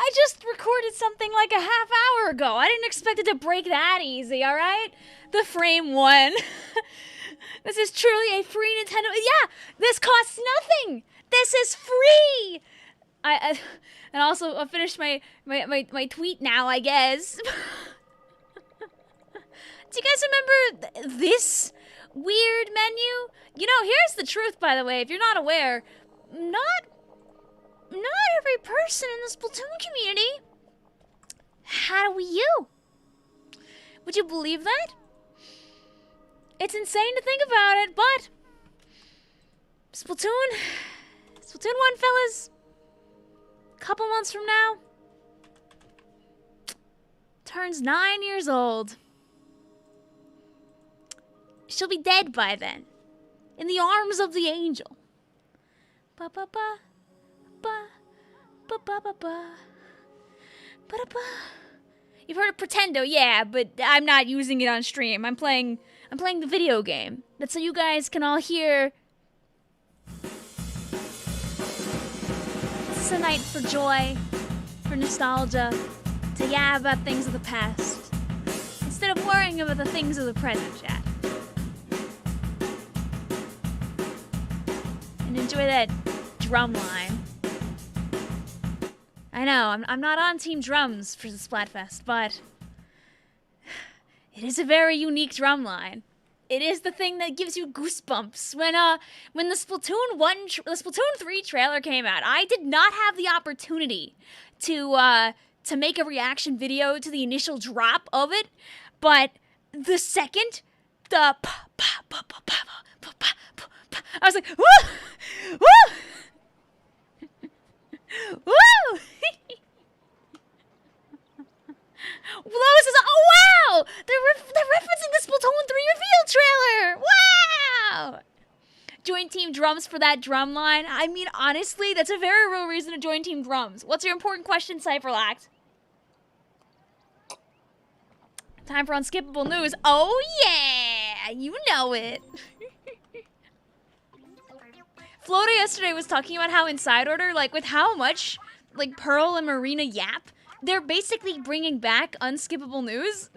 I just recorded something like a half hour ago. I didn't expect it to break that easy, alright? The frame one. This is truly a free Nintendo. Yeah, this costs nothing. This is free. And also I'll finish my tweet now, I guess. Do you guys remember this weird menu? You know, here's the truth, by the way, if you're not aware. Not every person in the Splatoon community had a Wii U. Would you believe that? It's insane to think about it, but Splatoon 1, fellas, a couple months from now, turns 9 years old. She'll be dead by then, in the arms of the angel. Ba ba ba, ba ba ba ba ba, ba da ba. You've heard of Pretendo, yeah, but I'm not using it on stream. I'm playing the video game. That's so you guys can all hear. This is a night for joy, for nostalgia, to yab about things of the past, instead of worrying about the things of the present, chat. And enjoy that drum line. I know, I'm not on Team Drums for the Splatfest, but it is a very unique drum line. It is the thing that gives you goosebumps. When the Splatoon 3 trailer came out, I did not have the opportunity to make a reaction video to the initial drop of it, but the second I was like, woo! Woo! Woo! Lois is, oh wow! They're referencing the Splatoon 3 reveal trailer! Wow! Join Team Drums for that drum line. I mean, honestly, that's a very real reason to join Team Drums. What's your important question, Cypherlact? Time for unskippable news. Oh yeah! You know it. Flota yesterday was talking about how in Side Order, like, with how much, like, Pearl and Marina yap, they're basically bringing back unskippable news.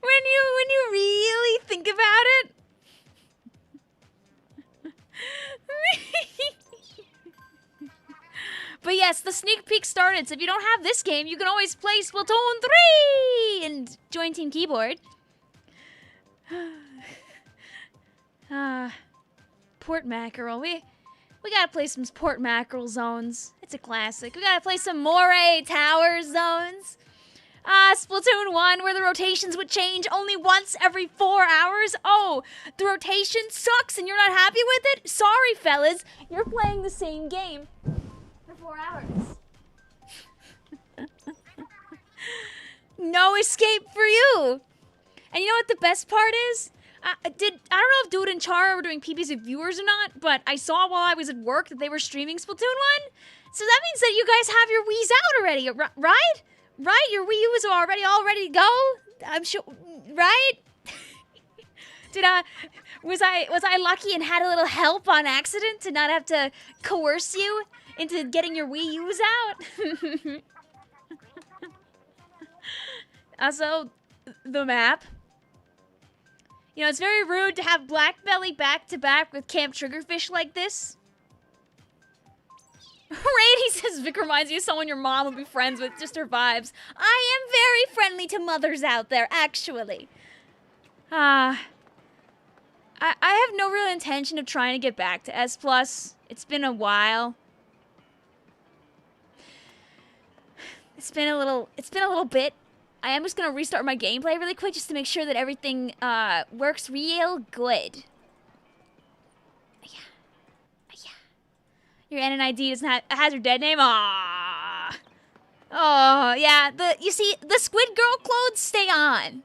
when you really think about it. But yes, the sneak peek started, so if you don't have this game, you can always play Splatoon 3 and join Team Keyboard. Port Mackerel. We gotta play some Port Mackerel zones. It's a classic. We gotta play some Moray Tower zones. Splatoon 1, where the rotations would change only once every 4 hours. Oh, the rotation sucks and you're not happy with it? Sorry, fellas. You're playing the same game for 4 hours. No escape for you. And you know what the best part is? I don't know if Dude and Chara were doing PBs with viewers or not, but I saw while I was at work that they were streaming Splatoon 1. So that means that you guys have your Wii's out already, right? Right? Your Wii U is already all ready to go? I'm sure, right? Was I lucky and had a little help on accident to not have to coerce you into getting your Wii U's out? Also, the map. You know, it's very rude to have Black Belly back-to-back with Camp Triggerfish like this. Right, he says Vic reminds you of someone your mom would be friends with, just her vibes. I am very friendly to mothers out there, actually. I have no real intention of trying to get back to S+. It's been a while. It's been a little bit. I am just gonna restart my gameplay really quick just to make sure that everything works real good. Yeah. Your NNID doesn't have has your dead name. Aww. Oh yeah. You see the Squid Girl clothes stay on.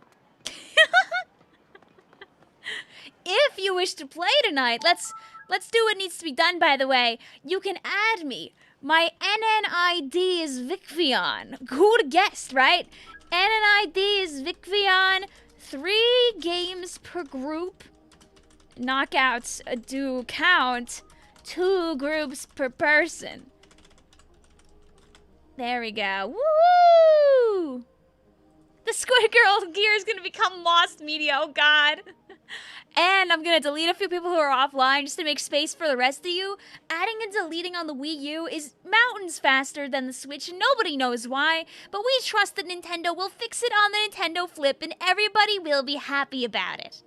If you wish to play tonight, let's do what needs to be done. By the way, you can add me. My NNID is Vicvillon. Who'd have guessed, right? NNID is Vicvillon. 3 games per group. Knockouts do count 2 groups per person. There we go. Woo! The Squid Girl gear is gonna become lost media, oh god. And I'm gonna delete a few people who are offline just to make space for the rest of you. Adding and deleting on the Wii U is mountains faster than the Switch, and nobody knows why. But we trust that Nintendo will fix it on the Nintendo Flip, and everybody will be happy about it.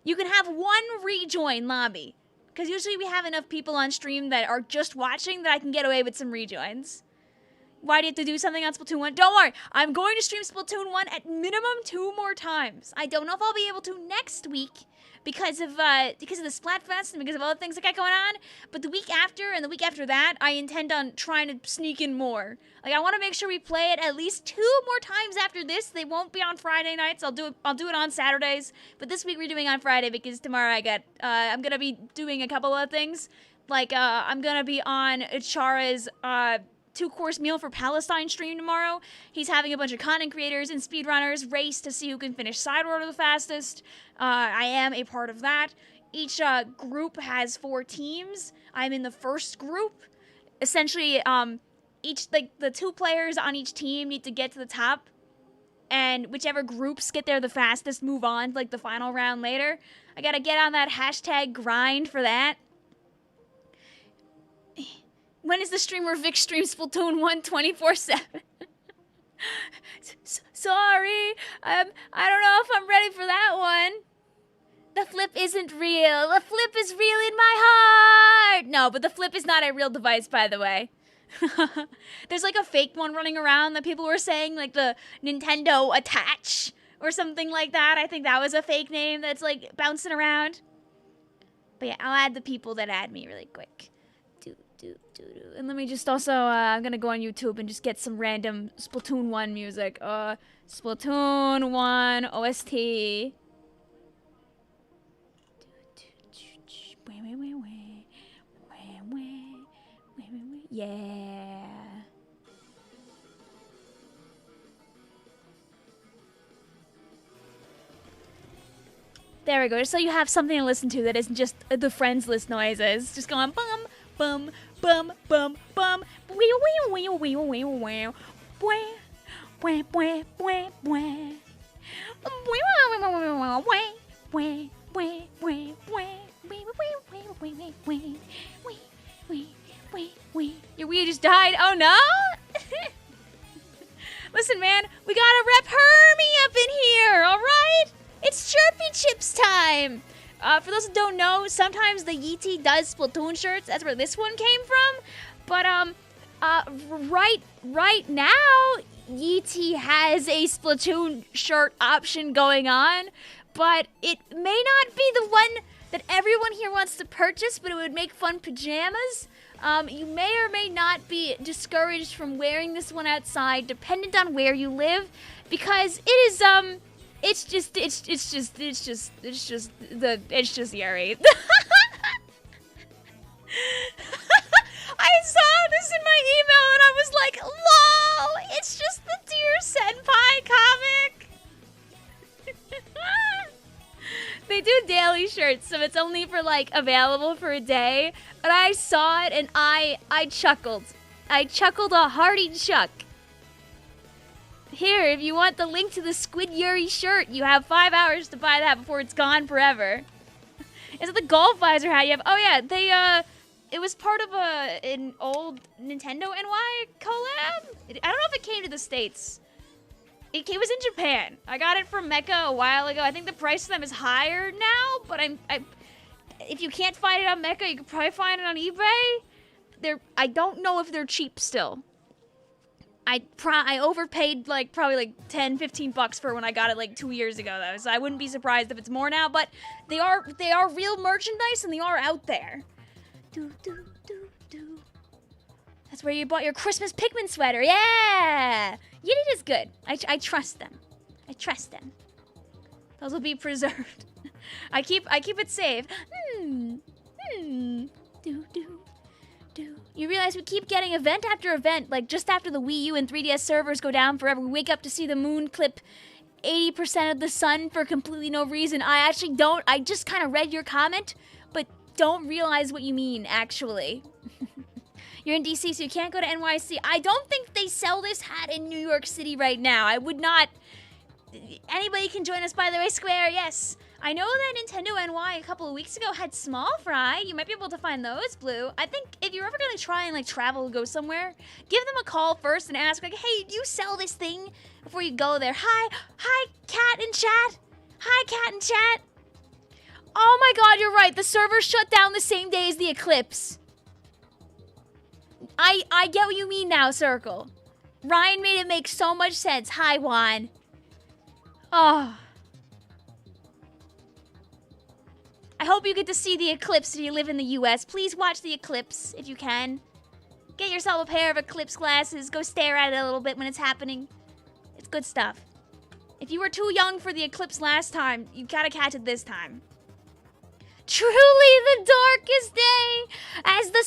You can have 1 rejoin lobby, because usually we have enough people on stream that are just watching that I can get away with some rejoins. Why do you have to do something on Splatoon 1? Don't worry, I'm going to stream Splatoon 1 at minimum 2 more times. I don't know if I'll be able to next week because of the Splatfest and because of other things that got going on, but the week after and the week after that, I intend on trying to sneak in more. Like, I want to make sure we play it at least 2 more times after this. They won't be on Friday nights. I'll do it on Saturdays, but this week we're doing on Friday because tomorrow I'm going to be doing a couple of things. Like, I'm going to be on Chara's 2-course meal for Palestine stream tomorrow. He's having a bunch of content creators and speedrunners race to see who can finish side order the fastest. I am a part of that. Each group has 4 teams. I'm in the first group. Essentially, the 2 players on each team need to get to the top, and whichever groups get there the fastest move on to, like, the final round later. I gotta get on that hashtag grind for that. When is the streamer Vic streams Splatoon 1 24/7? Sorry, I don't know if I'm ready for that one. The flip isn't real. The flip is real in my heart. No, but the flip is not a real device, by the way. There's like a fake one running around that people were saying, like the Nintendo Attach or something like that. I think that was a fake name that's like bouncing around. But yeah, I'll add the people that add me really quick. And let me just also, I'm gonna go on YouTube and just get some random Splatoon 1 music. Splatoon 1 OST. Yeah. There we go, just so you have something to listen to that isn't just the friends list noises. Just going bum, bum, bum, bum, bum. Wee wee wee wee wee wee. Wee wee wee wee. Your Wii just died. Oh no! Listen, man, we gotta rep Hermie up in here, alright? It's Chirpy Chips time! For those who don't know, sometimes the Yeetie does Splatoon shirts. That's where this one came from. But, right now, Yeetie has a Splatoon shirt option going on. But it may not be the one that everyone here wants to purchase, but it would make fun pajamas. You may or may not be discouraged from wearing this one outside, dependent on where you live, because it is, it's just Yuri. I saw this in my email and I was like, lol, it's just the Dear Senpai comic. They do daily shirts, so it's only for, like, available for a day. But I saw it and I chuckled. I chuckled a hearty chuck. Here, if you want the link to the Squid Yuri shirt, you have 5 hours to buy that before it's gone forever. Is it the golf visor hat you have? Oh yeah, it was part of an old Nintendo NY collab? I don't know if it came to the States. It was in Japan. I got it from Mecca a while ago. I think the price of them is higher now, but if you can't find it on Mecca, you could probably find it on eBay. I don't know if they're cheap still. I overpaid probably like 10, 15 bucks for when I got it like 2 years ago though, so I wouldn't be surprised if it's more now, but they are real merchandise and they are out there. That's where you bought your Christmas Pikmin sweater, yeah! Yeetie is good. I trust them. I trust them. Those will be preserved. I keep it safe. You realize we keep getting event after event, like just after the Wii U and 3DS servers go down forever, we wake up to see the moon clip 80% of the sun for completely no reason. I actually don't. I just kind of read your comment, but don't realize what you mean, actually. You're in DC, so you can't go to NYC. I don't think they sell this hat in New York City right now. I would not... Anybody can join us, by the way, Square, yes. I know that Nintendo NY a couple of weeks ago had small fry. You might be able to find those, Blue. I think if you're ever going to try and, like, travel and go somewhere, give them a call first and ask, like, hey, do you sell this thing before you go there? Hi, cat in chat. Hi, cat in chat. Oh my god, you're right. The server shut down the same day as the eclipse. I get what you mean now, Circle. Ryan made it make so much sense. Hi, Juan. Oh. I hope you get to see the eclipse if you live in the US. Please watch the eclipse if you can. Get yourself a pair of eclipse glasses. Go stare at it a little bit when it's happening. It's good stuff. If you were too young for the eclipse last time, you gotta catch it this time. Truly the darkest day, as the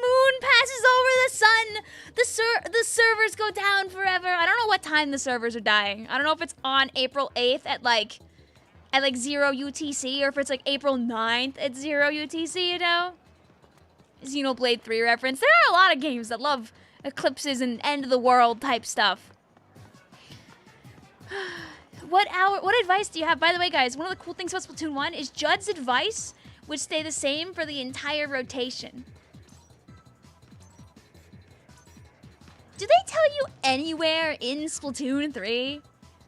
moon passes over the sun, the servers go down forever. I don't know what time the servers are dying. I don't know if it's on April 8th at like 0 UTC, or if it's like April 9th at 0 UTC, you know? Xenoblade 3 reference. There are a lot of games that love eclipses and end of the world type stuff. What advice do you have? By the way, guys, one of the cool things about Splatoon 1 is Judd's advice would stay the same for the entire rotation. Do they tell you anywhere in Splatoon 3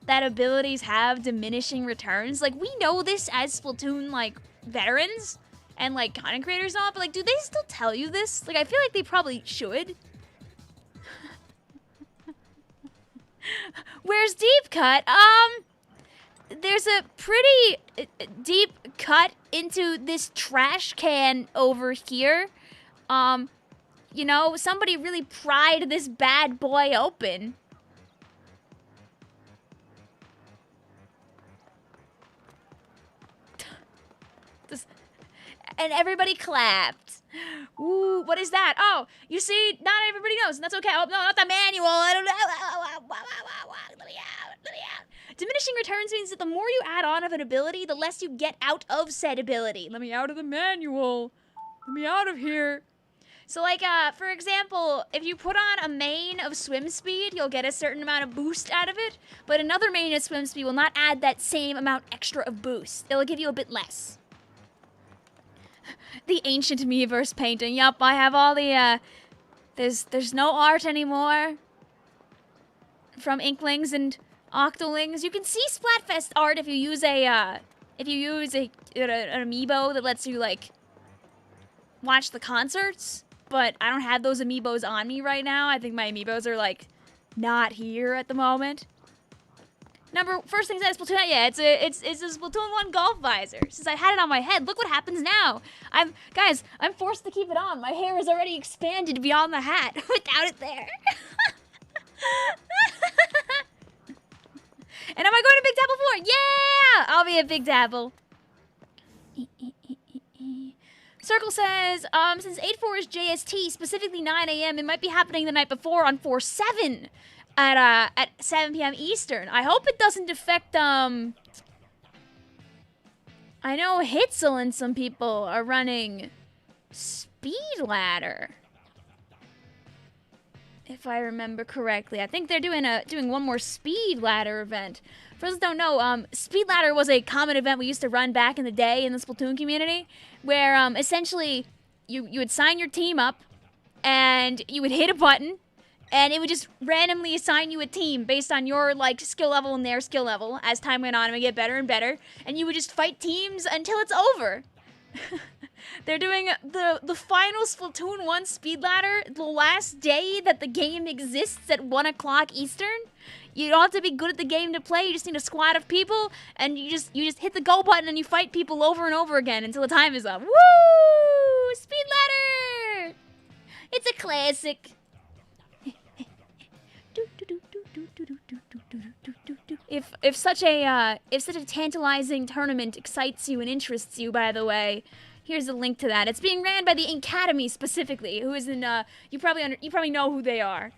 that abilities have diminishing returns? Like, we know this as Splatoon, like, veterans and, like, content creators and all, but, like, do they still tell you this? Like, I feel like they probably should. Where's Deep Cut? There's a pretty deep cut into this trash can over here. You know, somebody really pried this bad boy open. And everybody clapped. Ooh, what is that? Oh, you see, not everybody knows, and that's okay. Oh, no, not the manual. I don't know. Let me out. Diminishing returns means that the more you add on of an ability, the less you get out of said ability. Let me out of the manual. Let me out of here. So, like, for example, if you put on a main of swim speed, you'll get a certain amount of boost out of it, but another main of swim speed will not add that same amount extra of boost. It'll give you a bit less. The ancient Miiverse painting. Yup, I have all the, there's no art anymore from Inklings and Octolings. You can see Splatfest art if you use an Amiibo that lets you, like, watch the concerts, but I don't have those Amiibos on me right now. I think my Amiibos are, like, not here at the moment. First thing said, Splatoon, yeah, it's a Splatoon 1 golf visor. Since I had it on my head, look what happens now. Guys, I'm forced to keep it on. My hair is already expanded beyond the hat without it there. And am I going to Big Dapple 4? Yeah! I'll be at Big Dapple. Circle says, since 8/4 is JST, specifically 9 a.m., it might be happening the night before on 4/7 at 7 p.m. Eastern. I hope it doesn't affect, I know Hitzel and some people are running Speed Ladder. If I remember correctly. I think they're doing one more Speed Ladder event. For those who don't know, Speed Ladder was a common event we used to run back in the day in the Splatoon community, where essentially you would sign your team up, and you would hit a button, and it would just randomly assign you a team based on your, like, skill level and their skill level as time went on and would get better and better, and you would just fight teams until it's over. They're doing the final Splatoon 1 Speed Ladder the last day that the game exists at 1 o'clock Eastern. You don't have to be good at the game to play. You just need a squad of people, and you just hit the go button and you fight people over and over again until the time is up. Woo! Speed Ladder! It's a classic. If such a tantalizing tournament excites you and interests you, by the way, here's a link to that. It's being ran by the Academy specifically, who is in you probably know who they are.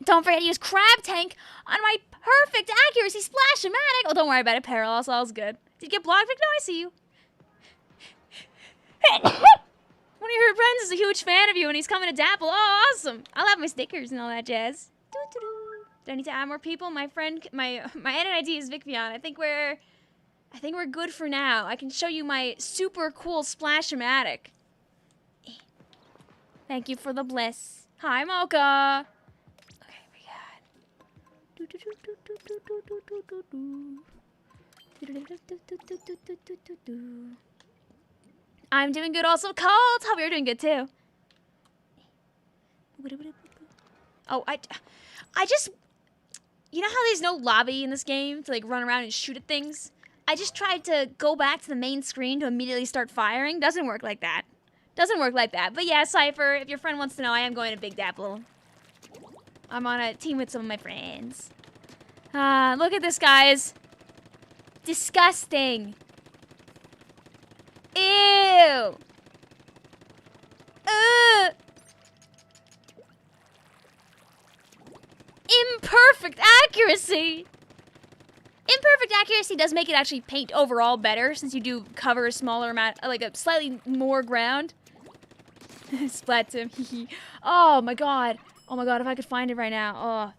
Don't forget to use Crab Tank on my perfect accuracy Splash-O-Matic. Oh, don't worry about it, Parallels, all's good. Did you get blocked? No, I see you. One of your friends is a huge fan of you and he's coming to Dapple. Oh, awesome. I'll have my stickers and all that jazz. Do I need to add more people? My friend, my NNID is Vicvillon. I think we're good for now. I can show you my super cool Splash-O-Matic. Thank you for the bliss. Hi, Mocha. Okay, we got. I'm doing good also. Colt, hope you're doing good too. Oh, I just, you know how there's no lobby in this game to like run around and shoot at things? I just tried to go back to the main screen to immediately start firing. Doesn't work like that. Doesn't work like that. But yeah, Cypher, if your friend wants to know, I am going to Big Dapple. I'm on a team with some of my friends. Look at this, guys. Disgusting. Ew. Imperfect accuracy. Imperfect accuracy does make it actually paint overall better since you do cover a smaller amount, like a slightly more ground. Splat Tim. Oh my god. Oh my god, if I could find it right now. Oh.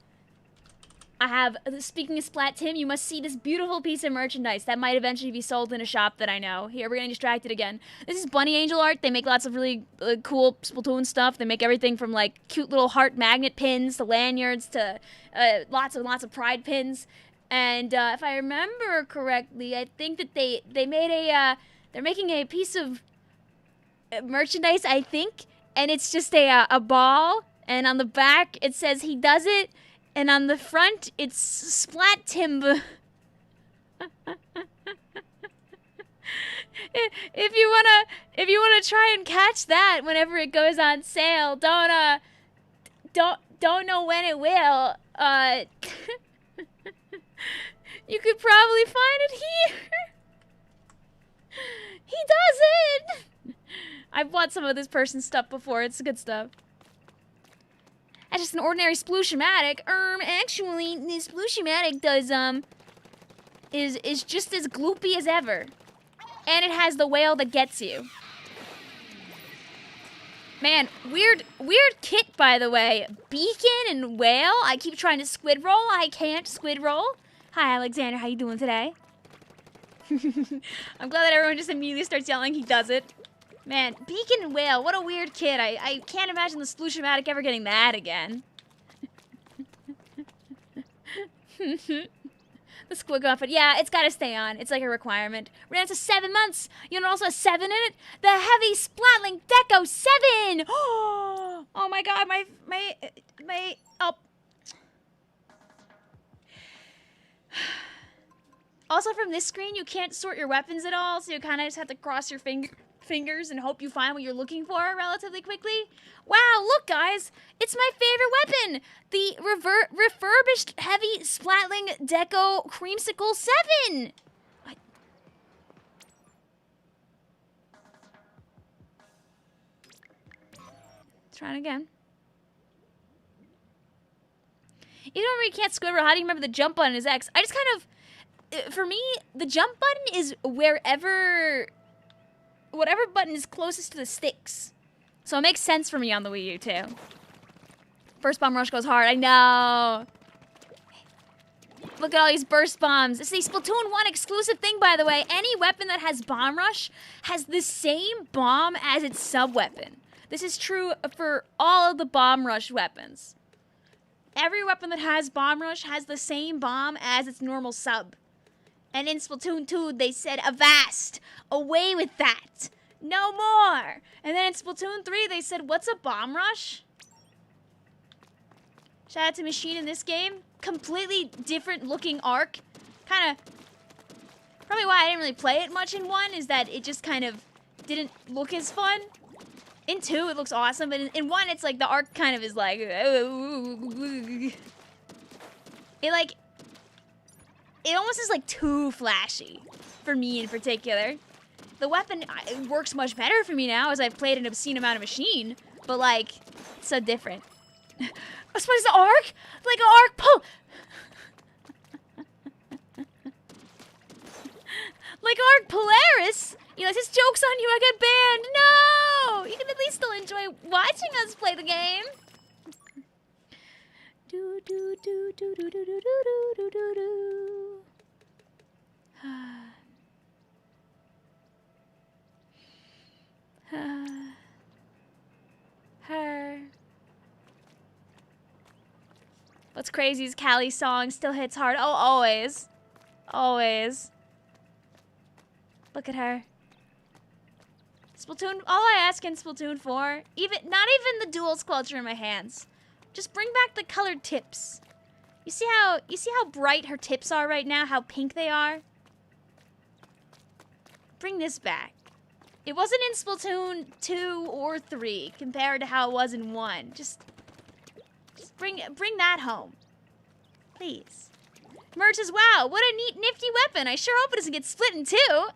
I have, speaking of Splat Tim, you must see this beautiful piece of merchandise that might eventually be sold in a shop that I know. Here, we're getting distracted again. This is Bunny Angel art. They make lots of really cool Splatoon stuff. They make everything from like cute little heart magnet pins to lanyards to lots of pride pins. And if I remember correctly, I think that they made they're making a piece of merchandise, I think, and it's just a ball, and on the back it says he does it. And on the front, it's Splat Timb. If you wanna try and catch that whenever it goes on sale, don't know when it will. You could probably find it here. He does it. I've bought some of this person's stuff before. It's good stuff. That's just an ordinary Sploosh-O-Matic. Actually, this Sploosh-O-Matic does, is just as gloopy as ever. And it has the whale that gets you. Man, weird kit, by the way. Beacon and whale. I keep trying to squid roll. I can't squid roll. Hi, Alexander. How you doing today? I'm glad that everyone just immediately starts yelling he does it. Man, Beacon and Whale, what a weird kid. I can't imagine the Sploosh-O-Matic ever getting that again. The Squid Girl, but yeah, it's gotta stay on. It's like a requirement. Ran it to 7 months. You know, also a 7 in it. The Heavy Splatling Deco 7. Oh my god, my oh. Also, from this screen, you can't sort your weapons at all, so you kind of just have to cross your fingers and hope you find what you're looking for relatively quickly. Wow, look, guys. It's my favorite weapon. The refurbished Heavy Splatling Deco Creamsicle 7. Try it again. Even when you can't squid roll, how do you remember the jump button is X? I just kind of... For me, the jump button is whatever button is closest to the sticks. So it makes sense for me on the Wii U, too. Burst Bomb Rush goes hard, I know. Look at all these burst bombs. It's a Splatoon 1 exclusive thing, by the way. Any weapon that has Bomb Rush has the same bomb as its sub-weapon. This is true for all of the Bomb Rush weapons. Every weapon that has Bomb Rush has the same bomb as its normal sub. And in Splatoon 2, they said, avast! Away with that! No more! And then in Splatoon 3, they said, what's a Bomb Rush? Shout out to Machine in this game. Completely different looking arc. Kind of... Probably why I didn't really play it much in 1 is that it just kind of didn't look as fun. In 2, it looks awesome, but in 1, it's like the arc kind of is like... It almost is like too flashy for me in particular. The weapon it works much better for me now as I've played an obscene amount of Machine, but like, it's so different. Oh, what is the arc? Like an arc pull. Like Arc Polaris Eli says, joke's on you, I got banned. No! You can at least still enjoy watching us play the game. Do do do do do do do do do do do. Her. What's crazy is Callie's song still hits hard. Oh, always. Always. Look at her. Splatoon, all I ask in Splatoon 4, not even the dual Squelcher in my hands. Just bring back the colored tips. You see how bright her tips are right now, how pink they are? Bring this back. It wasn't in Splatoon 2 or 3 compared to how it was in 1. Just bring that home. Please. Merch says, wow, what a neat, nifty weapon. I sure hope it doesn't get split in two.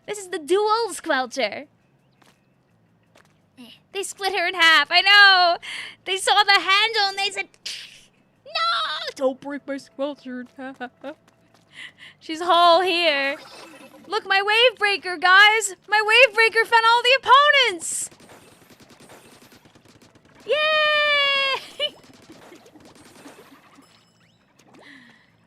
This is the dual Squelcher. They split her in half, I know. They saw the handle and they said, no, don't break my Squelcher in half. She's whole here. Look, my wave breaker, guys. My wave breaker found all the opponents. Yay!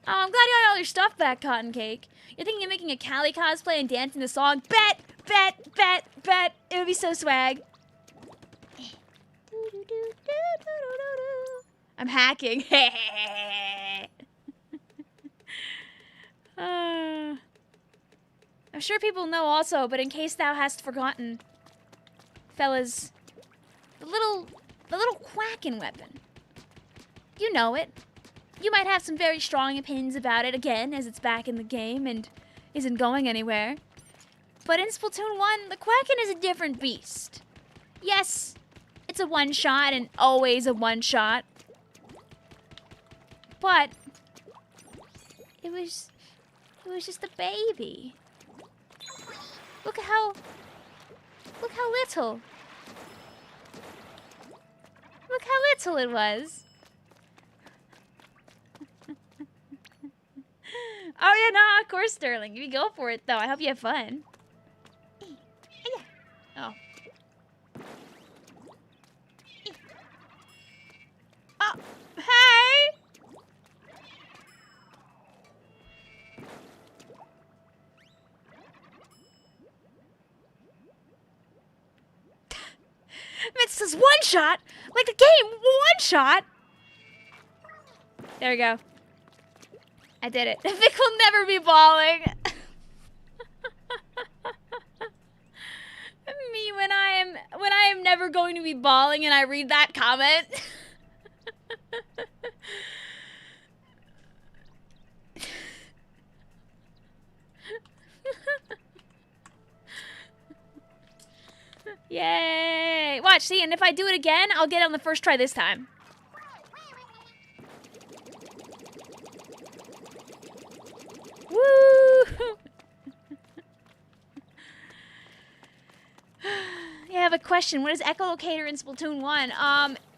Oh, I'm glad you got all your stuff back, Cotton Cake. You're thinking of making a Callie cosplay and dancing the song? Bet, bet, bet, bet. It would be so swag. I'm hacking. I'm sure people know also, but in case thou hast forgotten, fellas, the little Kraken weapon. You know it. You might have some very strong opinions about it again, as it's back in the game and isn't going anywhere. But in Splatoon 1, the Kraken is a different beast. Yes, it's a one-shot and always a one-shot. But it was just a baby. Look how little. Look how little it was. Oh yeah, no, of course, Sterling. You go for it though. I hope you have fun. Oh. Oh, hey! It says one shot, like the game, one shot. There we go. I did it. Vic will never be balling. Me when I am never going to be balling, and I read that comment. Yay! Watch, see, and if I do it again, I'll get it on the first try this time. Woo! Yeah, I have a question. What is echolocator in Splatoon 1?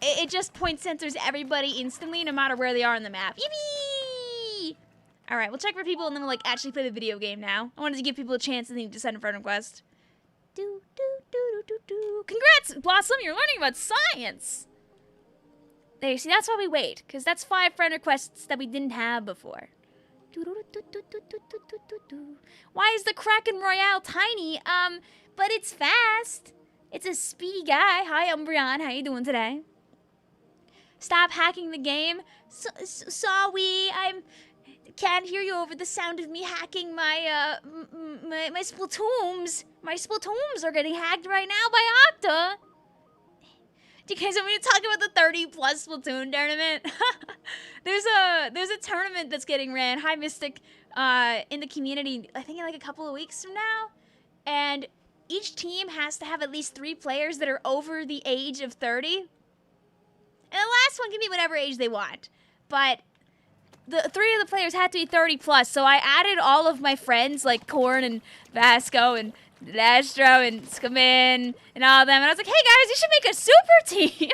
It just point sensors everybody instantly, no matter where they are on the map. Yippee! Alright, we'll check for people and then we'll actually play the video game now. I wanted to give people a chance and then to send a friend request. Congrats, Blossom! You're learning about science! There, you see, that's why we wait, because that's 5 friend requests that we didn't have before. Why is the Kraken Royale tiny? But it's fast. It's a speedy guy. Hi, Umbreon. How you doing today? Stop hacking the game. Sorry, I can't hear you over the sound of me hacking my my Splatoons. My Splatoons are getting hacked right now by Octa. Do you guys want me to talk about the 30+ Splatoon tournament? There's a tournament that's getting ran. Hi, Mystic, in the community. I think in like a couple of weeks from now, and each team has to have at least 3 players that are over the age of 30. And the last one can be whatever age they want, but the 3 of the players had to be 30+. So I added all of my friends like Korn and Vasco and Astro and Skamin and all of them, and I was like, hey guys, you should make a super team.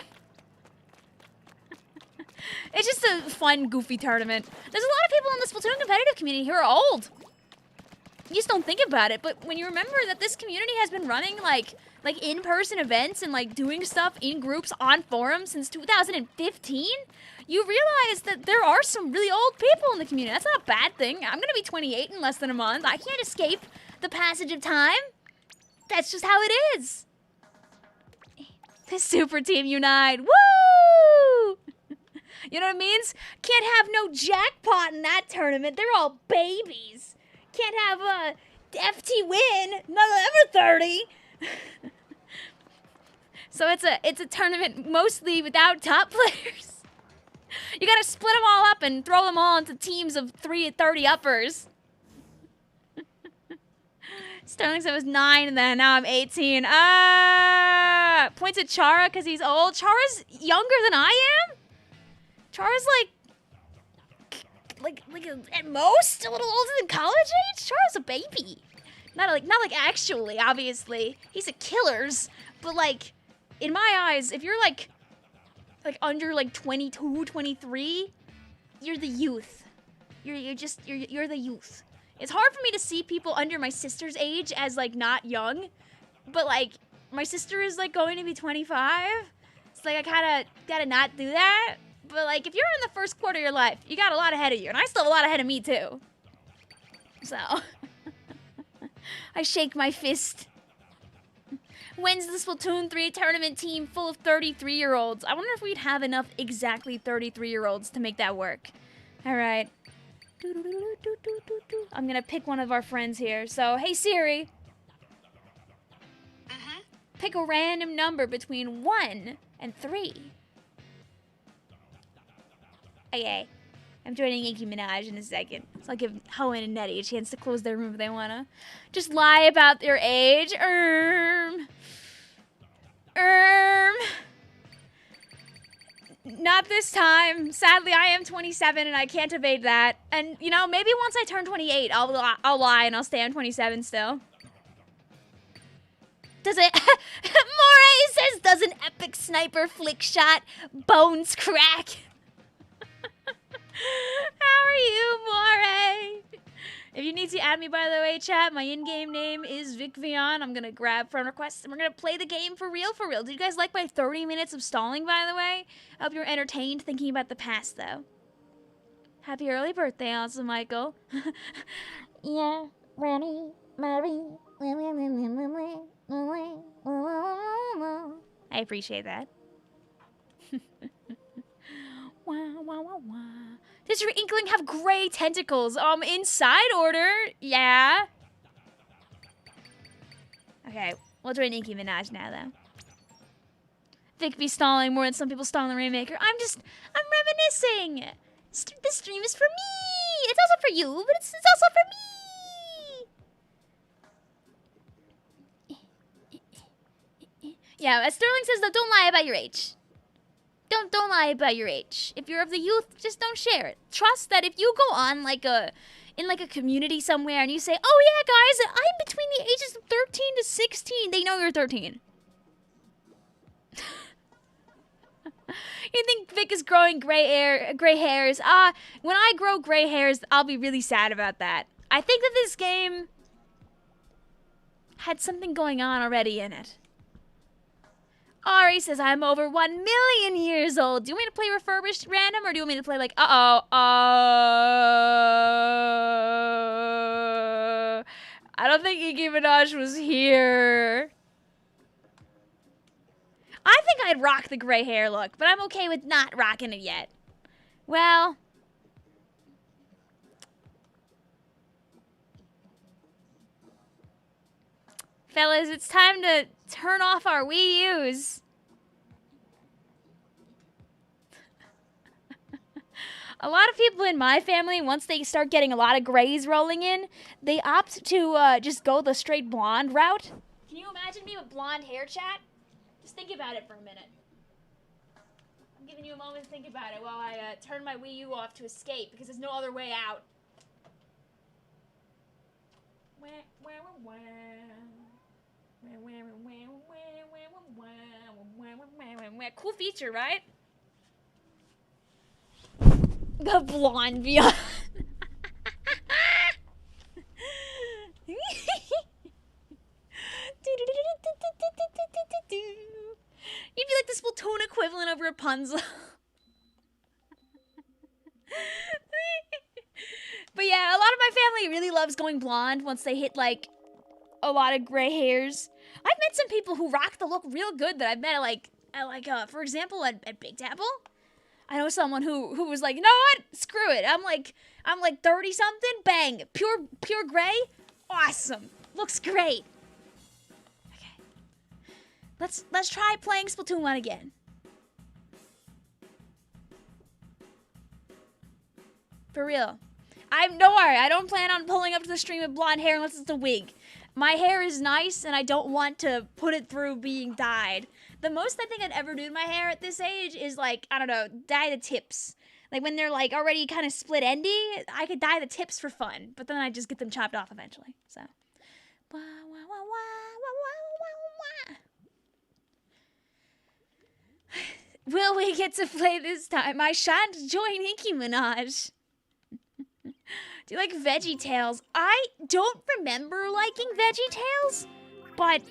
It's just a fun, goofy tournament. There's a lot of people in the Splatoon competitive community who are old. you just don't think about it, but when you remember that this community has been running like in-person events and like doing stuff in groups on forums since 2015, you realize that there are some really old people in the community. That's not a bad thing. I'm gonna be 28 in less than a month. I can't escape the passage of time. That's just how it is. The super team unite. Woo! You know what it means? Can't have no jackpot in that tournament. They're all babies. Can't have a FT win. Not ever 30. So it's a tournament mostly without top players. You gotta split them all up and throw them all into teams of 30 uppers. Sterling said I was 9 and then now I'm 18. Points at Chara because he's old. Chara's younger than I am? Chara's like at most a little older than college age? Chara's a baby. Not like actually, obviously. He's a killers. But like, in my eyes, if you're like under like 22, 23, you're the youth. You're the youth. It's hard for me to see people under my sister's age as like not young, but like my sister is like going to be 25. It's like I gotta not do that. But like if you're in the first quarter of your life, you got a lot ahead of you, and I still have a lot ahead of me too. So I shake my fist. When's the Splatoon 3 tournament team full of 33-year-olds? I wonder if we'd have enough exactly 33-year-olds to make that work. All right. I'm gonna pick one of our friends here. So, hey Siri. Pick a random number between 1 and 3. Okay. I'm joining Nicki Minaj in a second. So I'll give Hoenn and Nettie a chance to close their room if they wanna. Just lie about their age. Not this time. Sadly, I am 27 and I can't evade that. And, you know, maybe once I turn 28, I'll lie and I'll stay on 27 still. Does it? Moray says, does an epic sniper flick shot bones crack? How are you, Moray? If you need to add me, by the way, chat, my in-game name is Vicvillon. I'm going to grab friend requests, and we're going to play the game for real, for real. Did you guys like my 30 minutes of stalling, by the way? I hope you're entertained thinking about the past, though. Happy early birthday, also, Michael. Yeah, Ranny, Mary. I appreciate that. Wah, wah, wah, wah. Does your inkling have gray tentacles? Inside order, yeah. Okay, we'll join Nicki Minaj now, though. Vic be stalling more than some people stall in the Rainmaker. I'm reminiscing. This stream is for me. It's also for you, but it's also for me. Yeah, as Sterling says, though, don't lie about your age. Don't lie about your age. If you're of the youth, just don't share it. Trust that if you go on in a community somewhere and you say, oh yeah guys, I'm between the ages of 13 to 16, they know you're 13. You think Vic is growing gray hairs? When I grow gray hairs, I'll be really sad about that. I think that this game had something going on already in it. Ari says, I'm over 1 million years old. Do you want me to play refurbished random, or do you want me to play like, I don't think Nicki Minaj was here. I think I'd rock the gray hair look, but I'm okay with not rocking it yet. Well. Fellas, it's time to turn off our Wii U's. A lot of people in my family, once they start getting a lot of grays rolling in, they opt to just go the straight blonde route. Can you imagine me with blonde hair, chat? Just think about it for a minute. I'm giving you a moment to think about it while I turn my Wii U off to escape, because there's no other way out. Cool feature, right? The blonde beyond. Rapunzel. But yeah, a lot of my family really loves going blonde once they hit, like, a lot of gray hairs. I've met some people who rock the look real good that I've met for example, at Big Apple. I know someone who was like, you know what? Screw it. I'm like 30 something. Bang. Pure gray. Awesome. Looks great. Okay. Let's try playing Splatoon 1 again. For real. Don't worry, I don't plan on pulling up to the stream with blonde hair unless it's a wig. My hair is nice and I don't want to put it through being dyed. The most I think I'd ever do to my hair at this age is, like, I don't know, dye the tips. Like, when they're, like, already kind of split-endy, I could dye the tips for fun. But then I just get them chopped off eventually, so. Wah, wah, wah, wah, wah, wah, wah. Will we get to play this time? I shan't join Inky Minaj. Do you like Veggie Tales? I don't remember liking Veggie Tales, but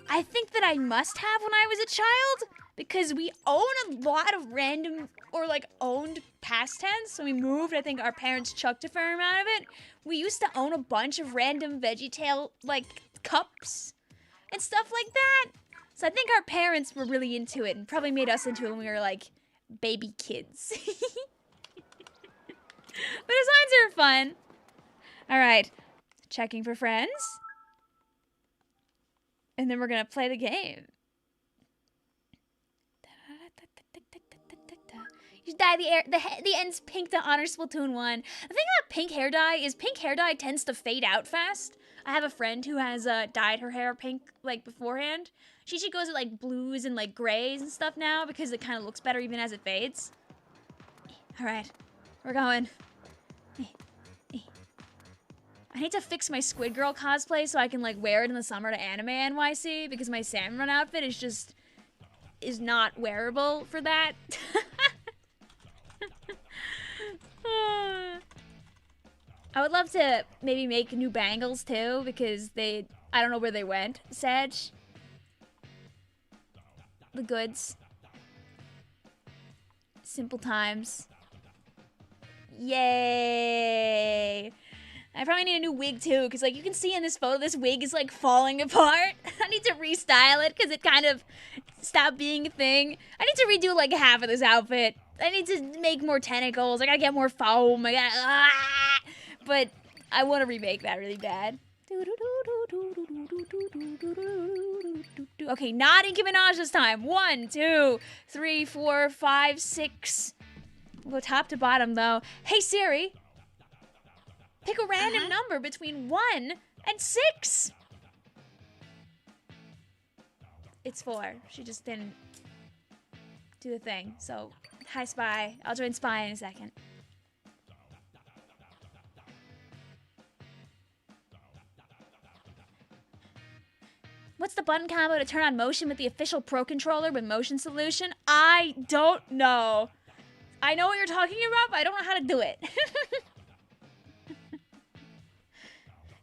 I think that I must have when I was a child, because we own a lot of random, or like owned past tense. So we moved, I think our parents chucked a fair amount of it. We used to own a bunch of random Veggie Tale, like, cups and stuff like that. So I think our parents were really into it and probably made us into it when we were, like, baby kids. But designs are fun. All right, checking for friends. And then we're gonna play the game. You dye the ends pink to honor Splatoon 1. The thing about pink hair dye is pink hair dye tends to fade out fast. I have a friend who has dyed her hair pink, like, beforehand. She goes with, like, blues and, like, grays and stuff now because it kind of looks better even as it fades. All right, we're going. I need to fix my Squid Girl cosplay so I can, like, wear it in the summer to Anime NYC because my salmon run outfit is not wearable for that. I would love to maybe make new bangles too because I don't know where they went. Sedge. The goods. Simple times. Yay! I probably need a new wig too, because, like, you can see in this photo, this wig is, like, falling apart. I need to restyle it because it kind of stopped being a thing. I need to redo, like, half of this outfit. I need to make more tentacles. I gotta get more foam. But I want to remake that really bad. Okay, not Nicki Minaj this time. 1, 2, 3, 4, 5, 6. We'll go top to bottom, though. Hey, Siri. Pick a random number between 1 and 6. It's 4. She just didn't do the thing. So, hi, Spy. I'll join Spy in a second. What's the button combo to turn on motion with the official Pro Controller with motion solution? I don't know. I know what you're talking about, but I don't know how to do it.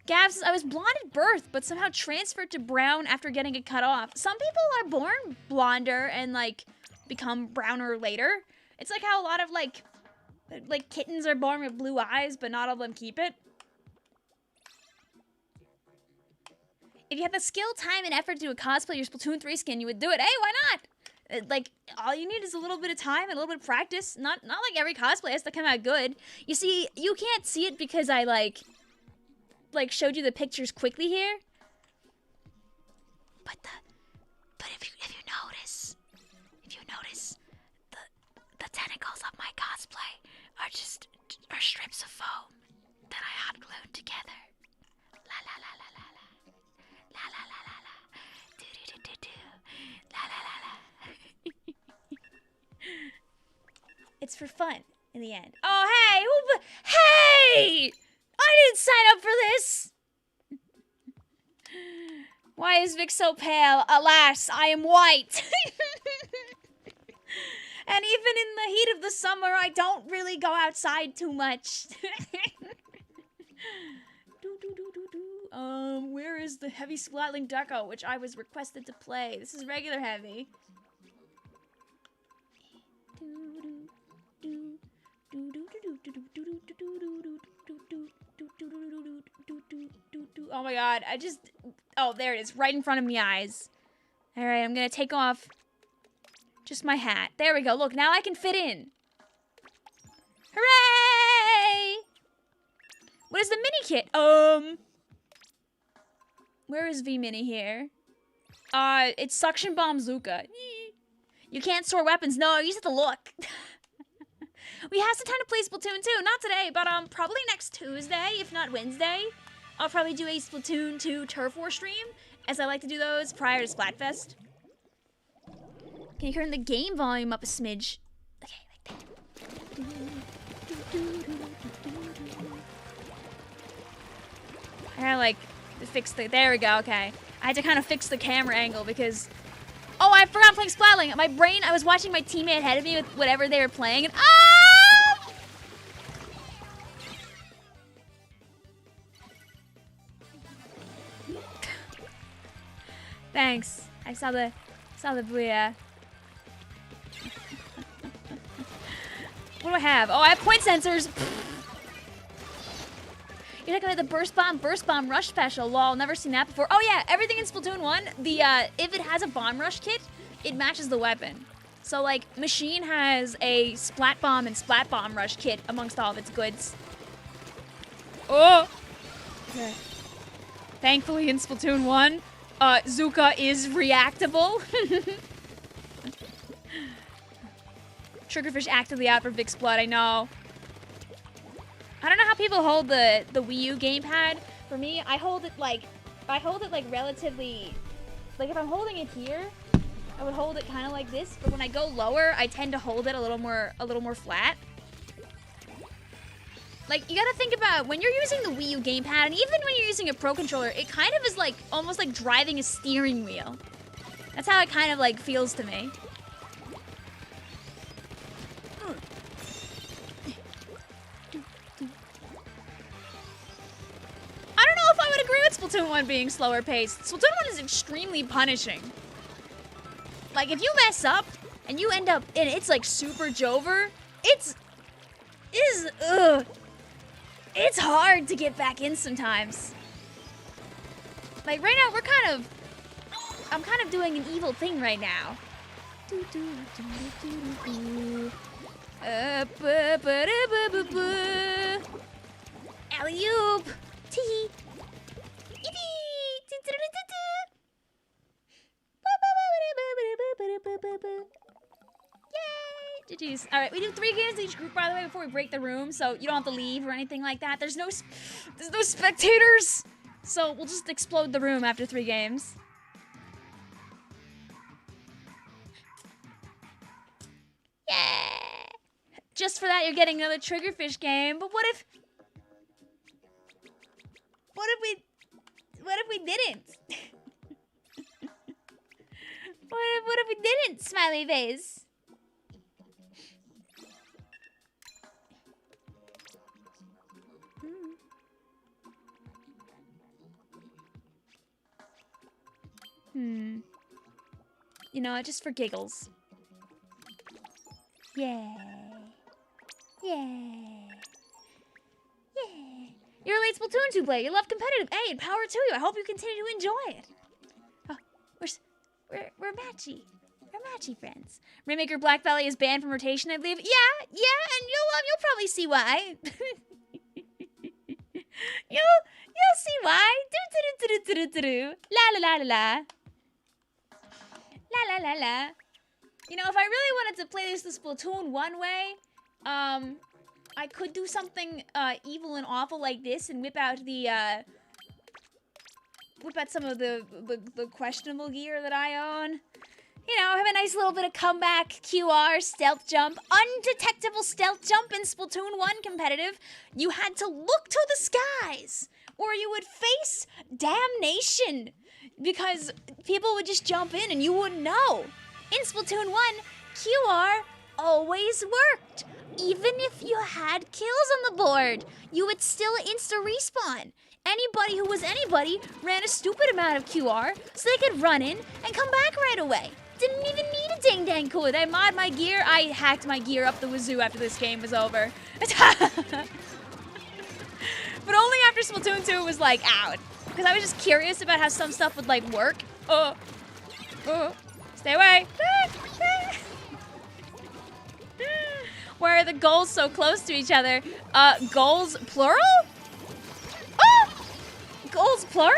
Gabs says, I was blonde at birth, but somehow transferred to brown after getting it cut off. Some people are born blonder and, like, become browner later. It's like how a lot of, like kittens are born with blue eyes, but not all of them keep it. If you had the skill, time, and effort to do a cosplay your Splatoon 3 skin, you would do it. Hey, why not? Like, all you need is a little bit of time and a little bit of practice. Not like every cosplay has to come out good. You see, you can't see it because I, like showed you the pictures quickly here. But if you notice, the tentacles of my cosplay are strips of foam that I hot glued together. La la la la la la. La la la la la. Do do do do do. La la la la. It's for fun in the end. Oh hey! Hey! I didn't sign up for this! Why is Vic so pale? Alas, I am white! And even in the heat of the summer, I don't really go outside too much. Where is the heavy Splatling Deco, which I was requested to play? This is regular heavy. Oh my god, oh, there it is, right in front of me eyes. All right, I'm gonna take off just my hat. There we go, look, now I can fit in. Hooray! What is the mini kit? Where is V-Mini here? It's Suction Bomb Zuka. You can't store weapons. No, you just have to look. We have some time to play Splatoon 2. Not today, but probably next Tuesday, if not Wednesday. I'll probably do a Splatoon 2 Turf War stream, as I like to do those prior to Splatfest. Can you turn the game volume up a smidge? Okay, like that. I gotta, like, fix the... There we go, okay. I had to kind of fix the camera angle because... Oh, I forgot playing Splatling. My brain, I was watching my teammate ahead of me with whatever they were playing, and... Ah! Thanks. I saw the booyah. What do I have? Oh, I have point sensors. You're talking about the Burst Bomb Rush special. Lol, never seen that before. Oh yeah, everything in Splatoon 1, if it has a Bomb Rush kit, it matches the weapon. So like, Machine has a Splat Bomb and Splat Bomb Rush kit amongst all of its goods. Oh! Okay. Thankfully in Splatoon 1, Zuka is reactable. Triggerfish actively out for Vic Splat, I know. I don't know how people hold the Wii U gamepad. For me, I hold it like relatively, like if I'm holding it here, I would hold it kind of like this, but when I go lower, I tend to hold it a little more flat. Like, you gotta think about when you're using the Wii U gamepad, and even when you're using a Pro Controller, it kind of is like, almost like driving a steering wheel. That's how it kind of like feels to me. I don't know if I would agree with Splatoon 1 being slower paced. Splatoon 1 is extremely punishing. Like, if you mess up, and you end up, and it's like super Jover, it's hard to get back in sometimes. Like, right now, I'm kind of doing an evil thing right now. Alley-oop! Tee-hee! Yay! GG's. Alright, we do 3 games each group, by the way, before we break the room, so you don't have to leave or anything like that. There's no spectators! So we'll just explode the room after 3 games. Yeah! Just for that, you're getting another Triggerfish game, but what if we didn't? What if we didn't, smiley face? You know, just for giggles. Yay. Yay. Yay. You're a late Splatoon 2 player. You love competitive. Hey, and power to you. I hope you continue to enjoy it. Oh, we're matchy. We're matchy friends. Rainmaker Black Valley is banned from rotation, I believe. Yeah, and you'll probably see why. You'll see why. La la la la la. La la la la. You know, if I really wanted to play this Splatoon 1 way, I could do something evil and awful like this and whip out some of the questionable gear that I own. You know, have a nice little bit of comeback, QR, stealth jump, undetectable stealth jump in Splatoon 1 competitive. You had to look to the skies, or you would face damnation, because people would just jump in and you wouldn't know. In Splatoon 1, QR always worked. Even if you had kills on the board, you would still insta-respawn. Anybody who was anybody ran a stupid amount of QR so they could run in and come back right away. Didn't even need a ding dang cooler. They mod my gear. I hacked my gear up the wazoo after this game was over. But only after Splatoon 2 was like out. Because I was just curious about how some stuff would like work. Stay away. Why are the goals so close to each other? Goals plural? Oh! Goals plural?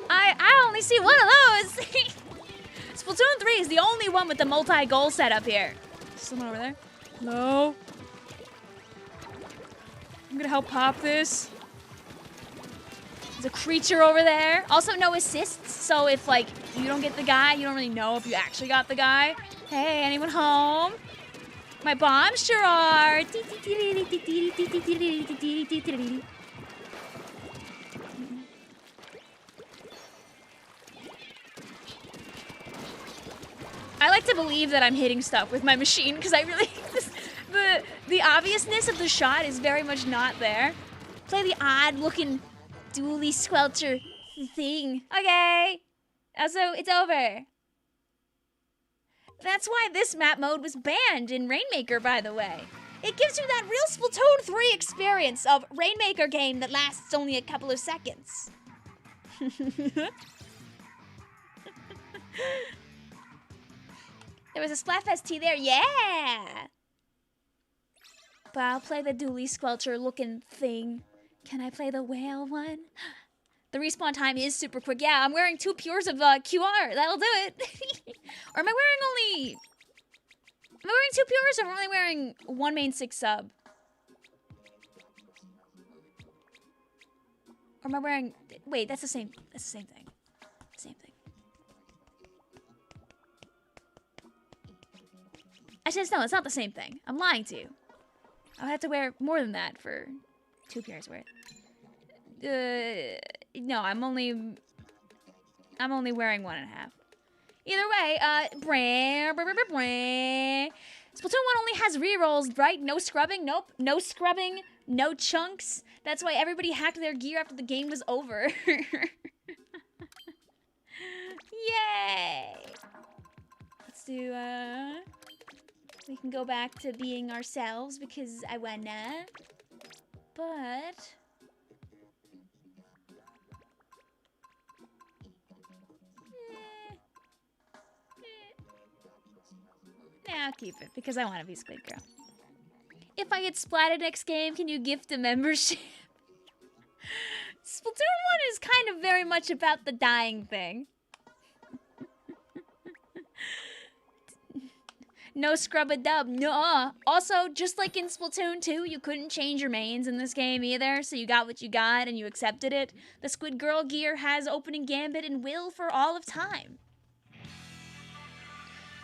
I only see one of those. Splatoon 3 is the only one with the multi-goal setup here. Someone over there? No. I'm gonna help pop this. There's a creature over there. Also, no assists, so if, like, you don't get the guy, you don't really know if you actually got the guy. Hey, anyone home? My bombs sure are. I like to believe that I'm hitting stuff with my machine, because I really... the obviousness of the shot is very much not there. Play the odd-looking dually Squelcher thing. Okay. Also, it's over. That's why this map mode was banned in Rainmaker, by the way. It gives you that real Splatoon 3 experience of Rainmaker game that lasts only a couple of seconds. There was a Splatfest tea there, yeah! But I'll play the dually Squelcher looking thing. Can I play the whale one? The respawn time is super quick. Yeah, I'm wearing 2 pures of QR. That'll do it. Or am I wearing only... Am I wearing 2 pures or am I only wearing 1 main 6 sub? Or am I wearing... Wait, that's the same thing. Same thing. Actually, no, it's not the same thing. I'm lying to you. I'll have to wear more than that for 2 pairs worth. No, I'm only wearing 1.5. Either way, Splatoon 1 only has rerolls, right? No scrubbing, nope. No scrubbing, no chunks. That's why everybody hacked their gear after the game was over. Yay! Let's do, we can go back to being ourselves because I wanna. But... I'll keep it because I want to be Squid Girl. If I get splatted next game, can you gift a membership? Splatoon 1 is kind of very much about the dying thing. No scrub-a-dub, no. Also, just like in Splatoon 2, you couldn't change your mains in this game either, so you got what you got and you accepted it. The Squid Girl gear has opening gambit and will for all of time.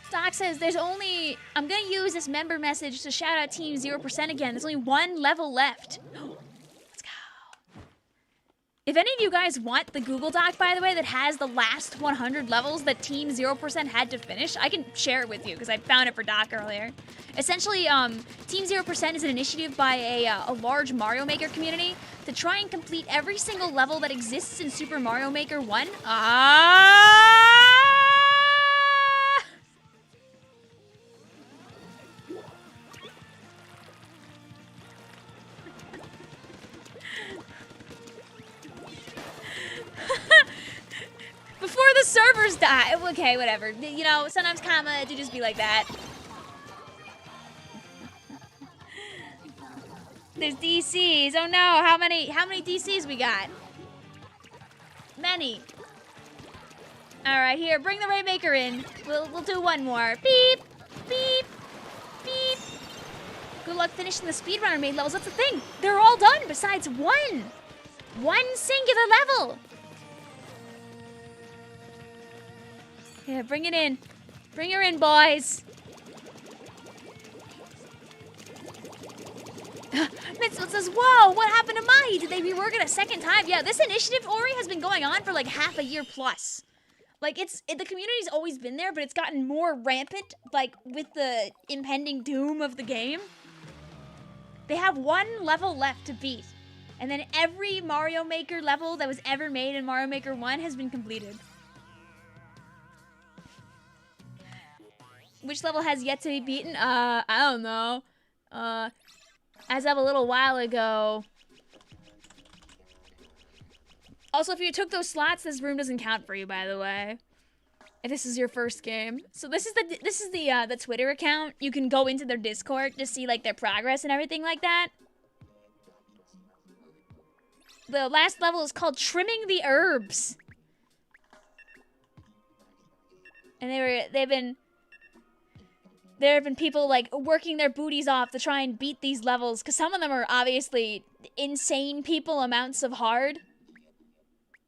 Stock says there's only... I'm gonna use this member message to shout out Team 0% again. There's only 1 level left. Let's go. If any of you guys want the Google Doc, by the way, that has the last 100 levels that Team 0% had to finish, I can share it with you because I found it for Doc earlier. Essentially, Team 0% is an initiative by a large Mario Maker community to try and complete every single level that exists in Super Mario Maker 1. Before the servers die. Okay, whatever. You know, sometimes comma do just be like that. There's DCs. Oh no, how many DCs we got? Many. Alright, here, bring the Rainmaker in. We'll do one more. Beep, beep, beep. Good luck finishing the speedrunner main levels. That's the thing. They're all done besides one. One singular level. Yeah, bring it in. Bring her in, boys. Mitzel says, whoa, what happened to Mahi? Did they rework it a second time? Yeah, this initiative, Ori, has been going on for like half a year plus. Like, the community's always been there, but it's gotten more rampant, like, with the impending doom of the game. They have 1 level left to beat. And then every Mario Maker level that was ever made in Mario Maker 1 has been completed. Which level has yet to be beaten? I don't know. As of a little while ago. Also, if you took those slots, this room doesn't count for you, by the way. If this is your first game. So this is the Twitter account. You can go into their Discord to see like their progress and everything like that. The last level is called Trimming the Herbs. And there have been people like working their booties off to try and beat these levels, because some of them are obviously insane people amounts of hard.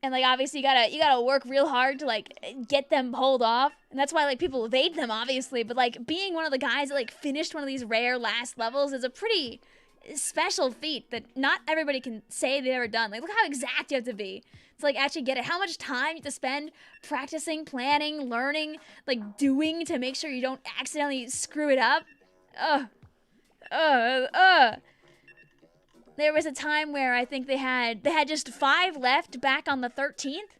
And like obviously you gotta work real hard to like get them pulled off. And that's why like people evade them obviously, but like being one of the guys that like finished one of these rare last levels is a pretty special feat that not everybody can say they've ever done. Like look how exact you have to be to like actually get it. How much time you have to spend practicing, planning, learning, like doing to make sure you don't accidentally screw it up. There was a time where I think they had just 5 left back on the 13th.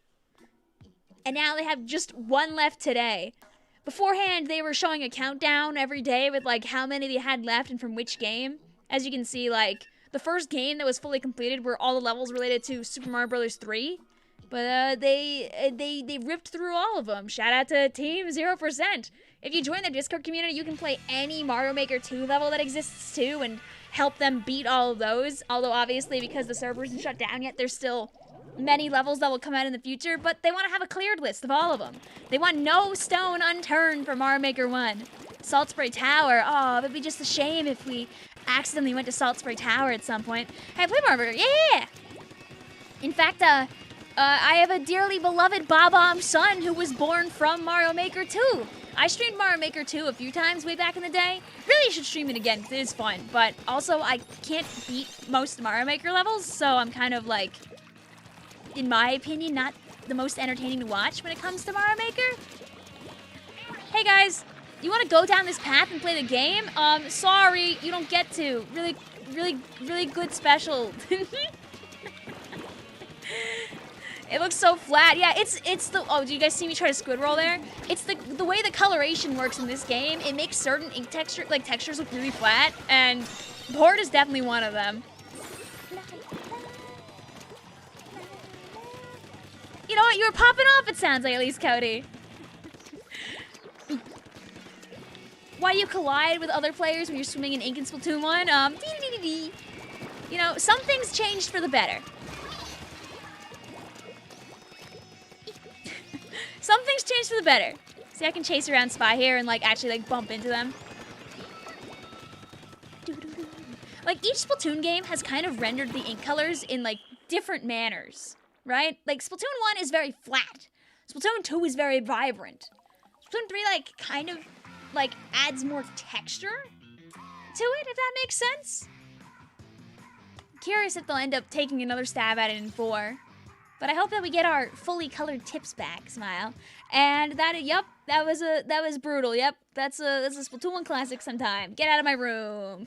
And now they have just 1 left today. Beforehand, they were showing a countdown every day with like how many they had left and from which game. As you can see, like the first game that was fully completed were all the levels related to Super Mario Bros. 3. But they ripped through all of them. Shout out to Team 0%. If you join their Discord community, you can play any Mario Maker 2 level that exists too and help them beat all of those. Although obviously because the server isn't shut down yet, there's still many levels that will come out in the future, but they want to have a cleared list of all of them. They want no stone unturned for Mario Maker 1. Salt Spray Tower. Oh, it'd be just a shame if we accidentally went to Salt Spray Tower at some point. Hey, play Mario Maker. Yeah! In fact, I have a dearly beloved Bob-omb son who was born from Mario Maker 2. I streamed Mario Maker 2 a few times way back in the day. Really should stream it again, because it is fun. But also, I can't beat most Mario Maker levels, so I'm kind of like, in my opinion, not the most entertaining to watch when it comes to Mario Maker. Hey guys, you want to go down this path and play the game? Sorry, you don't get to. Really good special. It looks so flat. Yeah, it's the, oh, do you guys see me try to squid roll there? It's the way the coloration works in this game. It makes certain ink textures look really flat, and board is definitely one of them. You know what? You were popping off, it sounds like, at least, Cody. Why you collide with other players when you're swimming in Ink and Splatoon 1? You know, some things changed for the better. Some things changed for the better. See, I can chase around Spy here and like actually like bump into them. Like each Splatoon game has kind of rendered the ink colors in like different manners, right? Like Splatoon 1 is very flat. Splatoon 2 is very vibrant. Splatoon 3 like kind of like adds more texture to it, if that makes sense. I'm curious if they'll end up taking another stab at it in 4. But I hope that we get our fully colored tips back, Smile. And that, yep, that was brutal. Yep, that's a Splatoon 1 classic sometime. Get out of my room.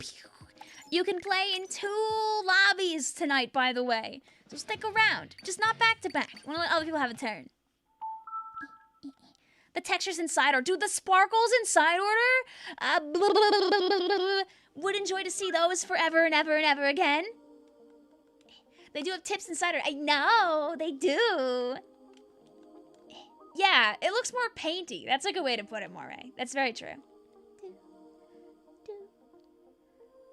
You can play in 2 lobbies tonight, by the way. So stick around, just not back to back. I want to let other people have a turn. The textures inside are, dude, the sparkles inside order. Would enjoy to see those forever and ever and ever again. They do have tips inside her. I know, they do. Yeah, it looks more painty. That's a good way to put it, Moray. That's very true.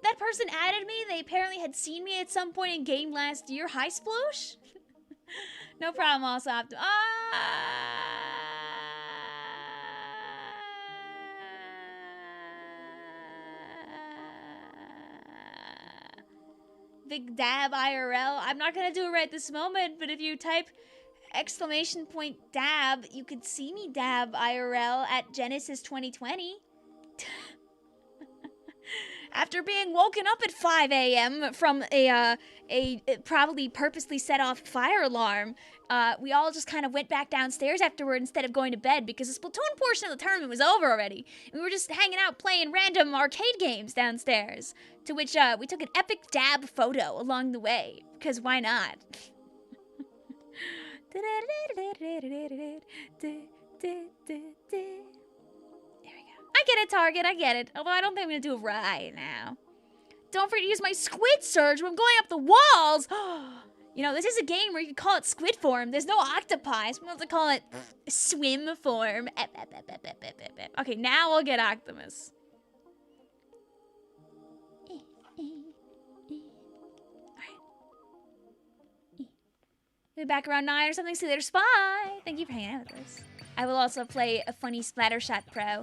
That person added me. They apparently had seen me at some point in game last year. Hi, Sploosh. No problem, also. Big dab IRL. I'm not gonna do it right this moment, but if you type !dab, you could see me dab IRL at Genesis 2020. After being woken up at 5 a.m. from a probably purposely set off fire alarm, we all just kind of went back downstairs afterward instead of going to bed because the Splatoon portion of the tournament was over already. And we were just hanging out playing random arcade games downstairs, to which we took an epic dab photo along the way, because why not? There we go. I get it, Target. I get it. Although I don't think I'm gonna do it right now. Don't forget to use my squid surge when I'm going up the walls. You know, this is a game where you can call it squid form. There's no octopi, so we have to call it swim form. Okay, now I'll get Optimus. We'll be back around 9 or something. See you later, Spy. Thank you for hanging out with us. I will also play a funny Splatter Shot Pro.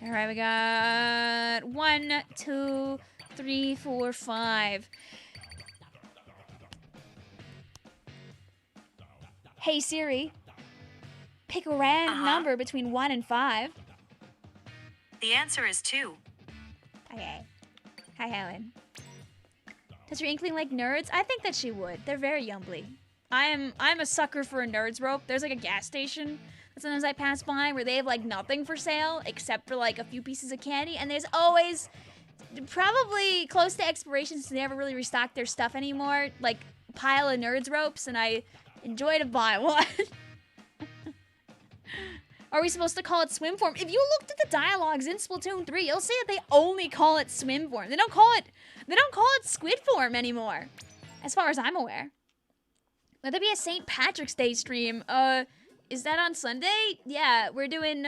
Alright, we got 1, 2, 3, 4, 5. Hey Siri, pick a random number between 1 and 5. The answer is 2. Okay. Hi, Helen. Does your Inkling like nerds? I think that she would. They're very yumbly. I'm a sucker for a nerds rope. There's like a gas station that sometimes I pass by where they have like nothing for sale except for like a few pieces of candy, and there's always probably close to expiration since they never really restock their stuff anymore, like pile of nerds ropes, and I enjoy to buy one. Are we supposed to call it swim form? If you looked at the dialogues in Splatoon 3, you'll see that they only call it swim form. They don't call it squid form anymore, as far as I'm aware. Will there be a St. Patrick's Day stream? Is that on Sunday? Yeah, we're doing,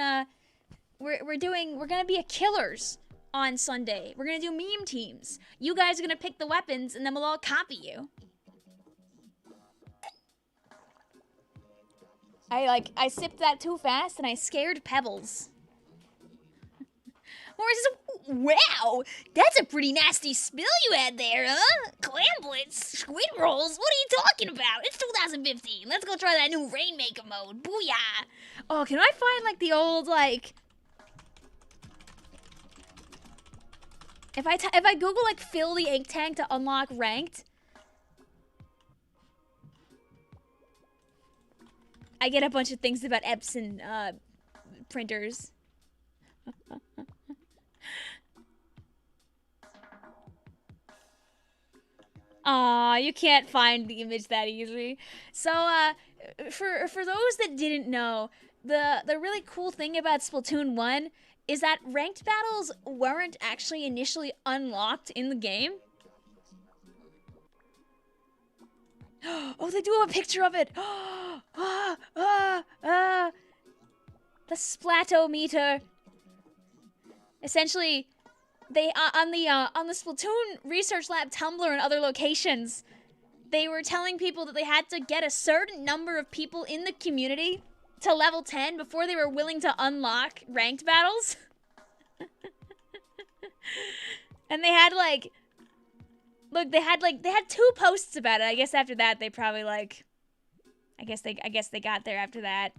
we're gonna be a killers on Sunday. We're gonna do meme teams. You guys are gonna pick the weapons, and then we'll all copy you. I sipped that too fast, and I scared Pebbles. Morris says, wow, that's a pretty nasty spill you had there, huh? Clamblets, squid rolls, what are you talking about? It's 2015. Let's go try that new Rainmaker mode. Booyah. Oh, can I find, like, the old, like... If I Google, like, fill the ink tank to unlock ranked, I get a bunch of things about Epson printers. Aw, you can't find the image that easily. So, for those that didn't know, the really cool thing about Splatoon 1 is that ranked battles weren't actually initially unlocked in the game. Oh, they do have a picture of it. The Splatometer. Essentially, they on the Splatoon Research Lab Tumblr and other locations, they were telling people that they had to get a certain number of people in the community to level 10 before they were willing to unlock ranked battles. And they had like, look, they had 2 posts about it. I guess after that they probably like, I guess they got there after that.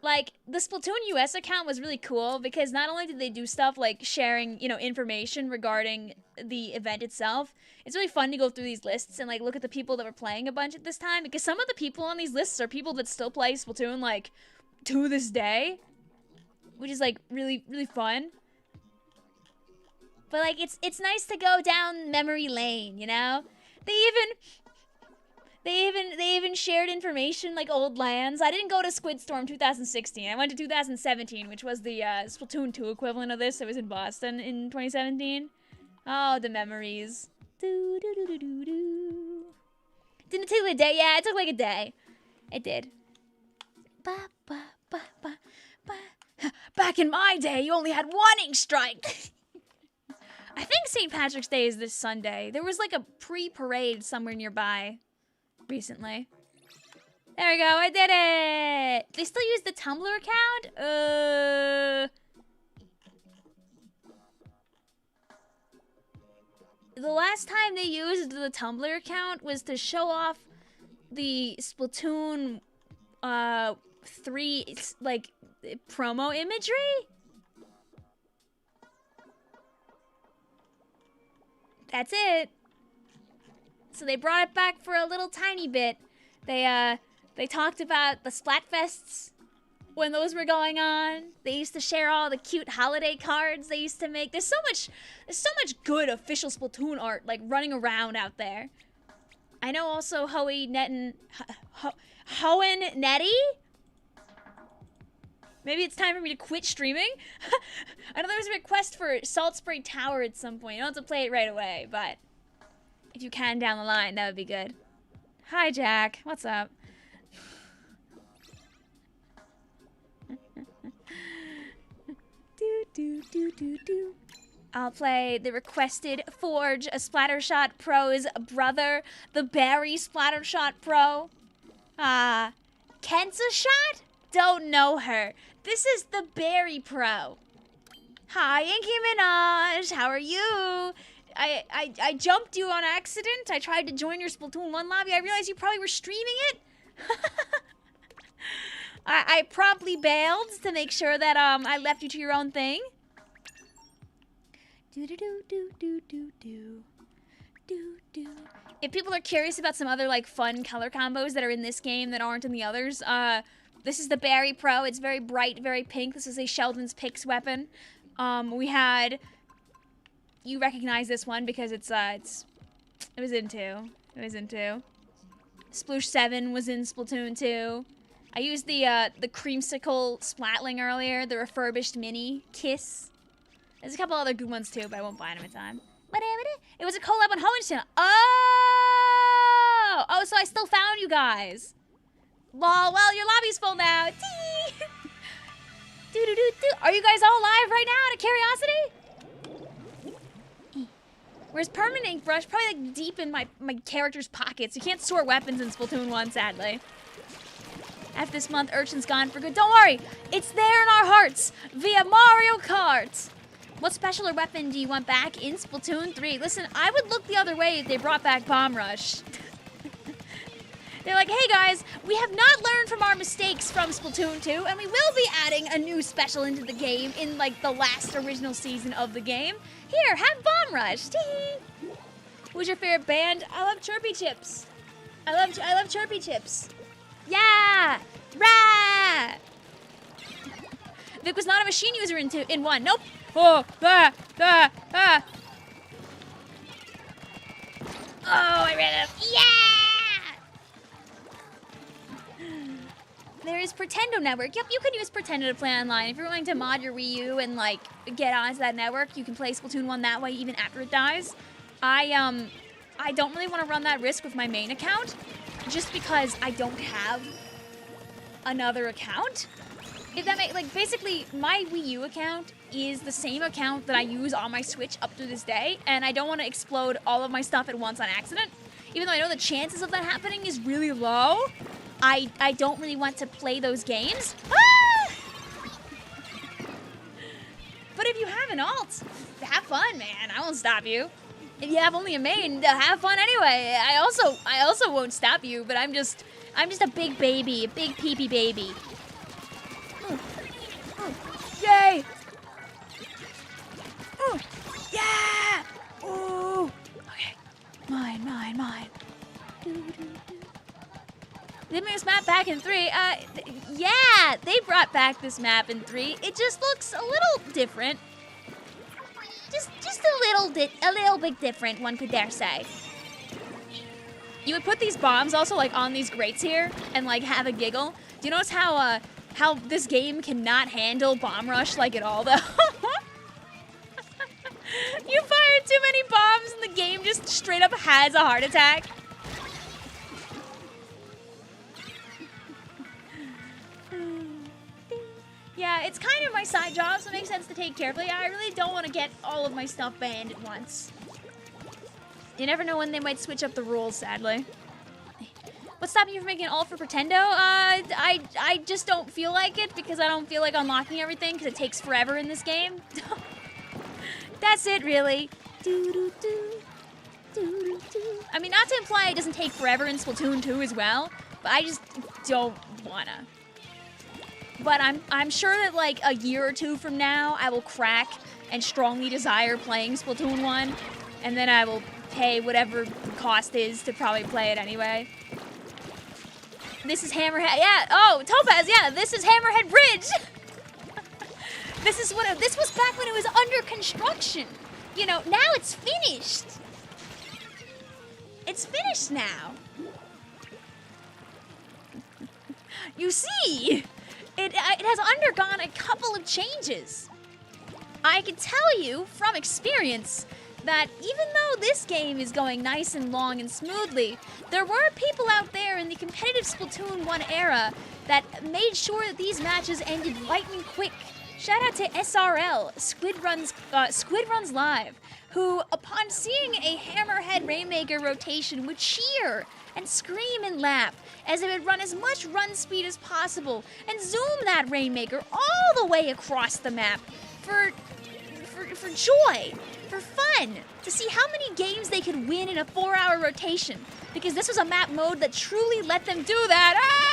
Like, the Splatoon US account was really cool because not only did they do stuff like sharing, you know, information regarding the event itself, it's really fun to go through these lists and, like, look at the people that were playing a bunch at this time, because some of the people on these lists are people that still play Splatoon, like, to this day, which is, like, really, really fun. But, like, it's nice to go down memory lane, you know? They even shared information like old lands. I didn't go to Squidstorm 2016. I went to 2017, which was the Splatoon 2 equivalent of this. It was in Boston in 2017. Oh, the memories. Didn't it take like a day? Yeah, it took like a day. It did. Back in my day, you only had one Inkstrike. I think St. Patrick's Day is this Sunday. There was like a pre-parade somewhere nearby recently. There we go, I did it! They still use the Tumblr account? The last time they used the Tumblr account was to show off the Splatoon 3 like promo imagery. That's it. So they brought it back for a little tiny bit. They talked about the Splatfests when those were going on. They used to share all the cute holiday cards they used to make. There's so much good official Splatoon art like running around out there. I know also Hohen Netty Maybe it's time for me to quit streaming? I know there was a request for Salt Spray Tower at some point. You don't have to play it right away, but if you can down the line, that would be good. Hi, Jack. What's up? I'll play the requested Forge, a Splattershot Pro's brother, the Barry Splattershot Pro. Kenza Shot? Don't know her. This is the Barry Pro. Hi, Inky Minaj. How are you? I jumped you on accident. I tried to join your Splatoon 1 lobby. I realized you probably were streaming it. I promptly bailed to make sure that I left you to your own thing. If people are curious about some other like fun color combos that are in this game that aren't in the others, this is the Barry Pro. It's very bright, very pink. This is a Sheldon's Picks weapon. We had, you recognize this one because it was in 2. It was in 2. Sploosh 7 was in Splatoon 2. I used the creamsicle Splatling earlier, the refurbished mini Kiss. There's a couple other good ones too, but I won't buy them in time. It was a collab on Hoen's channel. Oh, so I still found you guys. Lol, well, your lobby's full now. Are you guys all live right now out of curiosity? Where's permanent ink brush? Probably like deep in my character's pockets. You can't store weapons in Splatoon 1, sadly. After this month, Urchin's gone for good. Don't worry, it's there in our hearts via Mario Kart. What special or weapon do you want back in Splatoon 3? Listen, I would look the other way if they brought back Bomb Rush. They're like, hey guys, we have not learned from our mistakes from Splatoon 2, and we will be adding a new special into the game in like the last original season of the game. Here, have Bomb Rush. Tee. Who's your favorite band? I love Chirpy Chips. I love Chirpy Chips. Yeah! Rah! Vic was not a machine user in 1. Nope. Oh, Oh, I ran out. Yeah! There is Pretendo Network. Yep, you can use Pretendo to play online. If you're willing to mod your Wii U and like get onto that network, you can play Splatoon 1 that way even after it dies. I don't really want to run that risk with my main account, just because I don't have another account. If that makes, like, basically, my Wii U account is the same account that I use on my Switch up to this day, and I don't want to explode all of my stuff at once on accident. Even though I know the chances of that happening is really low, I don't really want to play those games. Ah! But if you have an alt, have fun, man. I won't stop you. If you have only a main, have fun anyway. I also won't stop you, but I'm just a big baby, a big peepee baby. Yay! Yeah! Ooh! Okay. Mine. They made this map back in 3. Yeah! They brought back this map in 3. It just looks a little different. Just a little bit different, one could dare say. You would put these bombs also like on these grates here and like have a giggle. Do you notice how this game cannot handle Bomb Rush like at all though? You fired too many bombs and the game just straight up has a heart attack. Yeah, it's kind of my side job, so it makes sense to take carefully. I really don't want to get all of my stuff banned at once. You never know when they might switch up the rules, sadly. What's stopping you from making an alt for Pretendo? I just don't feel like it because I don't feel like unlocking everything because it takes forever in this game. That's it, really. I mean, not to imply it doesn't take forever in Splatoon 2 as well, but I just don't wanna. But I'm sure that like a year or 2 from now, I will crack and strongly desire playing Splatoon 1, and then I will pay whatever the cost is to probably play it anyway. This is Hammerhead. Yeah. Oh, Topaz. Yeah. This is Hammerhead Bridge. This was back when it was under construction. You know. Now it's finished. It's finished now. You see, it has undergone a couple of changes. I can tell you from experience that even though this game is going nice and long and smoothly, there were people out there in the competitive Splatoon 1 era that made sure that these matches ended lightning quick. Shout out to SRL, Squid Runs Live, who, upon seeing a Hammerhead Rainmaker rotation, would cheer and scream and laugh as it would run as much run speed as possible and zoom that Rainmaker all the way across the map for joy, for fun, to see how many games they could win in a 4-hour rotation, because this was a map mode that truly let them do that. Ah!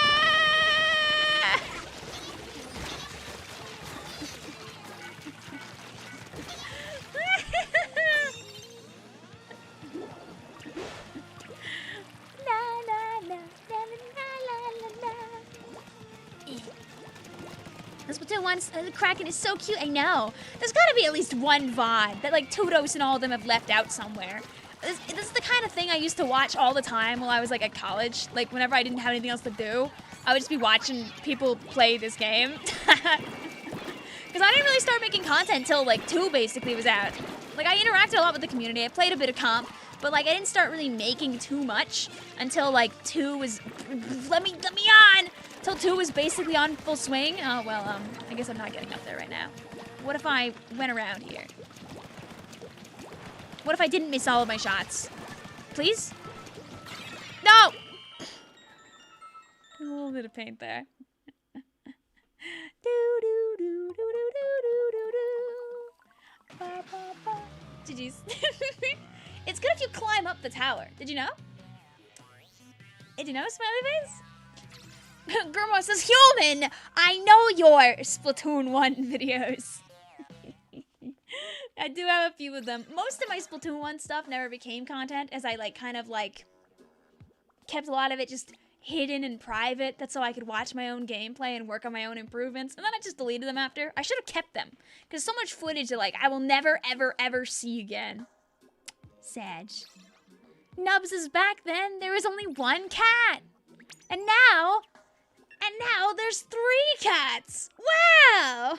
The Splatoon 1 Kraken is so cute, I know. There's gotta be at least one VOD that like Tudos and all of them have left out somewhere. This is the kind of thing I used to watch all the time while I was like at college. Like whenever I didn't have anything else to do, I would just be watching people play this game. Because I didn't really start making content until like 2 basically was out. Like I interacted a lot with the community, I played a bit of comp, but like I didn't start really making too much until like 2 was, let me on! Till 2 was basically on full swing. Oh, well, I guess I'm not getting up there right now. What if I went around here? What if I didn't miss all of my shots? Please? No! A little bit of paint there. GG's. It's good if you climb up the tower. Did you know? Did you know, Smiley Face? Grandma says, human! I know your Splatoon 1 videos. I do have a few of them. Most of my Splatoon 1 stuff never became content, as I like kind of like kept a lot of it just hidden and private. That's so I could watch my own gameplay and work on my own improvements. And then I just deleted them after. I should have kept them. Because so much footage that like I will never, ever, ever see again. Sag. Nubs is back then. There was only 1 cat. And now there's 3 cats. Wow!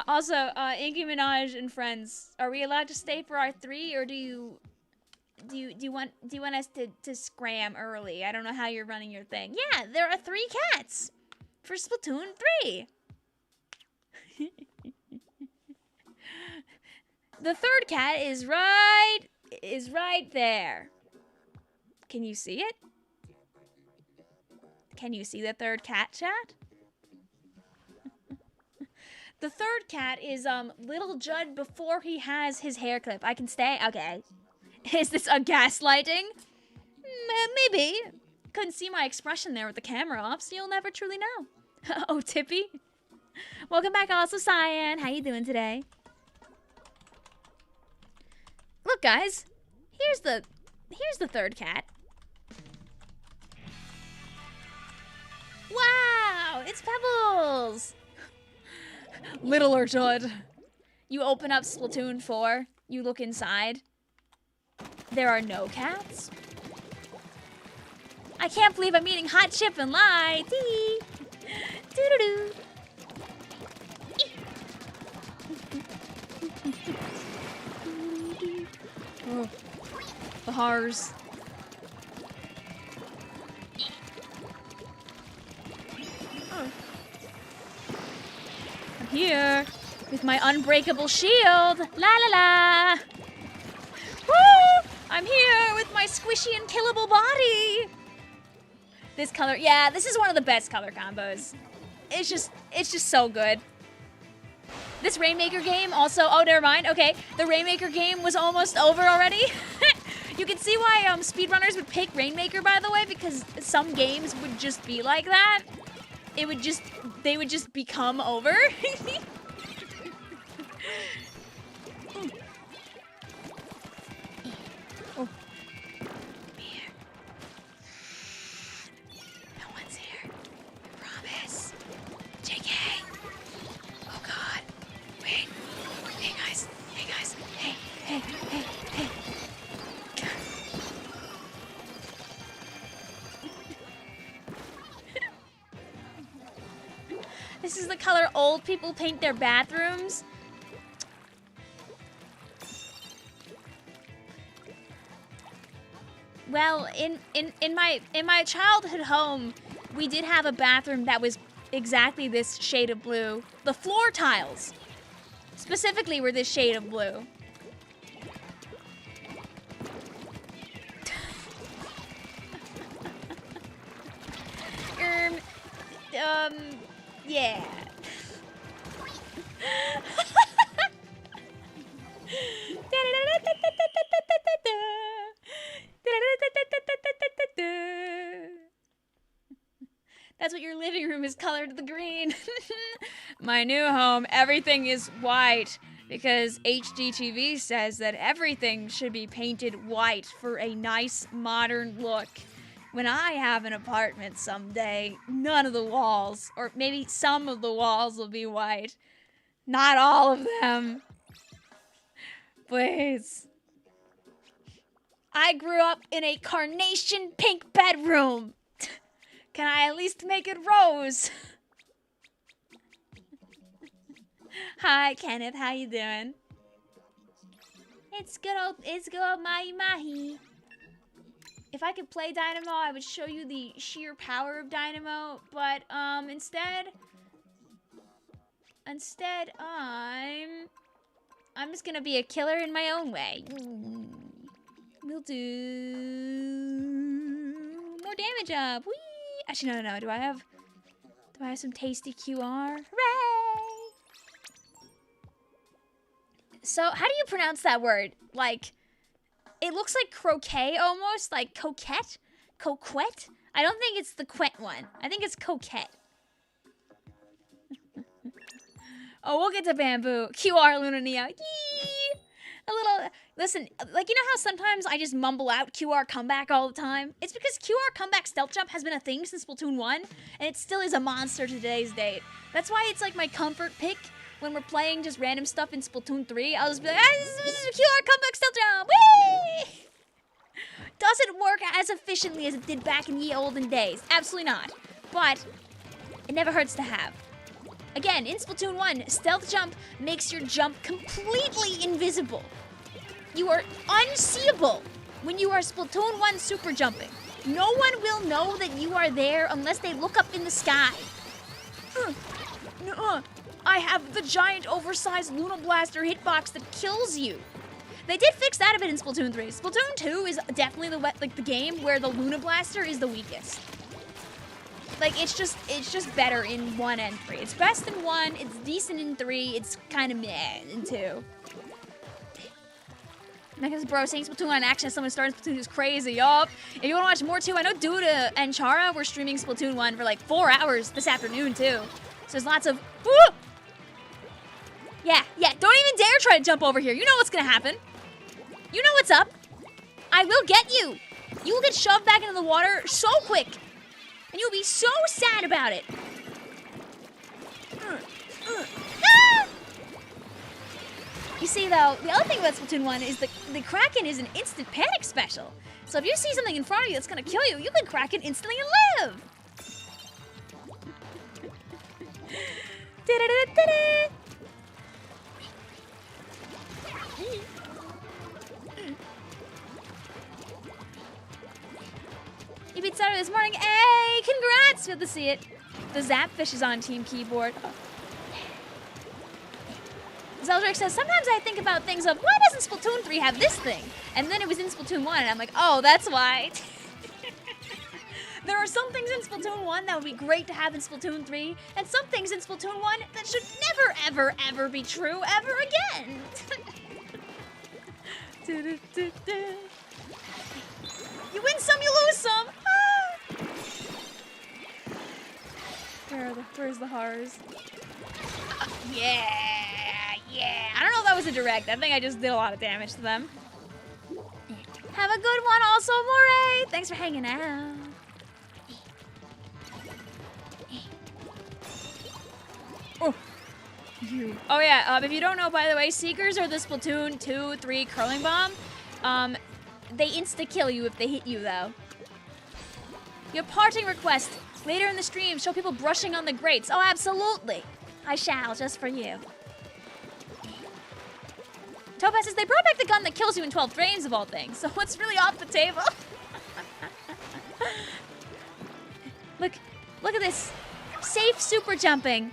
Also, Inky Minaj and friends, are we allowed to stay for our 3, or do you want us to scram early? I don't know how you're running your thing. Yeah, there are 3 cats for Splatoon 3. The 3rd cat is right there. Can you see it? Can you see the 3rd cat, chat? The 3rd cat is Little Judd before he has his hair clip. I can stay? Okay. Is this a gaslighting? Maybe. Couldn't see my expression there with the camera off, so you'll never truly know. Oh, Tippy. Welcome back also, Cyan. How you doing today? Look, guys. Here's the 3rd cat. Wow, it's Pebbles. Littler Judd. You open up Splatoon 4, you look inside. There are no cats. I can't believe I'm eating hot chip and lye. Tee. Doo-doo-doo. Oh, the Hars. Oh. I'm here with my unbreakable shield. La la la. Woo! I'm here with my squishy and killable body. This color, yeah, this is one of the best color combos. It's just so good. This Rainmaker game also, oh, never mind. Okay, the Rainmaker game was almost over already. You can see why speedrunners would pick Rainmaker, by the way, because some games would just be like that. They would just become over. Oh. Here. No one's here. I promise. JK. Oh God. Wait. Hey guys. is the color old people paint their bathrooms. Well, in my childhood home, we did have a bathroom that was exactly this shade of blue. The floor tiles specifically were this shade of blue. Yeah. That's what your living room is colored the green. My new home, everything is white because HGTV says that everything should be painted white for a nice modern look. When I have an apartment someday, none of the walls, or maybe some of the walls will be white. Not all of them. Please. I grew up in a carnation pink bedroom. Can I at least make it rose? Hi, Kenneth. How you doing? It's good old mahi mahi. If I could play Dynamo, I would show you the sheer power of Dynamo, but instead I'm just gonna be a killer in my own way. We'll do more damage up. Whee! Actually, no. Do I have some tasty QR? Hooray! So, how do you pronounce that word? Like, it looks like croquet almost, like coquette? Coquette? I don't think it's the quet one. I think it's coquette. Oh, we'll get to bamboo. QR Luna Neo. Yee! A little, listen, like, you know how sometimes I just mumble out QR comeback all the time? It's because QR comeback stealth jump has been a thing since Splatoon 1, and it still is a monster to today's date. That's why it's like my comfort pick when we're playing just random stuff in Splatoon 3. I'll just be like, this is a QR comeback stealth jump. Whee! Does it work as efficiently as it did back in ye olden days? Absolutely not. But it never hurts to have. Again, in Splatoon 1, stealth jump makes your jump completely invisible. You are unseeable when you are Splatoon 1 super jumping. No one will know that you are there unless they look up in the sky. I have the giant oversized Luna Blaster hitbox that kills you. They did fix that a bit in Splatoon 3. Splatoon 2 is definitely the game where the Luna Blaster is the weakest. Like, it's just better in 1 and 3. It's best in 1, it's decent in 3, it's kind of meh in 2. Because bro, saying Splatoon on action as someone starting Splatoon is crazy, yup. If you want to watch more too, I know Duda and Chara were streaming Splatoon 1 for like 4 hours this afternoon too. So there's lots of, woo! Yeah, don't even dare try to jump over here. You know what's gonna happen. You know what's up. I will get you. You will get shoved back into the water so quick. And you'll be so sad about it. Ah! You see, though, the other thing about Splatoon 1 is the Kraken is an instant panic special. So if you see something in front of you that's going to kill you, you can Kraken instantly and live. You beat Saturday this morning. Hey, congrats! Good to see it. The Zapfish is on Team Keyboard. Oh. Zeldrick says, sometimes I think about things of, why doesn't Splatoon 3 have this thing? And then it was in Splatoon 1, and I'm like, oh, that's why. There are some things in Splatoon 1 that would be great to have in Splatoon 3, and some things in Splatoon 1 that should never, ever, ever be true ever again. You win some, you lose some. Ah! Where's the horrors? Yeah. I don't know if that was a direct. I think I just did a lot of damage to them. Have a good one also, Moray. Thanks for hanging out. Oh yeah, if you don't know, by the way, Seekers are the Splatoon 2, 3 curling bomb. They insta-kill you if they hit you, though. Your parting request, Later in the stream, show people brushing on the grates. Oh, absolutely. I shall, just for you. Topaz says they brought back the gun that kills you in 12 frames of all things, so what's really off the table? Look at this. Safe super jumping.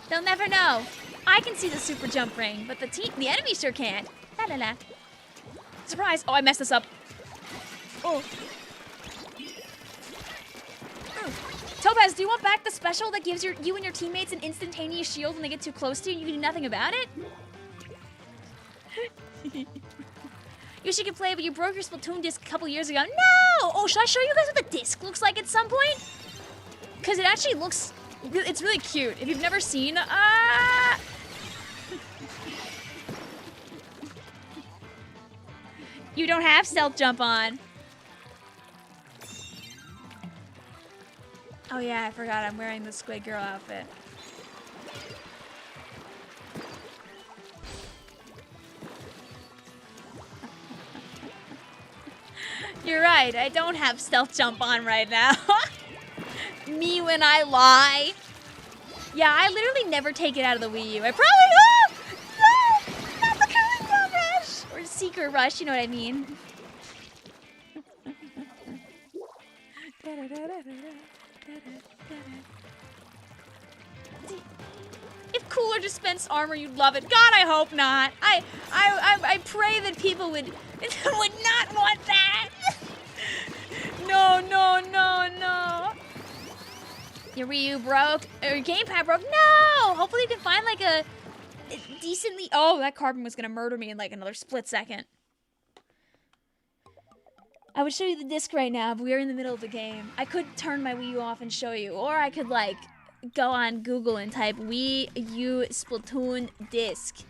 They'll never know. I can see the super jump ring, but the enemy sure can't. La la la. Surprise! Oh, I messed this up. Oh. Topaz, do you want back the special that gives you and your teammates an instantaneous shield when they get too close to you and you can do nothing about it? Yoshi can play, but you broke your Splatoon disc a couple years ago. No! Oh, should I show you guys what the disc looks like at some point? Because it actually looks... It's really cute. If you've never seen... You don't have stealth jump on. Oh yeah, I forgot I'm wearing the Squid Girl outfit. You're right, I don't have stealth jump on right now. Me when I lie. Yeah, I literally never take it out of the Wii U. I probably will! No! Not the Kalinga Rush! Or Seeker Rush, you know what I mean. If Cooler dispensed armor, you'd love it. God, I hope not. I pray that people would not want that. No, no, no, no. Your Wii U broke, or your gamepad broke. No! Hopefully you can find like a decently... Oh, that carbon was gonna murder me in like another split second. I would show you the disc right now, but we are in the middle of the game. I could turn my Wii U off and show you, or I could like go on Google and type Wii U Splatoon disc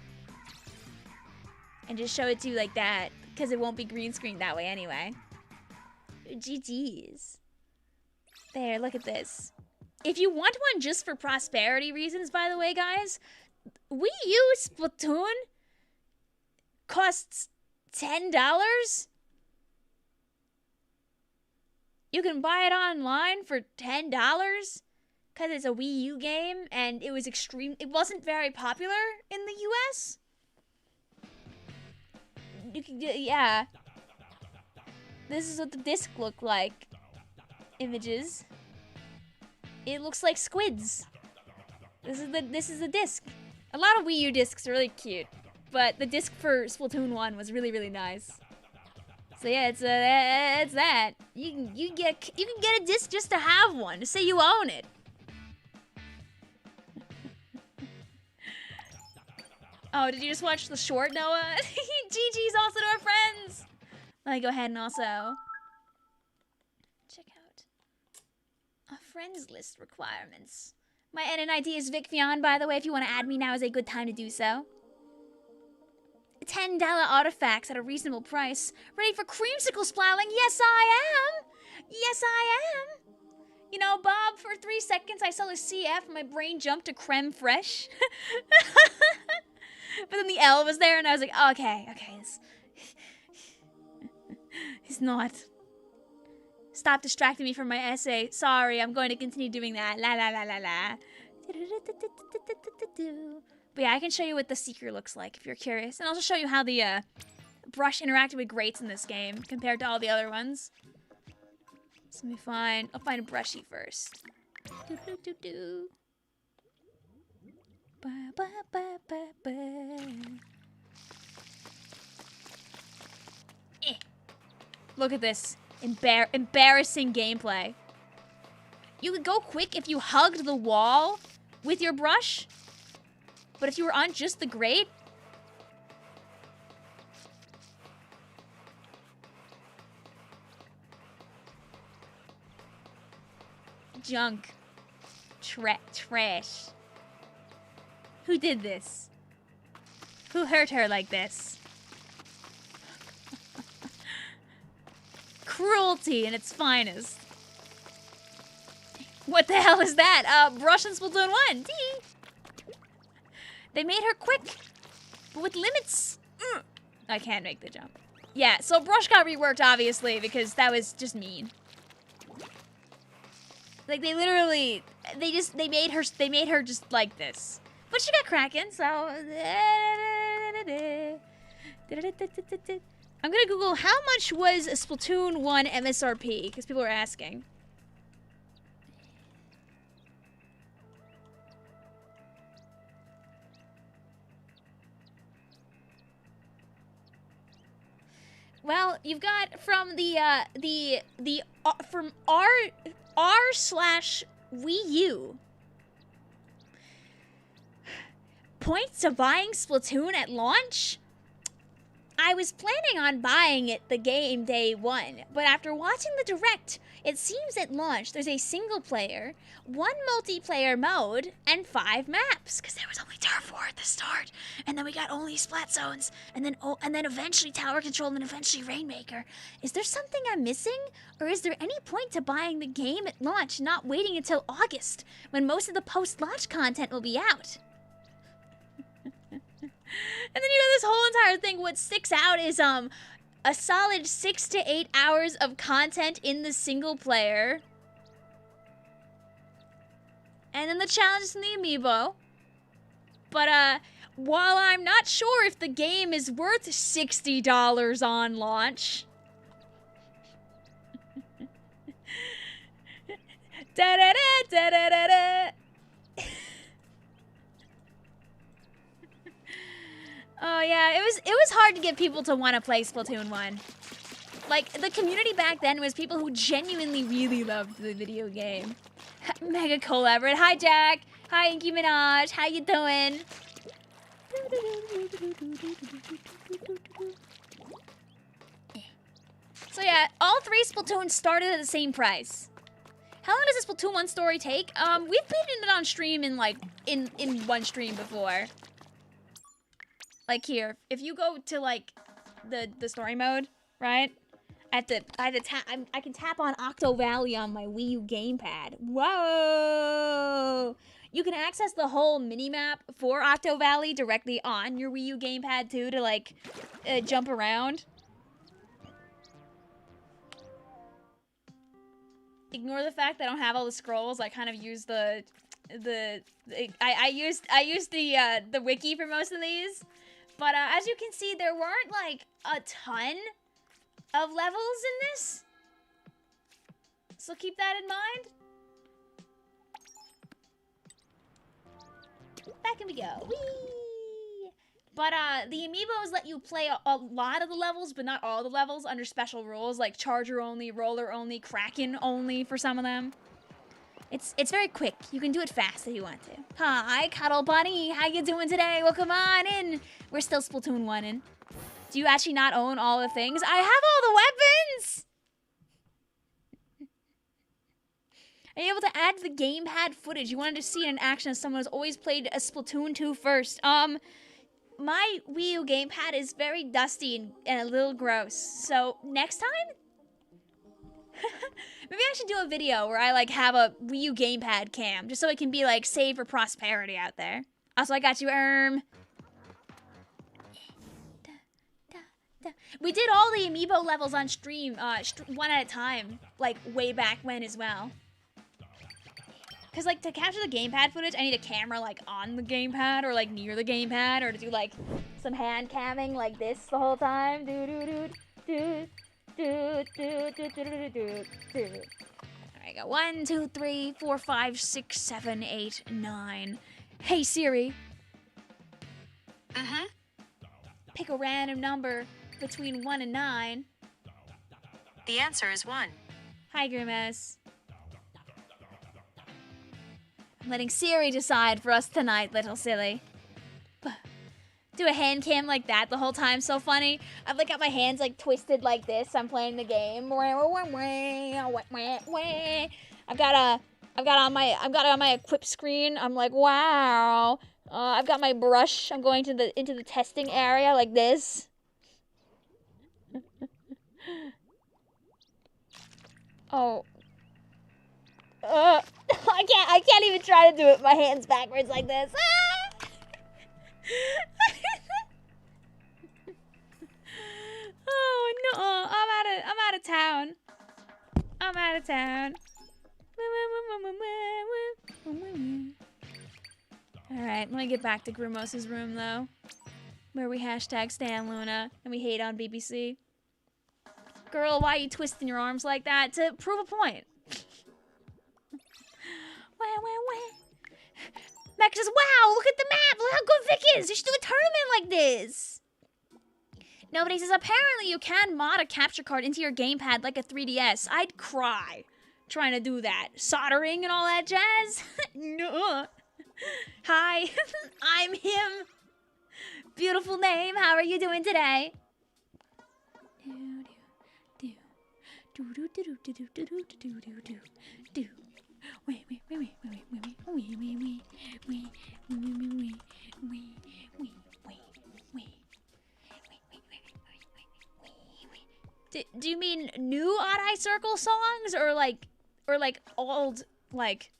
and just show it to you like that, because it won't be green screened that way anyway. GG's. There, look at this. If you want one just for prosperity reasons, by the way, guys, Wii U Splatoon costs $10. You can buy it online for $10 because it's a Wii U game and it wasn't very popular in the US. You can get, yeah. This is what the disc looked like. Images. It looks like squids. This is the disc. A lot of Wii U discs are really cute, but the disc for Splatoon 1 was really, really nice. So yeah, it's that. You can get a disc just to have one, to say you own it. Oh, did you just watch the short, Noah? GG's also to our friends. Let me go ahead and also check out our friends list requirements. My NNID is Vicvillon, by the way. If you want to add me, now is a good time to do so. $10 artifacts at a reasonable price. Ready for creamsicle splatling? Yes, I am. Yes, I am. You know, Bob, for 3 seconds I saw the CF and my brain jumped to creme fraiche. But then the L was there and I was like, oh, okay. He's not. Stop distracting me from my essay. Sorry, I'm going to continue doing that. La la la la la. But yeah, I can show you what the Seeker looks like if you're curious. And I'll also show you how the brush interacted with grates in this game compared to all the other ones. So let me find... I'll find a brushy first. Ba, ba, ba, ba, ba. Look at this. Embarrassing gameplay. You could go quick if you hugged the wall with your brush. But if you were on just the grate... Junk. Trash. Who did this? Who hurt her like this? Cruelty in its finest. What the hell is that? Brush and Splatoon 1. Dee. They made her quick, but with limits. I can't make the jump. Yeah, so brush got reworked, obviously, because that was just mean. Like they literally, they made her just like this. But she got Kraken, so. I'm gonna Google how much was a Splatoon 1 MSRP, because people are asking. Well, you've got from from r/Wii U. Points to buying Splatoon at launch? I was planning on buying it the game day one, but after watching the direct, it seems at launch there's a single player, 1 multiplayer mode, and 5 maps. Because there was only Turf War at the start, and then we got only Splat Zones, and then eventually Tower Control, and then eventually Rainmaker. Is there something I'm missing? Or is there any point to buying the game at launch, not waiting until August, when most of the post-launch content will be out? And then you got this whole entire thing. What sticks out is a solid 6 to 8 hours of content in the single player. And then the challenges in the Amiibo. But while I'm not sure if the game is worth $60 on launch. Da da da da da da da. Oh yeah, it was hard to get people to want to play Splatoon 1. Like, the community back then was people who genuinely really loved the video game. Mega collaborate. Hi Jack. Hi Inky Minaj. How you doing? So yeah, all 3 Splatoons started at the same price. How long does a Splatoon 1 story take? We've played it on stream in like in one stream before. Like here, if you go to like the story mode, right? I can tap on Octo Valley on my Wii U gamepad. Whoa! You can access the whole mini-map for Octo Valley directly on your Wii U gamepad too to like jump around. Ignore the fact that I don't have all the scrolls. I kind of use I used the wiki for most of these. But as you can see, there weren't like a ton of levels in this. So keep that in mind. Back we go. Whee! But the Amiibos let you play a lot of the levels, but not all the levels under special rules, like Charger only, Roller only, Kraken only for some of them. It's very quick. You can do it fast if you want to. Hi, Cuddle Bunny. How you doing today? Well, come on in. We're still Splatoon 1-ing. Do you actually not own all the things? I have all the weapons! Are you able to add the gamepad footage? You wanted to see it in action as someone who's always played a Splatoon 2 first. My Wii U gamepad is very dusty and a little gross. So, next time? Maybe I should do a video where I like have a Wii U gamepad cam, just so it can be like saved for prosperity out there. Also, I got you, We did all the Amiibo levels on stream, one at a time, like way back when as well. Cause like to capture the gamepad footage, I need a camera like on the gamepad or like near the gamepad, or to do like some hand camming like this the whole time. Alright, go 1, 2, 3, 4, 5, 6, 7, 8, 9. Hey Siri. Pick a random number between 1 and 9. The answer is 1. Hi Grimace. I'm letting Siri decide for us tonight, little silly. Do a hand cam like that the whole time, so funny. I've like got my hands like twisted like this. I'm playing the game. I've got it on my equip screen. I'm like, wow. I've got my brush. I'm going into the testing area like this. Oh. I can't even try to do it with my hands backwards like this. Ah! Oh no, I'm out of town. I'm out of town. Alright, let me get back to Grimos's room, though. Where we hashtag Stan Luna, and we hate on BBC. Girl, why are you twisting your arms like that? To prove a point. Mac says, wow, look at the map! Look how good Vic is! You should do a tournament like this! Nobody says, apparently you can mod a capture card into your gamepad like a 3DS. I'd cry trying to do that. Soldering and all that jazz? No. Hi, I'm him. Beautiful name, how are you doing today? Do you mean new Odd Eye Circle songs or like old like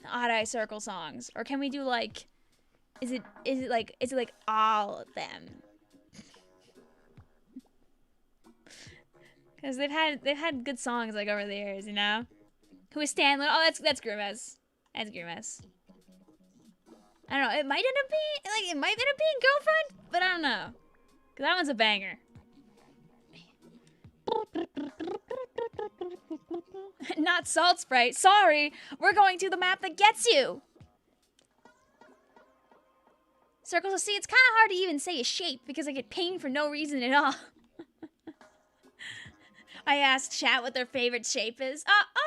Odd Eye Circle songs? Or can we do like is it like all of them? Cuz they've had good songs like over the years, you know? Who is Stanley? Oh, that's Grimace. That's Grimace. I don't know. It might end up being Girlfriend, but I don't know. Cuz that one's a banger. Not Salt Sprite. Sorry, we're going to the map that gets you. Circles of C. It's kind of hard to even say a shape because I get pain for no reason at all. I asked chat what their favorite shape is. Oh no!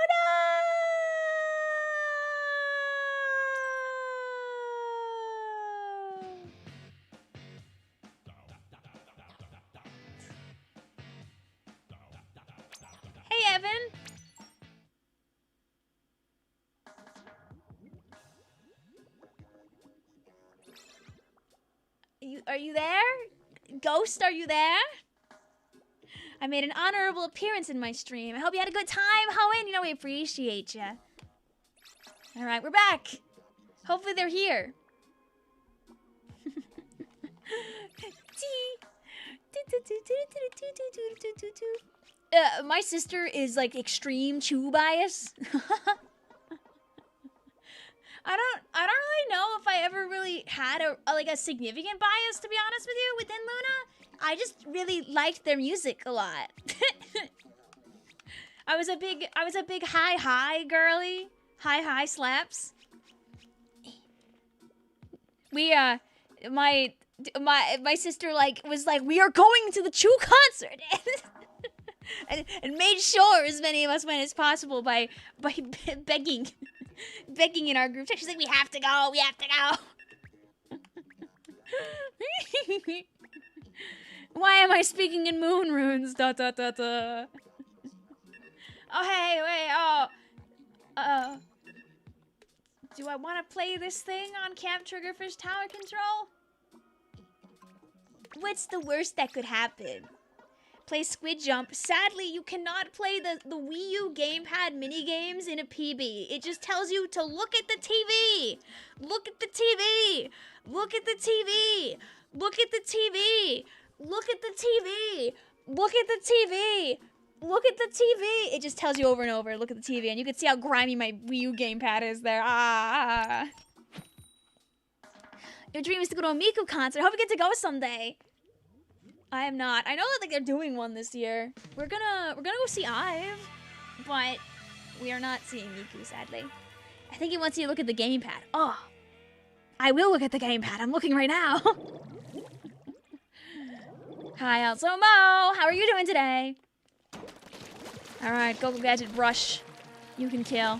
Hey, Evan. Are you there? Ghost, are you there? I made an honorable appearance in my stream. I hope you had a good time, Hoenn. You know we appreciate you. All right, we're back. Hopefully they're here. My sister is like extreme Chew bias. I don't really know if I ever really had a significant bias, to be honest with you, within Luna. I just really liked their music a lot. I was a big hi girly. Hi slaps. We my sister was like, we are going to the Chew concert. and made sure as many of us went as possible by begging in our group chat. She's like, we have to go. Why am I speaking in moon runes? Oh, hey, wait, do I want to play this thing on Camp Triggerfish Tower Control? What's the worst that could happen? Play Squid Jump. Sadly, you cannot play the Wii U gamepad minigames in a PB. It just tells you to look at the TV. Look at the TV. Look at the TV. Look at the TV. Look at the TV. Look at the TV. Look at the TV. It just tells you over and over, look at the TV. And you can see how grimy my Wii U gamepad is there. Ah. Your dream is to go to a Miku concert. I hope you get to go someday. I am not. I know that they're doing one this year. We're gonna go see Ive, but we are not seeing Miku, sadly. I think he wants you to look at the gamepad. Oh, I will look at the gamepad. I'm looking right now. Hi, also Mo. How are you doing today? All right, go gadget rush. You can kill.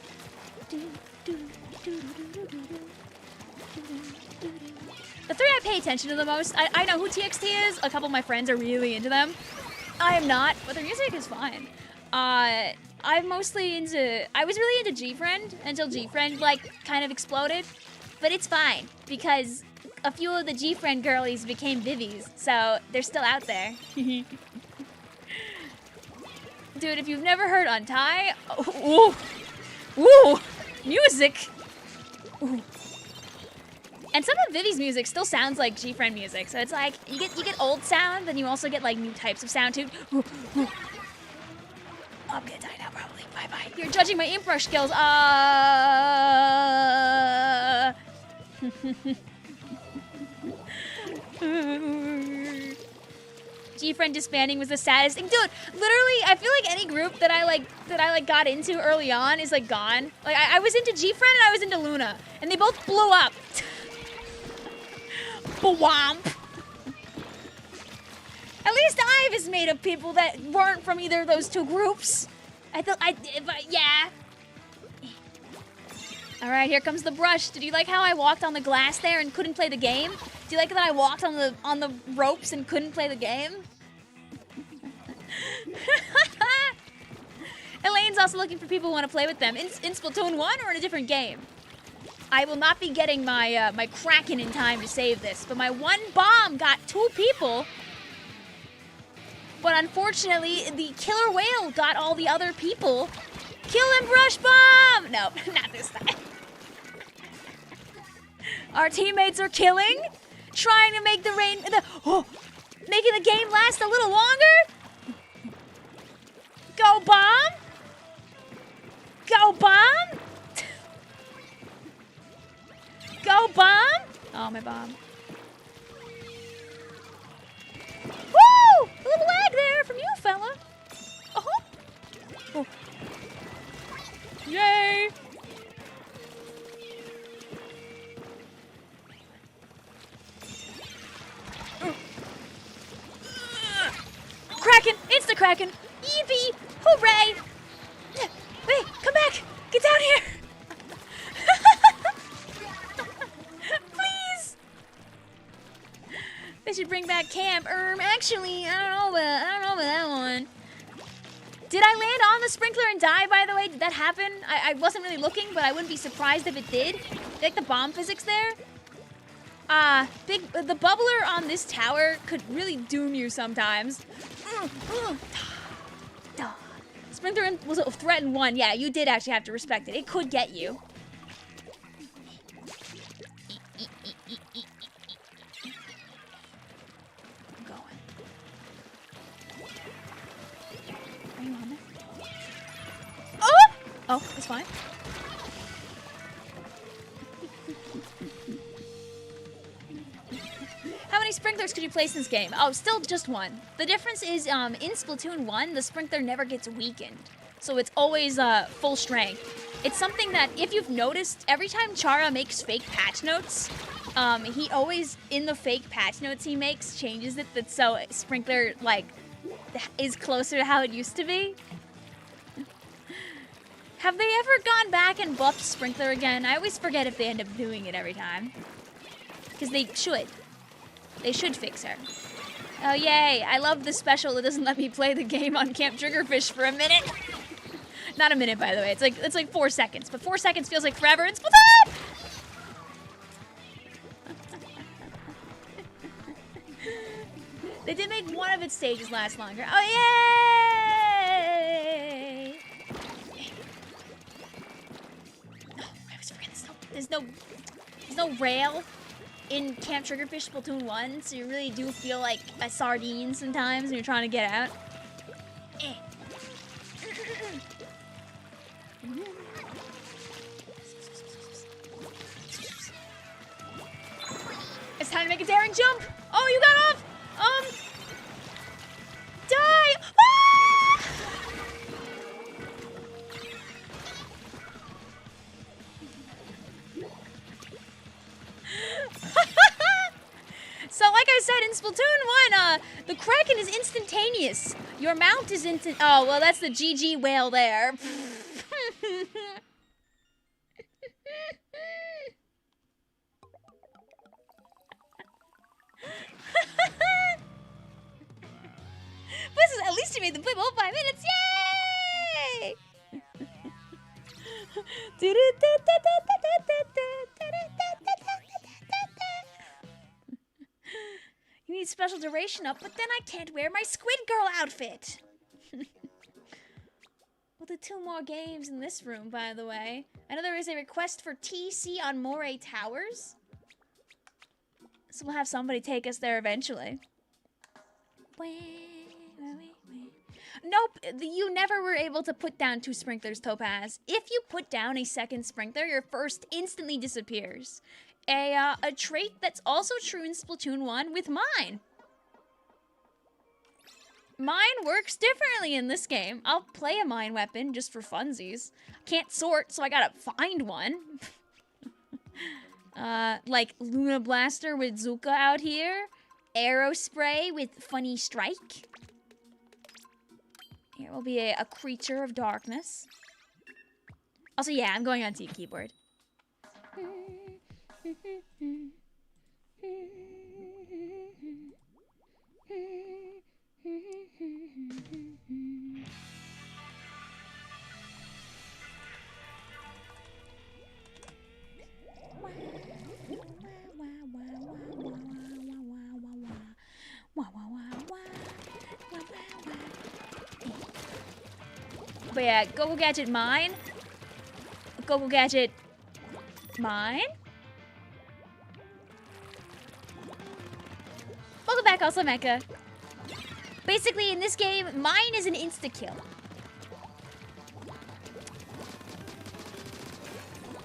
The three I pay attention to the most, I know who TXT is. A couple of my friends are really into them. I am not, but their music is fine. I was really into G-Friend until G-Friend, kind of exploded. But it's fine, because a few of the G-Friend girlies became Vivies, so they're still out there. Dude, if you've never heard Untie, ooh, music. Ooh. And some of Vivi's music still sounds like G-Friend music, so it's like you get old sound, then you also get new types of sound too. I'm gonna die now, probably. Bye-bye. You're judging my ink brush skills. G-Friend disbanding was the saddest thing. Dude, literally, I feel like any group that I got into early on is like gone. Like I was into G-Friend and I was into Luna. And they both blew up. Bwomp. At least Ive is made of people that weren't from either of those two groups. Yeah. All right, here comes the brush. Did you like how I walked on the glass there and couldn't play the game? Do you like that I walked on the ropes and couldn't play the game? Elaine's also looking for people who want to play with them in Splatoon 1 or in a different game. I will not be getting my my Kraken in time to save this, but my one bomb got 2 people. But unfortunately, the killer whale got all the other people. Kill him, Brush Bomb! No, not this time. Our teammates are killing, trying to make making the game last a little longer. Go Bomb! Go Bomb! Go Bomb! Oh, my bomb. Woo! A little lag there from you, fella. Oh. Yay! Kraken! It's the Kraken! Yippee! Hooray! Wait, come back! Get down here! Please! They should bring back camp. Actually, I don't know about that one. Did I land on the sprinkler and die, by the way? Did that happen? I wasn't really looking, but I wouldn't be surprised if it did. Like the bomb physics there? The bubbler on this tower could really doom you sometimes. Sprinkler was a threat in 1. Yeah, you did actually have to respect it. It could get you. I'm going. Are you on there? Oh! Oh, it's fine. How many sprinklers could you place in this game? Oh, still just 1. The difference is, in Splatoon 1, the sprinkler never gets weakened. So it's always, full strength. It's something that, if you've noticed, every time Chara makes fake patch notes, he always, in the fake patch notes he makes, changes it that so sprinkler, like, is closer to how it used to be. Have they ever gone back and buffed Sprinkler again? I always forget if they end up doing it every time. Because they should. They should fix her. Oh, yay. I love the special that doesn't let me play the game on Camp Triggerfish for a minute. Not a minute, by the way. It's like 4 seconds. But 4 seconds feels like forever in Splatoon! They did make one of its stages last longer. Oh, yay! Oh, I always forget there's no rail in Camp Triggerfish Splatoon 1, so you really do feel like a sardine sometimes when you're trying to get out. It's time to make a daring jump! Oh, you got off! Die! Ah! So, like I said, in Splatoon 1, the Kraken is instantaneous. Your mount is instant. Oh, well, that's the GG whale there. This is at least you made them play all 5 minutes. Yay! You need special duration up, but then I can't wear my Squid Girl outfit. We'll do 2 more games in this room, by the way. I know there is a request for TC on Moray Towers. So we'll have somebody take us there eventually. Nope, you never were able to put down 2 sprinklers, Topaz. If you put down a second sprinkler, your first instantly disappears. A trait that's also true in Splatoon 1 with mine. Mine works differently in this game. I'll play a mine weapon just for funsies. Can't sort, so I gotta find one. Like Luna Blaster with Zuka out here. Arrow Spray with Funny Strike. Here will be a creature of darkness. Also, yeah, I'm going on T keyboard. But yeah, Go Gadget mine. Go Gadget mine. Welcome back, also Mecha. Basically, in this game, mine is an insta-kill.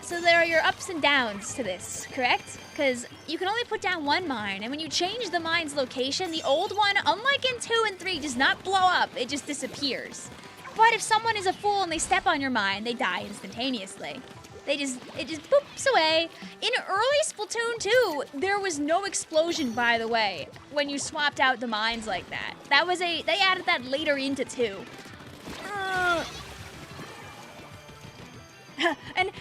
So there are your ups and downs to this, correct? Because you can only put down 1 mine, and when you change the mine's location, the old one, unlike in 2 and 3, does not blow up, it just disappears. But if someone is a fool and they step on your mine, they die instantaneously. It just boops away. In early Splatoon 2, there was no explosion, by the way, when you swapped out the mines like that. They added that later into 2. An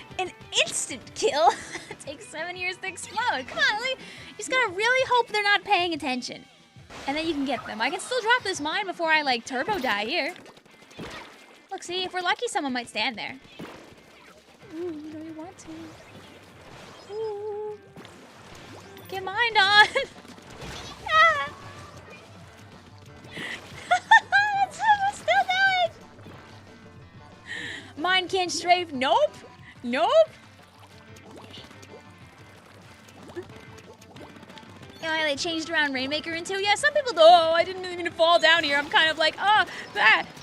instant kill takes 7 years to explode. Come on, you just gotta really hope they're not paying attention. And then you can get them. I can still drop this mine before I, like, turbo die here. Look, see, if we're lucky, someone might stand there. Ooh, you know you want to. Ooh. Get mined on! Ah! That's still dead! Mine can't strafe. Nope! Nope! You know, they changed around Rainmaker into, yeah, some people, oh, I didn't even fall down here. I'm kind of like, oh,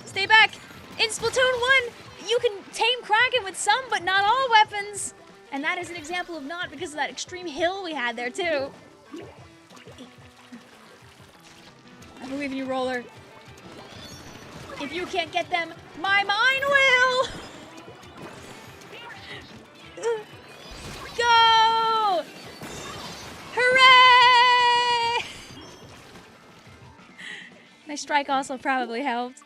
stay back. In Splatoon 1, you can tame Kraken with some, but not all weapons. And that is an example of not because of that extreme hill we had there, too. I believe in you, Roller. If you can't get them, my mine will! Go! Hooray! My strike also probably helped.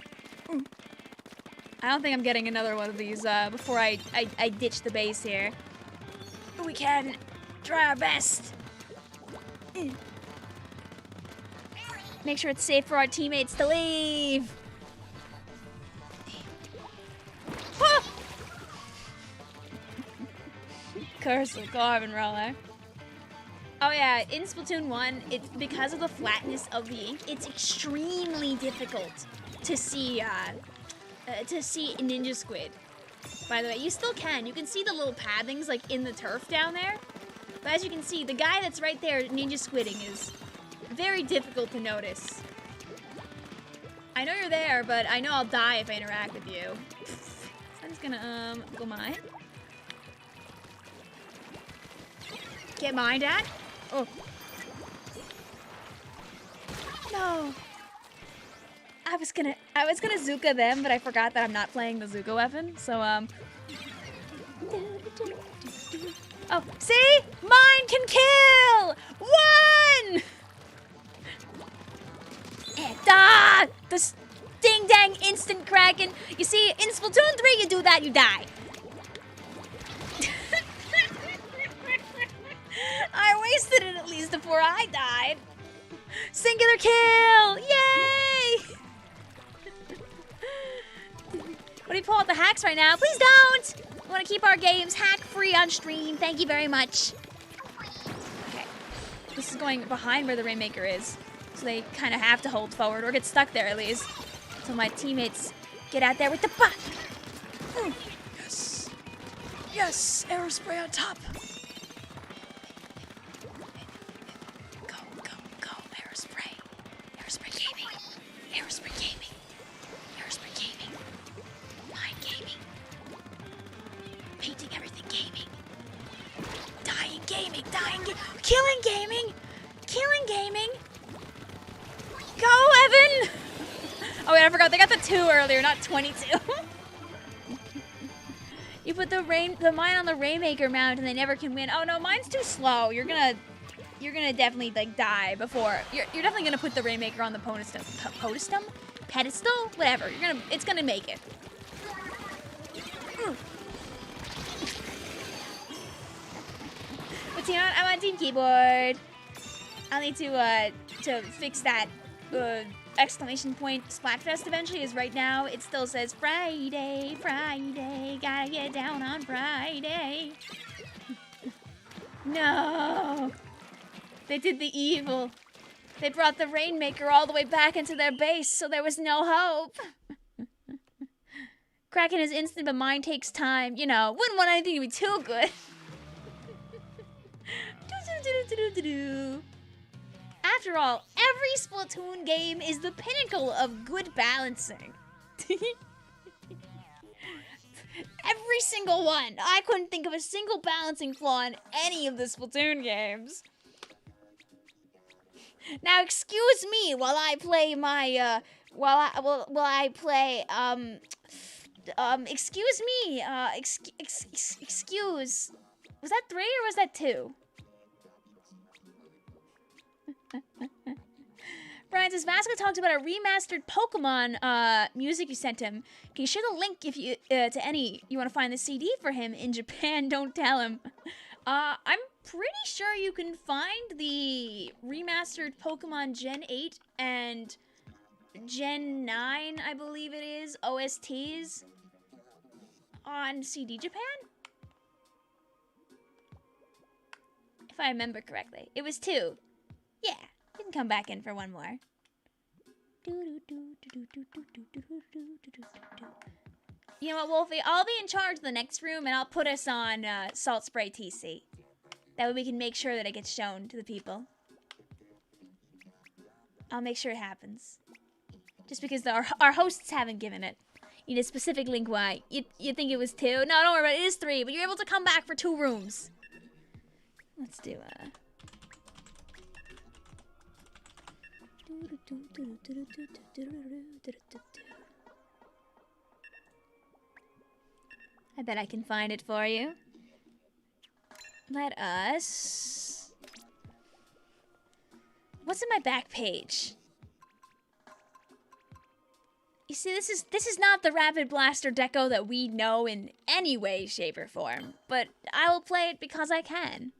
I don't think I'm getting another one of these before I ditch the base here. But we can try our best. Make sure it's safe for our teammates to leave. Ah! Curse the carbon roller. Oh yeah, in Splatoon 1, it's because of the flatness of the ink, it's extremely difficult to see Ninja Squid. By the way, you still can. You can see the little pathings like in the turf down there. But as you can see, the guy that's right there Ninja Squidding is very difficult to notice. I know you're there, but I know I'll die if I interact with you. So I'm just gonna go mine. Get mined at? Oh. No. I was gonna Zuka them, but I forgot that I'm not playing the Zuka weapon. So oh, see? Mine can kill! 1! And the ding dang instant Kraken. You see, in Splatoon 3 you do that, you die. I wasted it at least before I died. Singular kill! Yay! What do you pull out the hacks right now? Please don't! I want to keep our games hack-free on stream. Thank you very much. Okay. This is going behind where the Rainmaker is. So they kind of have to hold forward or get stuck there at least. So my teammates get out there with the butt. Yes. Yes, arrow spray on top. Go, aerospray. Aerospray gaming. Aerospray gaming. Aerospray hating everything gaming. Dying gaming, killing gaming, killing gaming. Go, Evan! Oh wait, I forgot, they got the 2 earlier, not 22. You put the mine on the Rainmaker mount and they never can win. Oh no, mine's too slow. You're gonna definitely like die before. You're definitely gonna put the Rainmaker on the pedestal, whatever. It's gonna make it. What team? I'm on Team Keyboard. I'll need to fix that exclamation point Splatfest eventually, is right now it still says Friday, gotta get down on Friday. No. They did the evil. They brought the Rainmaker all the way back into their base, so there was no hope. Kraken is instant, but mine takes time. You know, wouldn't want anything to be too good. After all, every Splatoon game is the pinnacle of good balancing. Every single one. I couldn't think of a single balancing flaw in any of the Splatoon games. Now, excuse me while I play my, excuse me, excuse. Was that 3 or was that 2? Brian says, Vasco talked about a remastered Pokemon music you sent him. Can you share the link if you to any you want to find the CD for him in Japan? Don't tell him. I'm pretty sure you can find the remastered Pokemon Gen 8 and Gen 9, I believe it is, OSTs on CD Japan? If I remember correctly. It was 2. Yeah, you can come back in for one more. You know what, Wolfie? I'll be in charge of the next room and I'll put us on Salt Spray TC. That way we can make sure that it gets shown to the people. I'll make sure it happens. Just because our hosts haven't given it. You need a specific link why. You think it was 2? No, don't worry about it. It is 3, but you're able to come back for 2 rooms. Let's do I bet I can find it for you. Let us... What's in my back page? You see, this is not the Rapid Blaster deco that we know in any way, shape, or form. But I will play it because I can.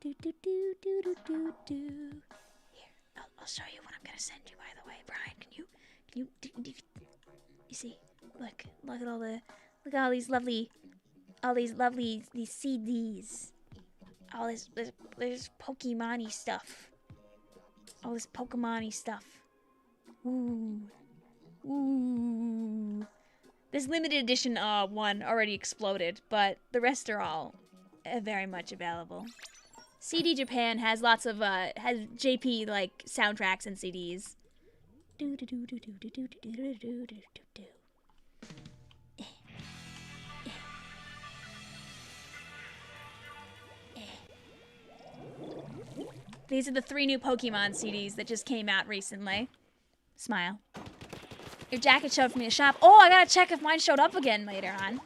Here, I'll show you what I'm gonna send you. By the way, Brian, can you see? Look at all these lovely CDs. All this Pokemon-y stuff. All this Pokemon-y stuff. Ooh. This limited edition one already exploded, but the rest are all very much available. CD Japan has lots of has JP like soundtracks and CDs. These are the 3 new Pokemon CDs that just came out recently. Smile. Your jacket showed for me to shop. Oh, I gotta check if mine showed up again later on.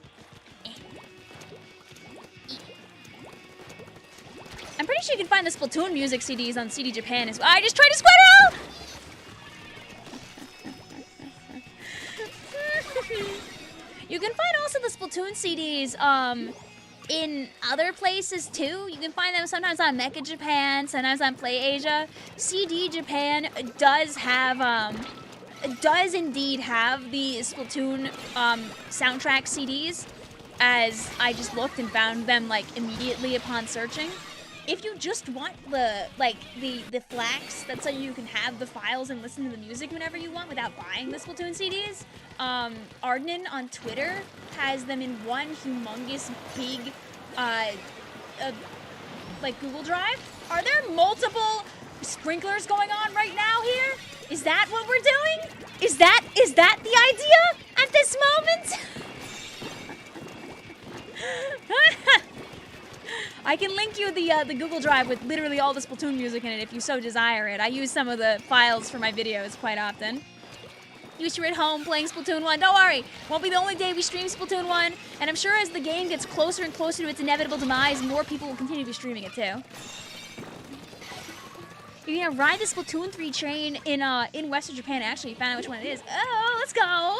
I'm pretty sure you can find the Splatoon music CDs on CD Japan as well. I just tried to Squid Girl! You can find also the Splatoon CDs in other places too. You can find them sometimes on Mecha Japan, sometimes on Play Asia. CD Japan does indeed have the Splatoon soundtrack CDs, as I just looked and found them like immediately upon searching. If you just want the flax, that's so you can have the files and listen to the music whenever you want without buying the Splatoon CDs. Ardnan on Twitter has them in one humongous big like Google Drive. Are there multiple sprinklers going on right now here? Is that what we're doing? Is that the idea at this moment? I can link you the Google Drive with literally all the Splatoon music in it if you so desire it. I use some of the files for my videos quite often. You wish you were at home playing Splatoon 1. Don't worry, won't be the only day we stream Splatoon 1. And I'm sure as the game gets closer and closer to its inevitable demise, more people will continue to be streaming it too. You're gonna ride the Splatoon 3 train in Western Japan. Actually, you found out which one it is. Oh, let's go!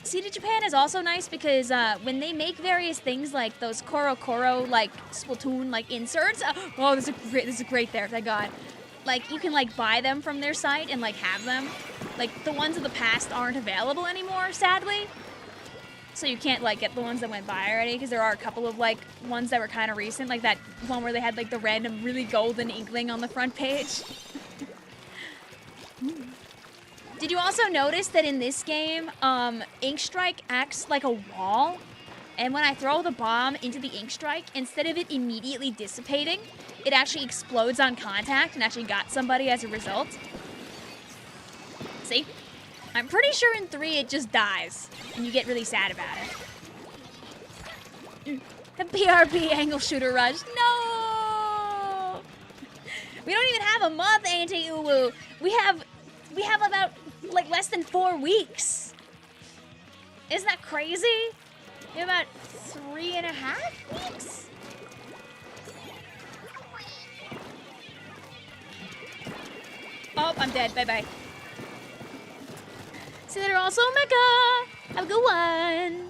Seeded Japan is also nice because when they make various things like those Koro like Splatoon like inserts, oh, this is great there, thank God. Like you can like buy them from their site and like have them. Like the ones of the past aren't available anymore, sadly. So you can't like get the ones that went by already because there are a couple of like ones that were kind of recent, like that one where they had like the random really golden inkling on the front page. Did you also notice that in this game, Inkstrike acts like a wall? And when I throw the bomb into the Inkstrike, instead of it immediately dissipating, it actually explodes on contact and actually got somebody as a result. See? I'm pretty sure in 3 it just dies, and you get really sad about it. The PRP angle shooter rush. No! We don't even have a month, Auntie Uwu. We have about like less than 4 weeks. Isn't that crazy? We have about 3.5 weeks? Oh, I'm dead. Bye-bye. See there also, Mecca. Have a good one.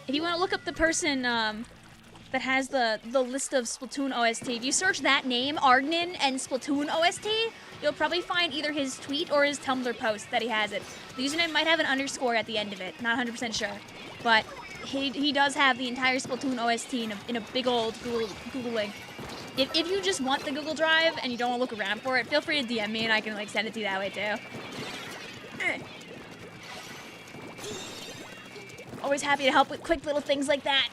If you want to look up the person that has the list of Splatoon OST, if you search that name, Ardnin, and Splatoon OST, you'll probably find either his tweet or his Tumblr post that he has it. The username might have an underscore at the end of it. Not 100% sure. But he does have the entire Splatoon OST in a big old Google link. If you just want the Google Drive and you don't want to look around for it, feel free to DM me and I can like send it to you that way too. Always happy to help with quick little things like that.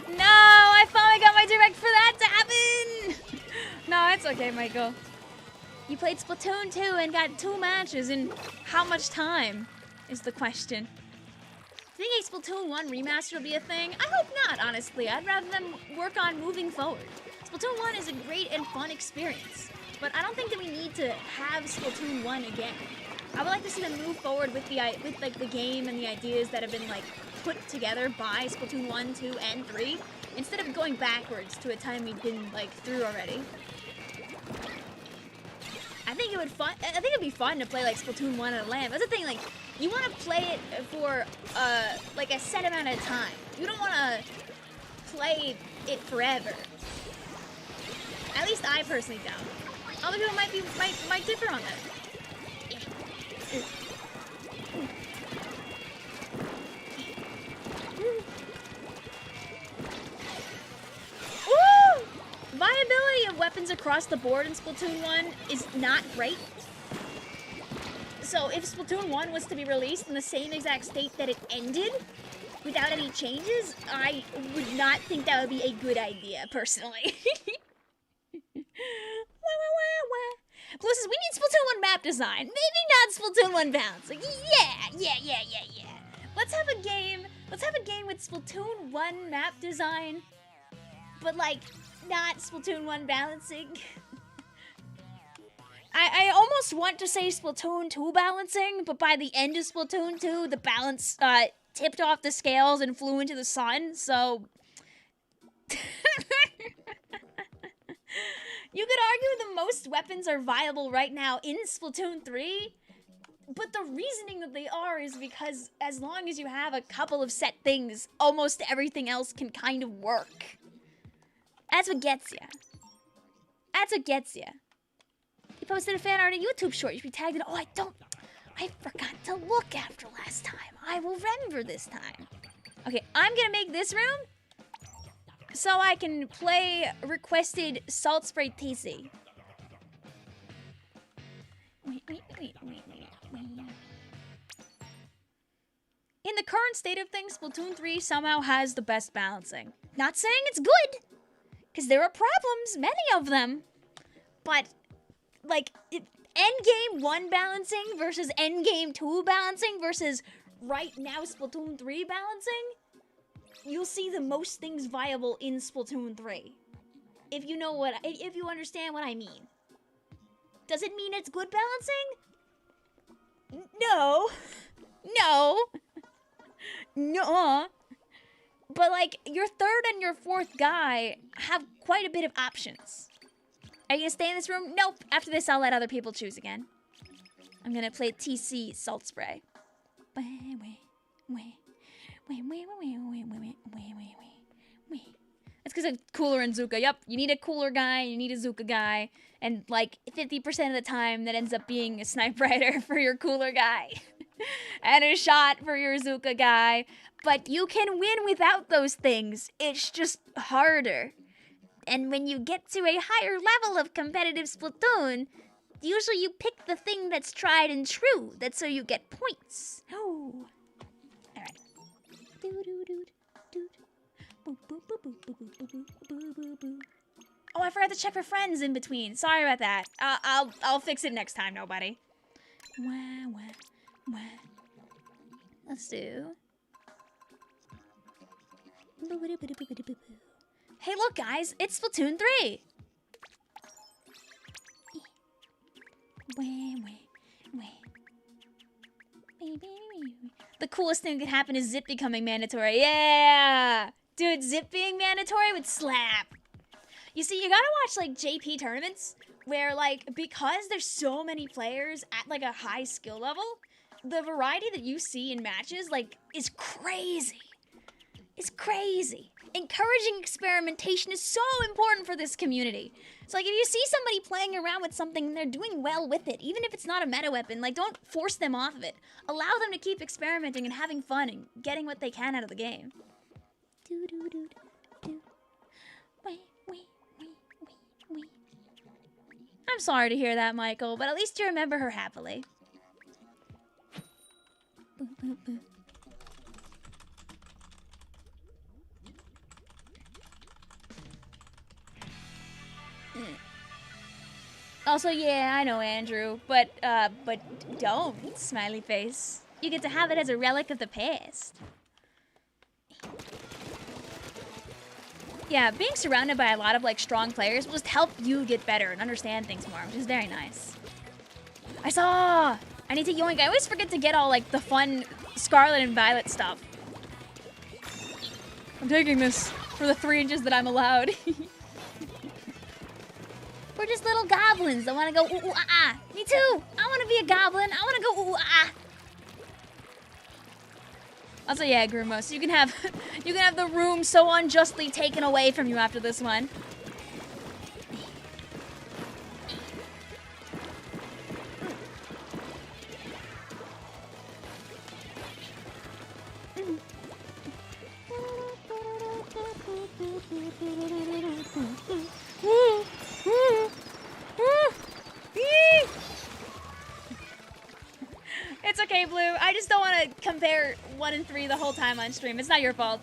No, I finally got my direct for that to happen. No, it's okay, Michael. You played Splatoon 2 and got 2 matches in how much time is the question. Do you think a Splatoon 1 remaster will be a thing? I hope not, honestly. I'd rather them work on moving forward. Splatoon 1 is a great and fun experience, but I don't think that we need to have Splatoon 1 again. I would like to see them move forward with like the game and the ideas that have been like put together by Splatoon 1, 2, and 3, instead of going backwards to a time we've been like through already. I think it'd be fun to play like Splatoon 1 at a LAN. That's the thing, like you want to play it for like a set amount of time. You don't want to play it forever. At least I personally don't. Other people might differ on that. Woo! Viability of weapons across the board in Splatoon 1 is not great. So if Splatoon 1 was to be released in the same exact state that it ended, without any changes, I would not think that would be a good idea, personally. Blue says, we need Splatoon 1 map design. Maybe not Splatoon 1 balancing. Yeah. Let's have a game with Splatoon 1 map design, but like, not Splatoon 1 balancing. I almost want to say Splatoon 2 balancing, but by the end of Splatoon 2, the balance tipped off the scales and flew into the sun, so... You could argue the most weapons are viable right now in Splatoon 3, but the reasoning that they are is because as long as you have a couple of set things, almost everything else can kind of work. That's what gets ya. That's what gets ya. You posted a fan art on YouTube short. You should be tagged in. Oh, I forgot to look after last time. I will remember this time. Okay, I'm gonna make this room so I can play requested Salt Spray TC. Wait. In the current state of things, Splatoon 3 somehow has the best balancing. Not saying it's good, because there are problems, many of them. But, like, endgame 1 balancing versus endgame 2 balancing versus right now Splatoon 3 balancing, you'll see the most things viable in Splatoon 3. If you understand what I mean. Does it mean it's good balancing? No. No. No. But, like, your third and your fourth guy have quite a bit of options. Are you gonna stay in this room? Nope. After this, I'll let other people choose again. I'm gonna play TC Salt Spray. That's because of Cooler and Zuka. Yep, you need a Cooler guy, you need a Zuka guy. And, like, 50% of the time, that ends up being a Snipe Rider for your Cooler guy. And a shot for your Zuka guy. But you can win without those things. It's just harder. And when you get to a higher level of competitive Splatoon, usually you pick the thing that's tried and true. That's so you get points. Oh. Alright. Oh, I forgot to check for friends in between. Sorry about that. I'll fix it next time, nobody. Let's do. Hey, look, guys, it's Splatoon 3. The coolest thing that could happen is Zip becoming mandatory. Yeah! Dude, Zip being mandatory would slap. You see, you gotta watch, like, JP tournaments where, like, because there's so many players at, like, a high skill level, the variety that you see in matches, like, is crazy. It's crazy. Encouraging experimentation is so important for this community. So, like, if you see somebody playing around with something and they're doing well with it, even if it's not a meta weapon, like, don't force them off of it. Allow them to keep experimenting and having fun and getting what they can out of the game. I'm sorry to hear that, Michael, but at least you remember her happily. Also, yeah, I know, Andrew, but don't, smiley face. You get to have it as a relic of the past. Yeah, being surrounded by a lot of, like, strong players will just help you get better and understand things more, which is very nice. I need to yoink. I always forget to get all, like, the fun Scarlet and Violet stuff. I'm taking this for the 3 inches that I'm allowed. We're just little goblins that want to go ooh, ooh, ah, ah. Me too. I want to be a goblin. I want to go ooh, ooh, ah, ah. Also, yeah, Grumo, so you can have the room so unjustly taken away from you after this one. It's okay, Blue. I just don't want to compare 1 and 3 the whole time on stream. It's not your fault.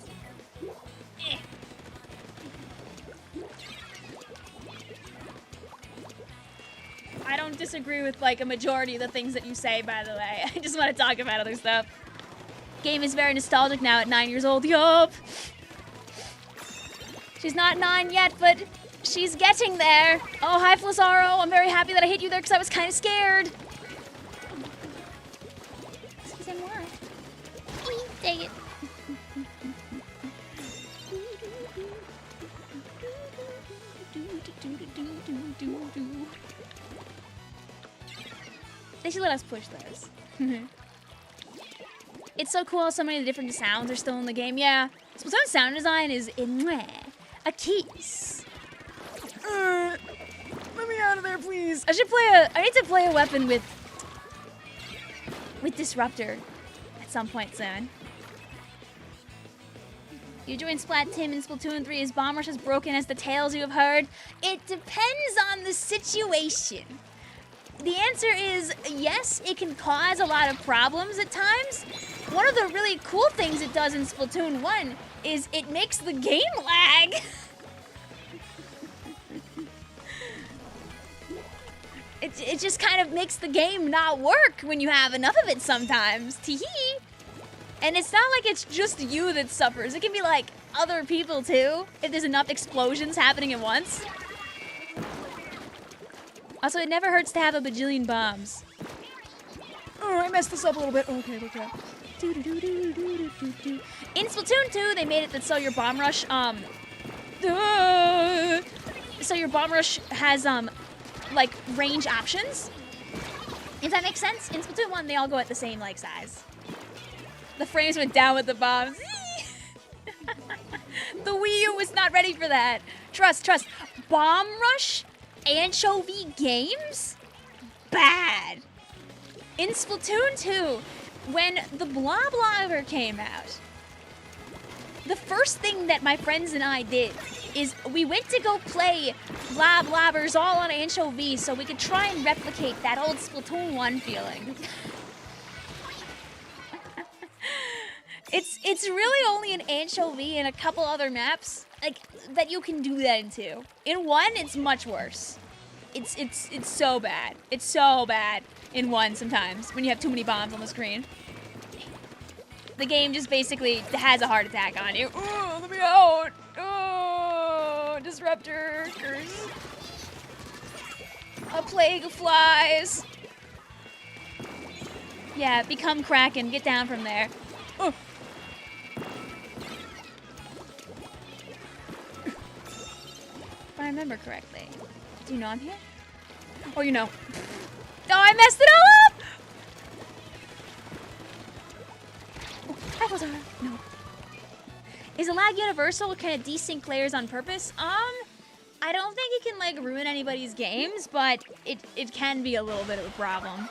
I don't disagree with, like, a majority of the things that you say, by the way. I just want to talk about other stuff. Game is very nostalgic now at 9 years old. Yup. She's not 9 yet, but she's getting there. Oh, hi, Flazzaro. I'm very happy that I hit you there because I was kind of scared. Dang it. They should let us push those. It's so cool how so many of the different sounds are still in the game. Yeah, Splatoon sound design is a kiss. Let me out of there, please. I need to play a weapon with Disruptor at some point soon. You join Splat Team in Splatoon 3 is Bombers as broken as the tales you have heard? It depends on the situation. the answer is yes, it can cause a lot of problems at times. One of the really cool things it does in Splatoon 1 is it makes the game lag. It just kind of makes the game not work when you have enough of it sometimes. Tee-hee. And it's not like it's just you that suffers. It can be like other people too, if there's enough explosions happening at once. Also, it never hurts to have a bajillion bombs. Oh, I messed this up a little bit. Okay. In Splatoon 2, they made it that so your bomb rush, has, like, range options. If that makes sense. In Splatoon 1, they all go at the same, like, size. The frames went down with the bombs. The Wii U was not ready for that. Trust. Bomb rush? Anchovy games? Bad. In Splatoon 2, when the Bloblobber came out, the first thing that my friends and I did is we went to go play Bloblobbers all on Anchovy so we could try and replicate that old Splatoon 1 feeling. It's really only an Anchovy and a couple other maps like that you can do that into. In 1, it's much worse. It's so bad. It's so bad in 1 sometimes when you have too many bombs on the screen. The game just basically has a heart attack on you. Oh, let me out! Oh, Disruptor, curse. A plague of flies. Yeah, become Kraken. Get down from there. Oh. If I remember correctly. Do you know I'm here? Oh, you know. Oh, I messed it all up! Oh, I was no. Is a lag universal or can it desync layers on purpose? I don't think it can, like, ruin anybody's games, but it can be a little bit of a problem.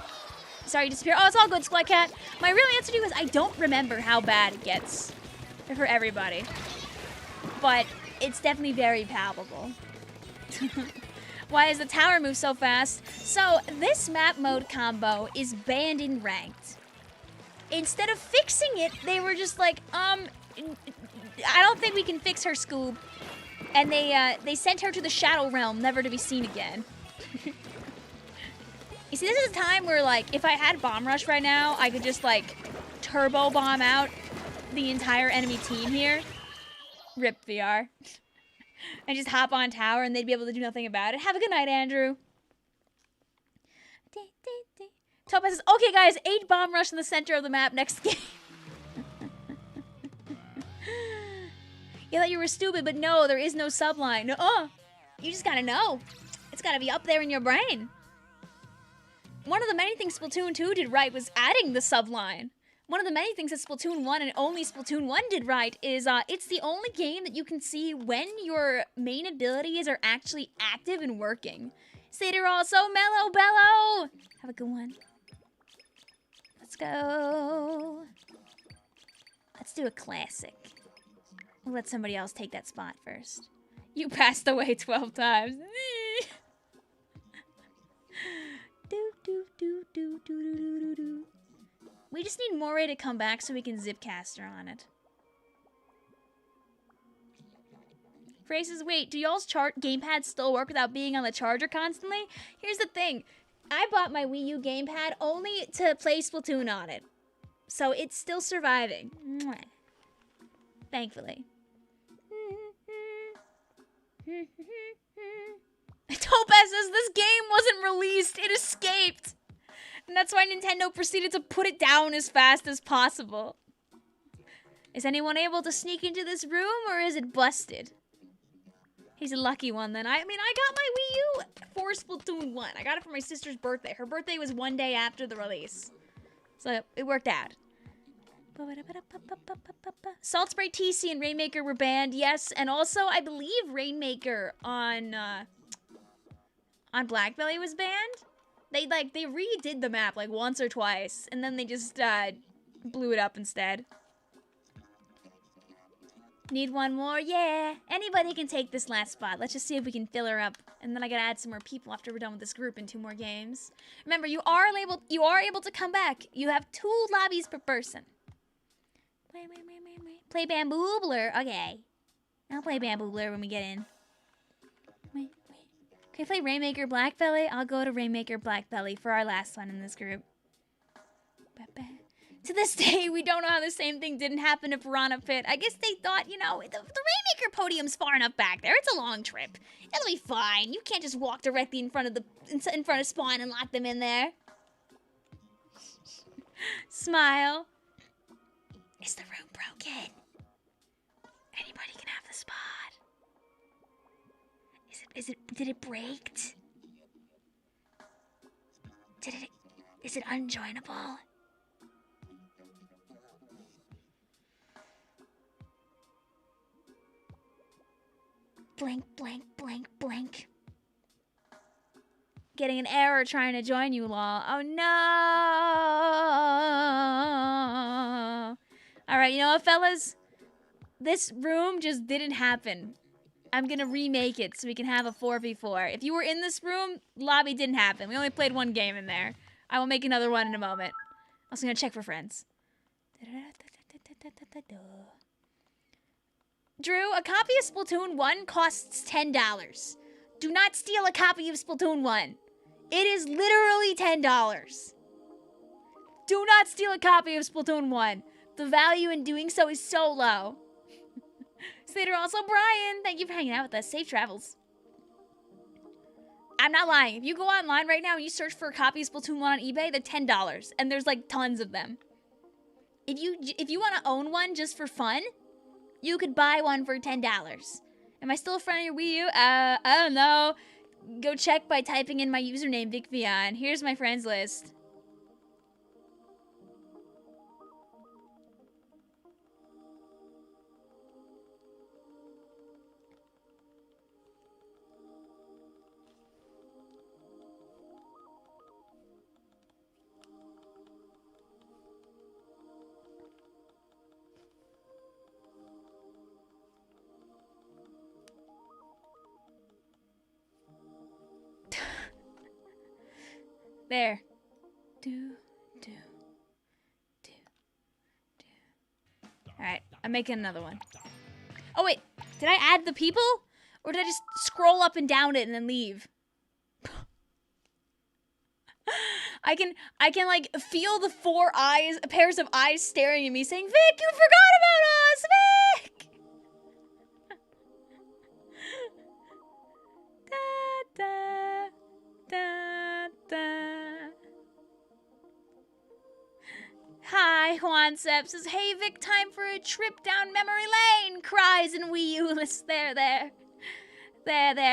Sorry, you disappear. Oh, it's all good, Splat Cat. My real answer to you is I don't remember how bad it gets for everybody. But it's definitely very palpable. Why does the tower move so fast? So, this map mode combo is banned in ranked. Instead of fixing it, they were just like, I don't think we can fix her, Scoob. And they sent her to the Shadow Realm, never to be seen again. You see, this is a time where, like, if I had Bomb Rush right now, I could just, like, turbo bomb out the entire enemy team here. Rip VR. And just hop on tower and they'd be able to do nothing about it. Have a good night, Andrew. Topaz says, okay, guys, 8 Bomb Rush in the center of the map next game. You thought you were stupid, but no, there is no subline. No, you just gotta know. It's gotta be up there in your brain. One of the many things Splatoon 2 did right was adding the subline. One of the many things that Splatoon 1 and only Splatoon 1 did right is it's the only game that you can see when your main abilities are actually active and working. They're all so mellow bellow. Have a good one. Let's go. Let's do a classic. We'll let somebody else take that spot first. You passed away 12 times. We just need Moray to come back so we can Zipcaster on it. Frey says, wait, do y'all's gamepads still work without being on the charger constantly? Here's the thing. I bought my Wii U gamepad only to play Splatoon on it. So it's still surviving. Mwah. Thankfully. Topaz says, this game wasn't released. It escaped. And that's why Nintendo proceeded to put it down as fast as possible. Is anyone able to sneak into this room, or is it busted? He's a lucky one, then. I mean, I got my Wii U for Splatoon 1. I got it for my sister's birthday. Her birthday was 1 day after the release. So, it worked out. Salt Spray TC and Rainmaker were banned, yes. And also, I believe Rainmaker on Blackbelly was banned. They redid the map like once or twice, and then they just blew it up instead. Need one more? Yeah. Anybody can take this last spot. Let's just see if we can fill her up. And then I gotta add some more people after we're done with this group in 2 more games. Remember, you are able to come back. You have 2 lobbies per person. Play Bamboozler. Okay. I'll play Bamboozler when we get in. Can we play Rainmaker Blackbelly? I'll go to Rainmaker Blackbelly for our last one in this group. To this day, we don't know how the same thing didn't happen to Piranha Pit. I guess they thought, you know, the Rainmaker podium's far enough back there. It's a long trip. It'll be fine. You can't just walk directly in front of spawn and lock them in there. Smile. Is the room broken? Anybody can have the spot. Did it break? Is it unjoinable? Blank, blank, blank, blank. Getting an error trying to join you, lol. Oh no! Alright, you know what, fellas? This room just didn't happen. I'm gonna remake it so we can have a 4v4. If you were in this room, lobby didn't happen. We only played 1 game in there. I will make another one in a moment. I'm also gonna check for friends. Drew, a copy of Splatoon 1 costs $10. Do not steal a copy of Splatoon 1. It is literally $10. Do not steal a copy of Splatoon 1. The value in doing so is so low. Slater, also Brian, thank you for hanging out with us. Safe travels. I'm not lying. If you go online right now and you search for a copy of Splatoon 1 on eBay, they're $10. And there's like tons of them. If you want to own one just for fun, you could buy one for $10. Am I still a friend of your Wii U? I don't know. Go check by typing in my username, Vicvillon. Here's my friends list. There. Alright, I'm making another one. Oh wait, did I add the people? Or did I just scroll up and down it and then leave? I can like feel the 4 pairs of eyes staring at me saying, Vic, you forgot about us, Vic! Da, da, da. Hi, Juansepp says, hey Vic, time for a trip down memory lane, cries in Wii U list. There.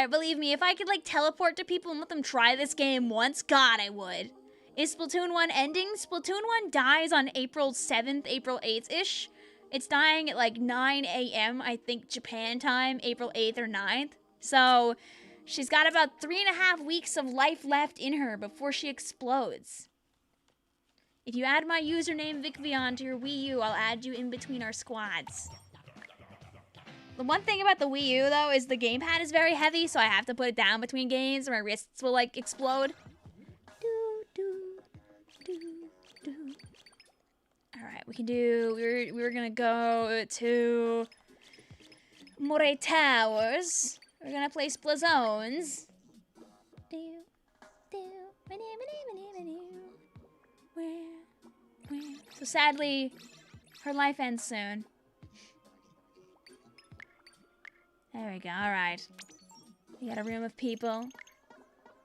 Believe me, if I could like teleport to people and let them try this game once, God, I would. Is Splatoon 1 ending? Splatoon 1 dies on April 7th, April 8th-ish. It's dying at like 9 a.m., I think Japan time, April 8th or 9th. So she's got about 3.5 weeks of life left in her before she explodes. If you add my username Vicvillon to your Wii U, I'll add you in between our squads. The one thing about the Wii U, though, is the gamepad is very heavy, so I have to put it down between games or my wrists will, like, explode. Alright, we can do... We were gonna go to... Moray Towers. We're gonna play Splat Zones. So sadly, her life ends soon. There we go. All right. We got a room of people.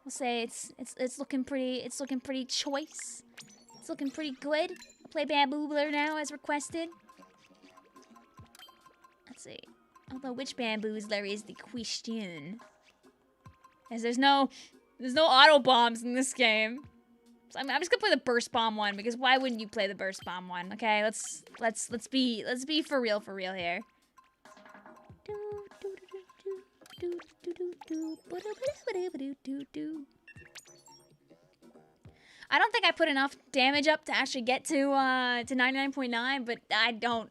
We'll say it's looking pretty. It's looking pretty choice. It's looking pretty good. Play Bamboozler now as requested. Let's see. Although which Bamboozler is the question? As there's no auto bombs in this game. So I'm just gonna play the burst bomb one because why wouldn't you play the burst bomb one? Okay, let's be for real here. I don't think I put enough damage up to actually get to 99.9, but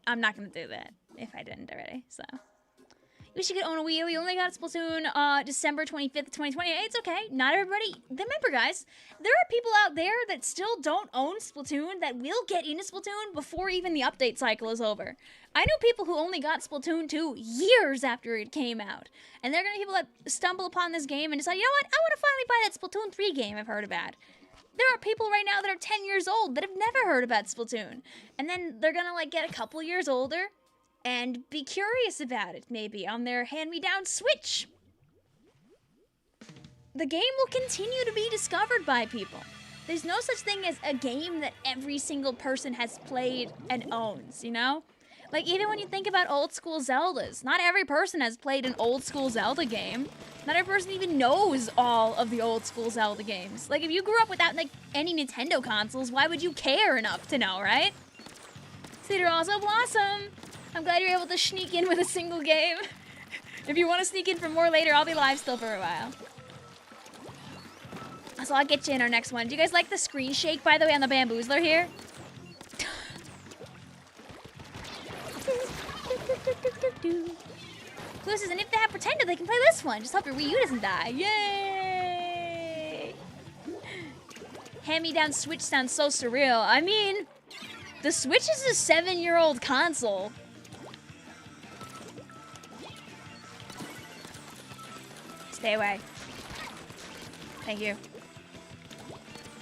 I'm not gonna do that. if I didn't already, so. You wish you could own a Wii U. You only got Splatoon December 25th, 2020. It's okay. Not everybody. Remember, guys, there are people out there that still don't own Splatoon that will get into Splatoon before even the update cycle is over. I know people who only got Splatoon 2 years after it came out. And there are going to be people that stumble upon this game and decide, you know what? I want to finally buy that Splatoon 3 game I've heard about. There are people right now that are 10 years old that have never heard about Splatoon. And then they're going to, like, get a couple years older and be curious about it, maybe, on their hand-me-down Switch. The game will continue to be discovered by people. There's no such thing as a game that every single person has played and owns, you know? Like, even when you think about old-school Zeldas, not every person has played an old-school Zelda game. Not every person even knows all of the old-school Zelda games. Like, if you grew up without, like, any Nintendo consoles, why would you care enough to know, right? Cedar also Blossom! I'm glad you're able to sneak in with a single game. If you want to sneak in for more later, I'll be live still for a while. So I'll get you in our next one. Do you guys like the screen shake, by the way, on the Bamboozler here? Blue says, and if they have Pretender, they can play this one. Just hope your Wii U doesn't die. Yay! Hand-me-down Switch sounds so surreal. I mean, the Switch is a 7-year-old console. Stay away. Thank you.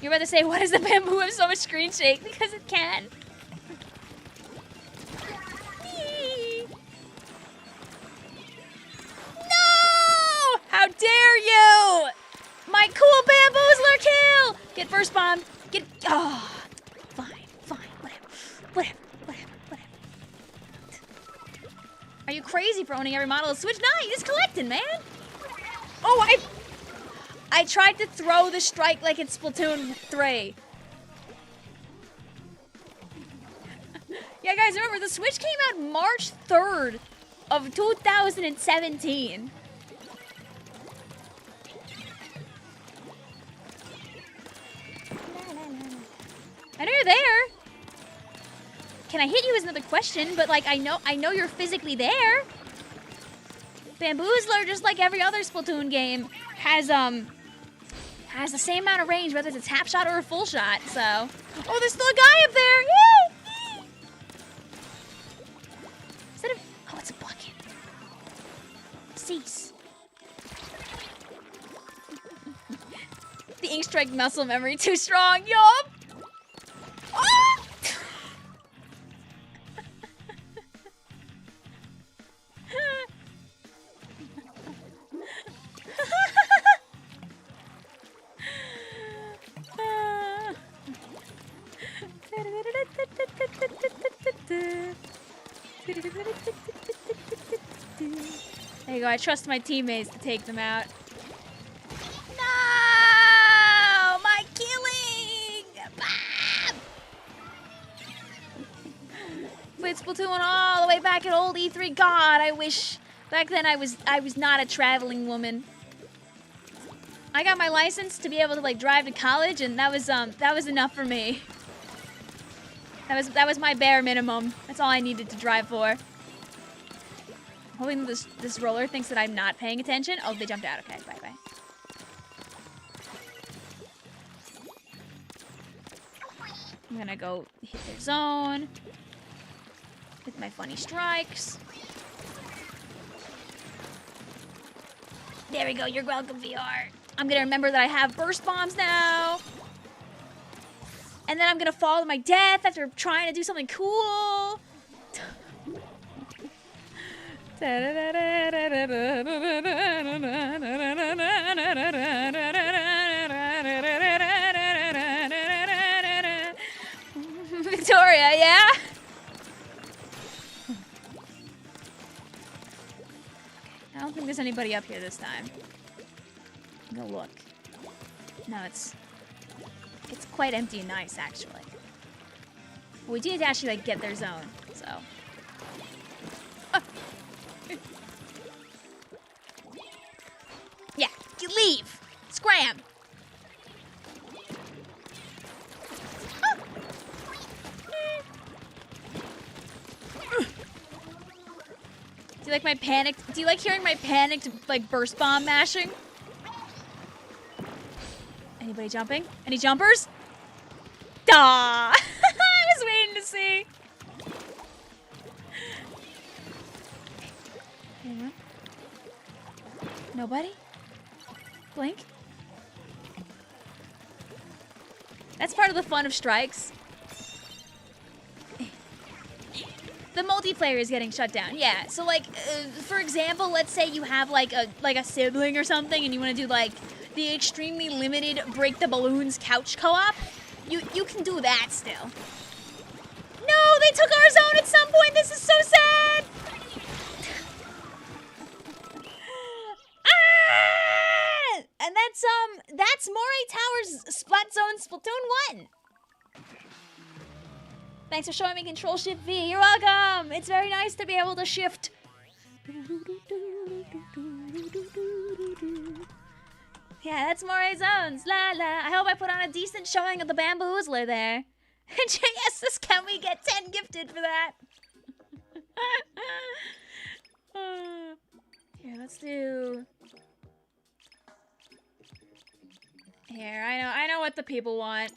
You're about to say, why does the bamboo have so much screen shake? Because it can. No! How dare you! My cool Bamboozler kill! Get first bomb. Get... Oh. Fine. Whatever. Are you crazy for owning every model of Switch? Nah, you're just collecting, man. Oh, I tried to throw the strike like it's Splatoon 3. Yeah, guys, remember, the Switch came out March 3rd of 2017. I know you're there. Can I hit you is another question, but, like, I know you're physically there. Bamboozler, just like every other Splatoon game, has the same amount of range, whether it's a tap shot or a full shot, so. Oh, there's still a guy up there! Yay! Instead of, oh, it's a bucket. Cease. The Inkstrike muscle memory too strong, yup! Oh! There you go, I trust my teammates to take them out. No! My killing! Ah! Played Splatoon all the way back at old E3. God, I wish back then I was not a traveling woman. I got my license to be able to, like, drive to college, and that was enough for me. That was my bare minimum. That's all I needed to drive for. Hoping this roller thinks that I'm not paying attention. Oh, they jumped out. Okay, bye. I'm gonna go hit their zone with my funny strikes. There we go. You're welcome, VR. I'm gonna remember that I have burst bombs now. And then I'm gonna fall to my death after trying to do something cool. Victoria, yeah? I don't think there's anybody up here this time. I'm gonna look. No, it's quite empty and nice, actually. We do need to actually, like, get their zone, so. Yeah, you leave! Scram! like my panicked? Do you like hearing my panicked like burst bomb mashing? Anybody jumping? Any jumpers? Duh! I was waiting to see. Anyone? Nobody? Blink? That's part of the fun of strikes. The multiplayer is getting shut down. Yeah. So like, for example, let's say you have like a sibling or something, and you want to do like the extremely limited break the balloons couch co-op. You can do that still. No, they took our zone at some point. This is so sad. Ah! And that's Moray Towers Splat Zones Splatoon 1. Thanks for showing me Control Shift V. You're welcome. It's very nice to be able to shift. Yeah, that's Moray Zones. La la. I hope I put on a decent showing of the Bamboozler there. JS, can we get 10 gifted for that? Here, let's do. Here, I know what the people want.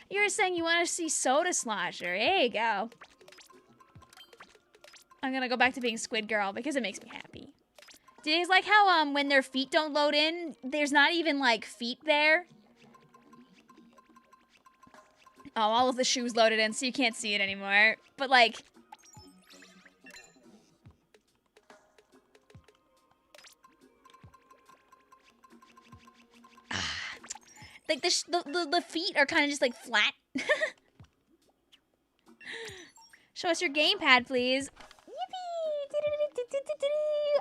You were saying you want to see Soda Slosher. There you go. I'm gonna go back to being Squid Girl because it makes me happy. Do you guys like how when their feet don't load in, there's not even like feet there? Oh, all of the shoes loaded in, so you can't see it anymore. But like, like the feet are kind of just like flat. Show us your gamepad, please.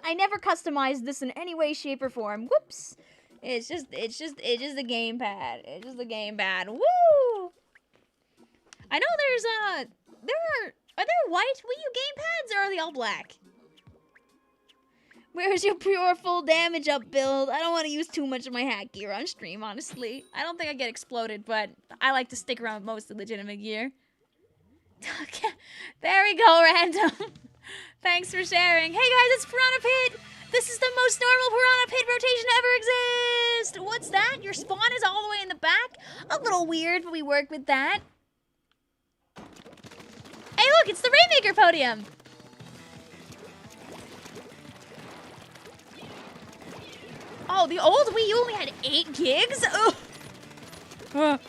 I never customized this in any way, shape, or form. Whoops. It's just the gamepad. It's just the gamepad. Woo! I know are there white Wii U gamepads, or are they all black? Where's your pure full damage up build? I don't want to use too much of my hack gear on stream, honestly. I don't think I get exploded, but I like to stick around with most of the legitimate gear. There we go, random. Thanks for sharing. Hey guys, it's Piranha Pit. This is the most normal Piranha Pit rotation to ever exist. What's that? Your spawn is all the way in the back? A little weird, but we work with that. Hey look, it's the Rainmaker podium. Oh, the old Wii U only had 8 gigs? Ugh.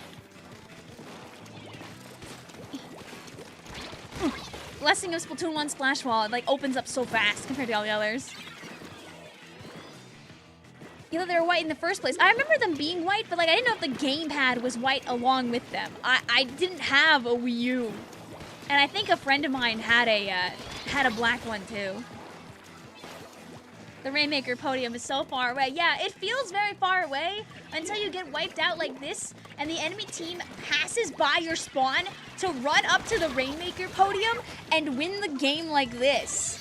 Blessing of Splatoon 1 Splash Wall, it like opens up so fast compared to all the others. You know, they were white in the first place. I remember them being white, but like I didn't know if the gamepad was white along with them. I didn't have a Wii U. And I think a friend of mine had a black one too. The Rainmaker podium is so far away. Yeah, it feels very far away until you get wiped out like this and the enemy team passes by your spawn to run up to the Rainmaker podium and win the game like this.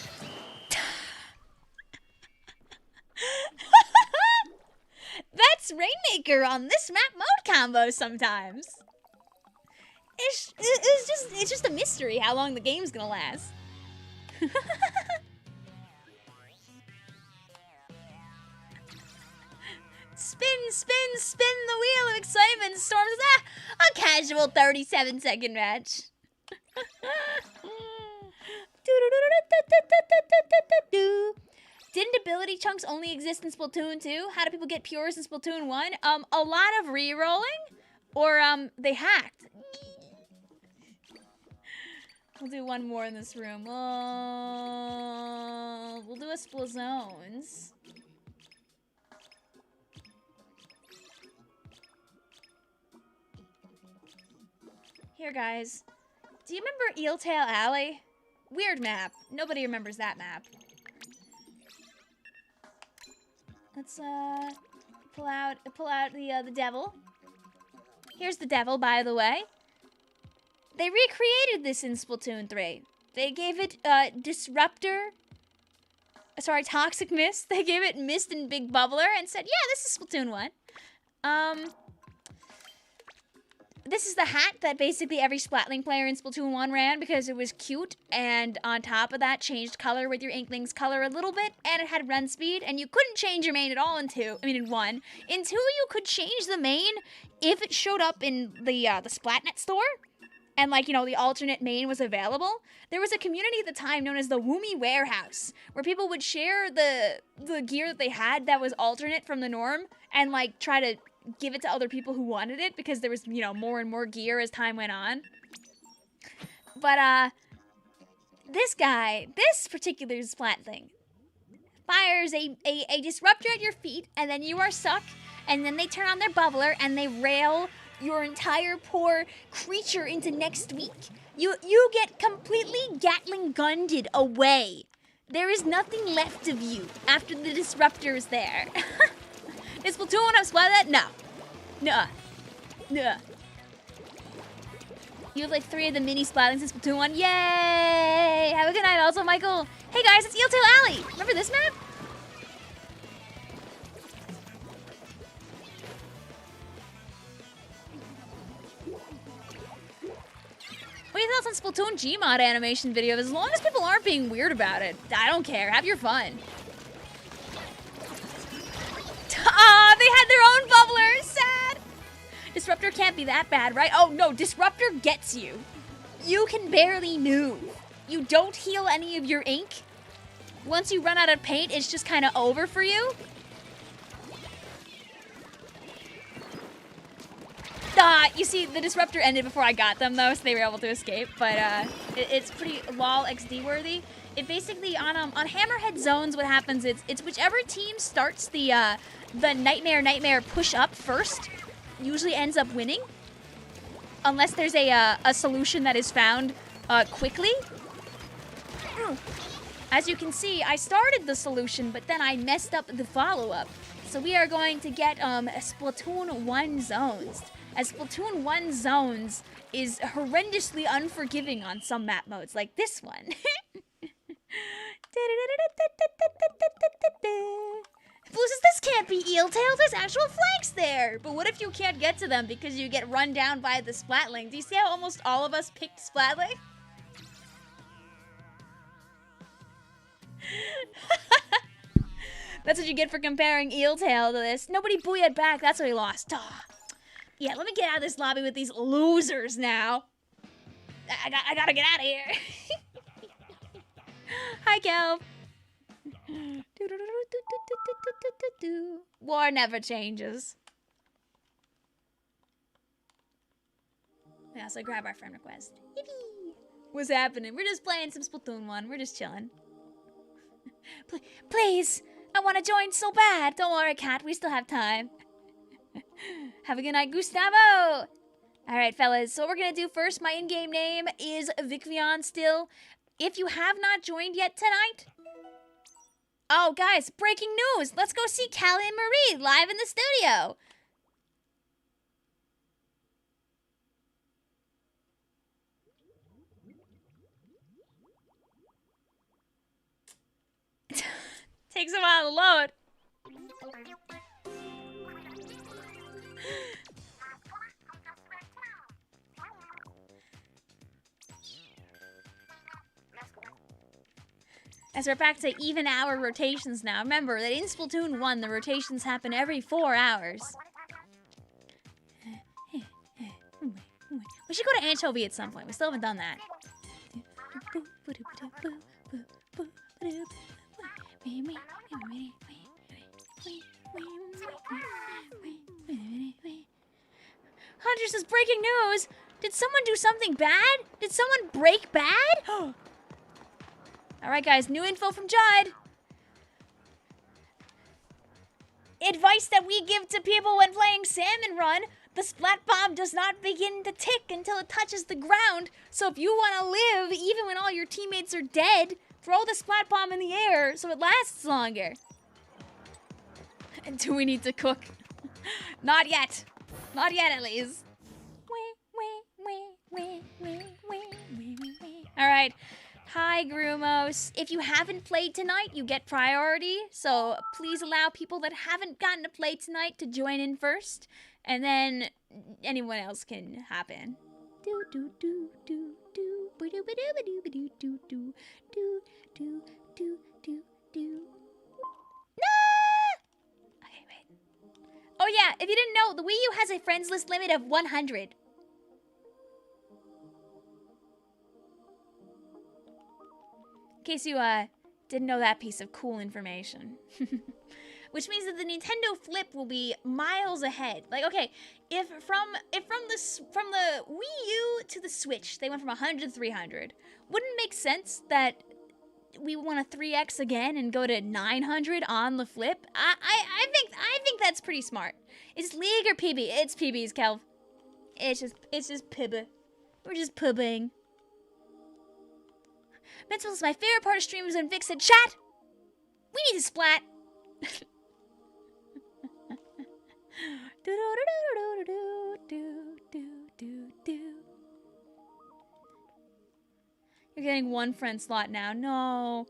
That's Rainmaker on this map mode combo sometimes. It's just a mystery how long the game's gonna last. Spin, spin, spin the wheel of excitement, storms a casual 37-second match. Didn't ability chunks only exist in Splatoon 2? How do people get pures in Splatoon 1? A lot of re-rolling, or they hacked. We'll do one more in this room. We'll do a Splat Zones. Here, guys. Do you remember Eeltail Alley? Weird map. Nobody remembers that map. Let's pull out the devil. Here's the devil, by the way. They recreated this in Splatoon 3. They gave it Disruptor. Sorry, Toxic Mist. They gave it Mist and Big Bubbler and said, yeah, this is Splatoon 1. This is the hat that basically every Splatling player in Splatoon 1 ran because it was cute, and on top of that, changed color with your Inkling's color a little bit, and it had run speed, and you couldn't change your main at all in 1. In 2, you could change the main if it showed up in the Splatnet store, and like, you know, the alternate main was available. There was a community at the time known as the Woomy Warehouse, where people would share the gear that they had that was alternate from the norm, and like try to give it to other people who wanted it, because there was, you know, more and more gear as time went on. But, this guy, this particular Splat thing, fires a disruptor at your feet, and then you are stuck, and then they turn on their bubbler, and they rail your entire poor creature into next week. You get completely Gatling gunned away. There is nothing left of you after the disruptor is there. Is Splatoon 1 up Splat? No. Nuh-uh. Nuh-uh. You have like 3 of the mini Splatlings in Splatoon 1. Yay! Have a good night also, Michael. Hey guys, it's Eeltail Alley. Remember this map? What are your thoughts on Splatoon Gmod animation video? As long as people aren't being weird about it, I don't care. Have your fun. Ah, they had their own bubbler. Sad. Disruptor can't be that bad, right? Oh no, Disruptor gets you. You can barely move. You don't heal any of your ink. Once you run out of paint, it's just kind of over for you. You see, the Disruptor ended before I got them, though, so they were able to escape. But it's pretty lol XD worthy. It basically on Hammerhead Zones, what happens is it's whichever team starts the Nightmare push up first, usually ends up winning, unless there's a solution that is found quickly. As you can see, I started the solution, but then I messed up the follow-up. So we are going to get Splatoon 1 zones. As Splatoon 1 zones is horrendously unforgiving on some map modes, like this one. Blue says, this can't be Eeltail, there's actual flanks there! But what if you can't get to them because you get run down by the Splatling? Do you see how almost all of us picked Splatling? That's what you get for comparing Eeltail to this. Nobody booyah'd back, that's what he lost. Oh. Yeah, let me get out of this lobby with these losers now. I gotta get out of here. Hi, Kel. War never changes. Yeah, so grab our friend request. Yippee! What's happening? We're just playing some Splatoon 1. We're just chilling. Please! I want to join so bad! Don't worry, Cat. We still have time. Have a good night, Gustavo! Alright, fellas. So what we're going to do first, my in-game name is Vicvillon still. If you have not joined yet tonight... Oh, guys, breaking news! Let's go see Callie and Marie live in the studio! Takes a while to load. As we're back to even hour rotations now. Remember that in Splatoon 1, the rotations happen every 4 hours. We should go to Anchovy at some point. We still haven't done that. Hunter says, breaking news! Did someone do something bad? Did someone break bad? Alright guys, new info from Judd. Advice that we give to people when playing Salmon Run, the Splat Bomb does not begin to tick until it touches the ground. So if you want to live, even when all your teammates are dead, throw the Splat Bomb in the air so it lasts longer. And do we need to cook? Not yet. Not yet, at least. Alright. Hi, Grumos. If you haven't played tonight, you get priority. So please allow people that haven't gotten to play tonight to join in first. and then anyone else can hop in. Do do do do do do do do do do do do do do do do. Okay, wait. Oh yeah, if you didn't know, the Wii U has a friends list limit of 100. In case you didn't know that piece of cool information. Which means that the Nintendo Flip will be miles ahead. Like, okay, if from the Wii U to the Switch, they went from 100 to 300, wouldn't it make sense that we want to 3x again and go to 900 on the Flip? I think that's pretty smart. Is it League or PB? It's PB's, Kelv. It's just PB. We're just pubbing. Mental is my favorite part of streams when Vic said, "Chat, we need to splat." You're getting one friend slot now. No.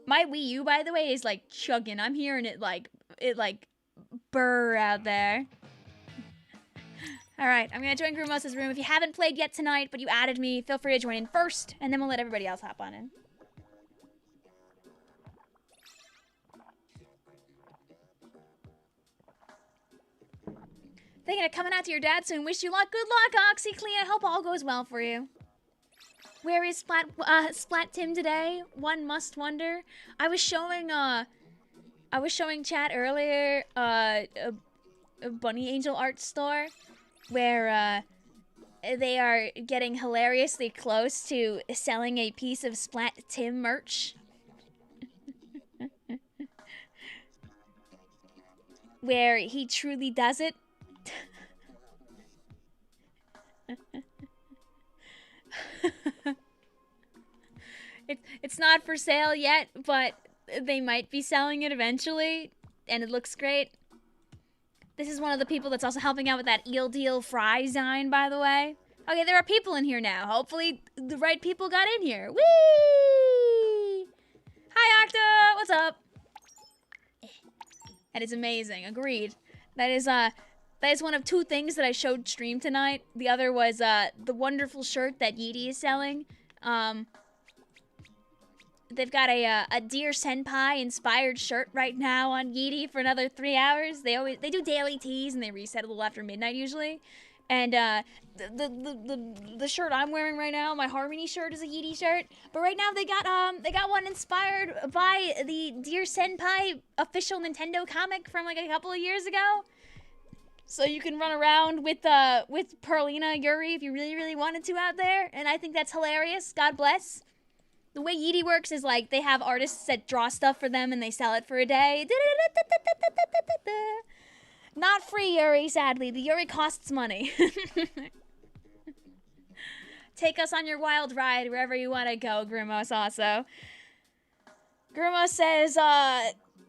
My Wii U, by the way, is like chugging. I'm hearing it like burr out there. Alright, I'm gonna join Grumos' room. If you haven't played yet tonight, but you added me, feel free to join in first, and then we'll let everybody else hop on in. Thinking of coming out to your dad soon. Wish you luck. Good luck, OxyClean. I hope all goes well for you. Where is Splat Tim today? One must wonder. I was showing chat earlier a Bunny Angel art store where they are getting hilariously close to selling a piece of Splat Tim merch. Where he truly does it. It's not for sale yet, but they might be selling it eventually, and it looks great. This is one of the people that's also helping out with that Eel Deal Fry design, by the way. Okay, there are people in here now. Hopefully the right people got in here. Whee! Hi, Octa! What's up? That is amazing. Agreed. That is one of two things that I showed stream tonight. The other was the wonderful shirt that Yeety is selling. They've got a Dear Senpai inspired shirt right now on Yeety for another 3 hours. They do daily teas and they reset a little after midnight usually. And the shirt I'm wearing right now, my Harmony shirt, is a Yeety shirt. But right now they got one inspired by the Dear Senpai official Nintendo comic from like a couple of years ago. So you can run around with Perlina Yuri if you really, really wanted to out there. And I think that's hilarious. God bless. The way Yeety works is like they have artists that draw stuff for them and they sell it for a day. Not free, Yuri, sadly. The Yuri costs money. Take us on your wild ride wherever you want to go, Grimos also. Grimos says,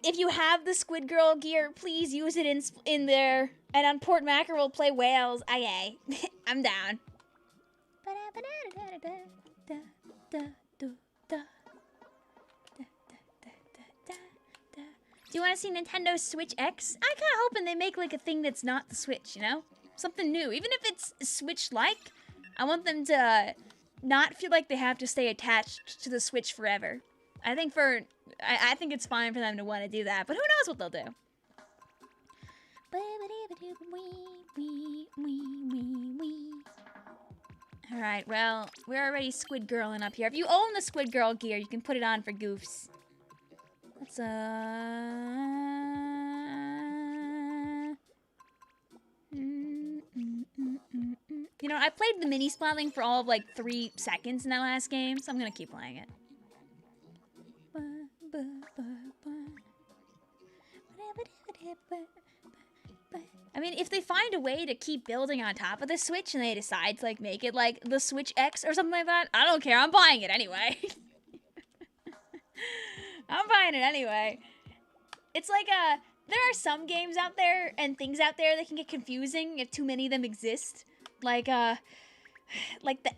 if you have the Squid Girl gear, please use it in there. And on Port Mackerel, play whales. Aye, aye. I'm down. Do you want to see Nintendo Switch X? I kind of hoping they make like a thing that's not the Switch, you know? Something new. Even if it's Switch-like, I want them to not feel like they have to stay attached to the Switch forever. I think it's fine for them to want to do that, but who knows what they'll do. Alright, well, we're already Squid Girling up here. If you own the Squid Girl gear, you can put it on for goofs. Let's, You know, I played the mini Splatling for all of like 3 seconds in that last game, so I'm gonna keep playing it. I mean, if they find a way to keep building on top of the Switch and they decide to like make it like the Switch X or something like that, I don't care. I'm buying it anyway. I'm buying it anyway. It's like there are some games out there and things out there that can get confusing if too many of them exist. Like the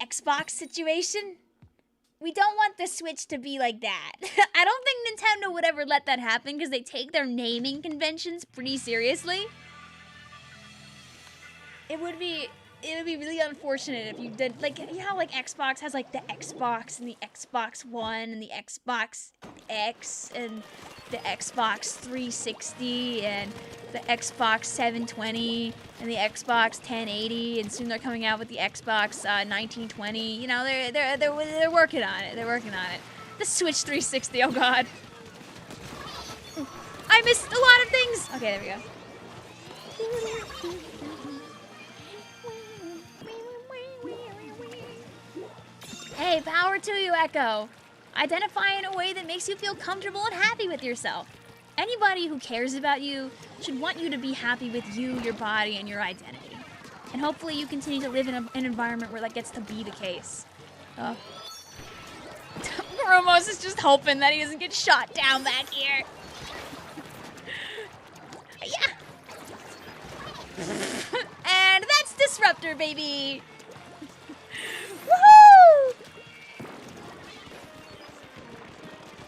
Xbox situation. We don't want the Switch to be like that. I don't think Nintendo would ever let that happen because they take their naming conventions pretty seriously. it would be really unfortunate if you did, like, you know how, like, Xbox has, like, the Xbox and the Xbox One and the Xbox X and the Xbox 360 and the Xbox 720 and the Xbox 1080, and soon they're coming out with the Xbox 1920. You know, they're working on it. They're working on it. The Switch 360. Oh God, I missed a lot of things. Okay, there we go. Hey, power to you, Echo. Identify in a way that makes you feel comfortable and happy with yourself. Anybody who cares about you should want you to be happy with you, your body, and your identity. And hopefully you continue to live in an environment where that gets to be the case. Romos is just hoping that he doesn't get shot down back here. Yeah. And that's Disruptor, baby. Woohoo!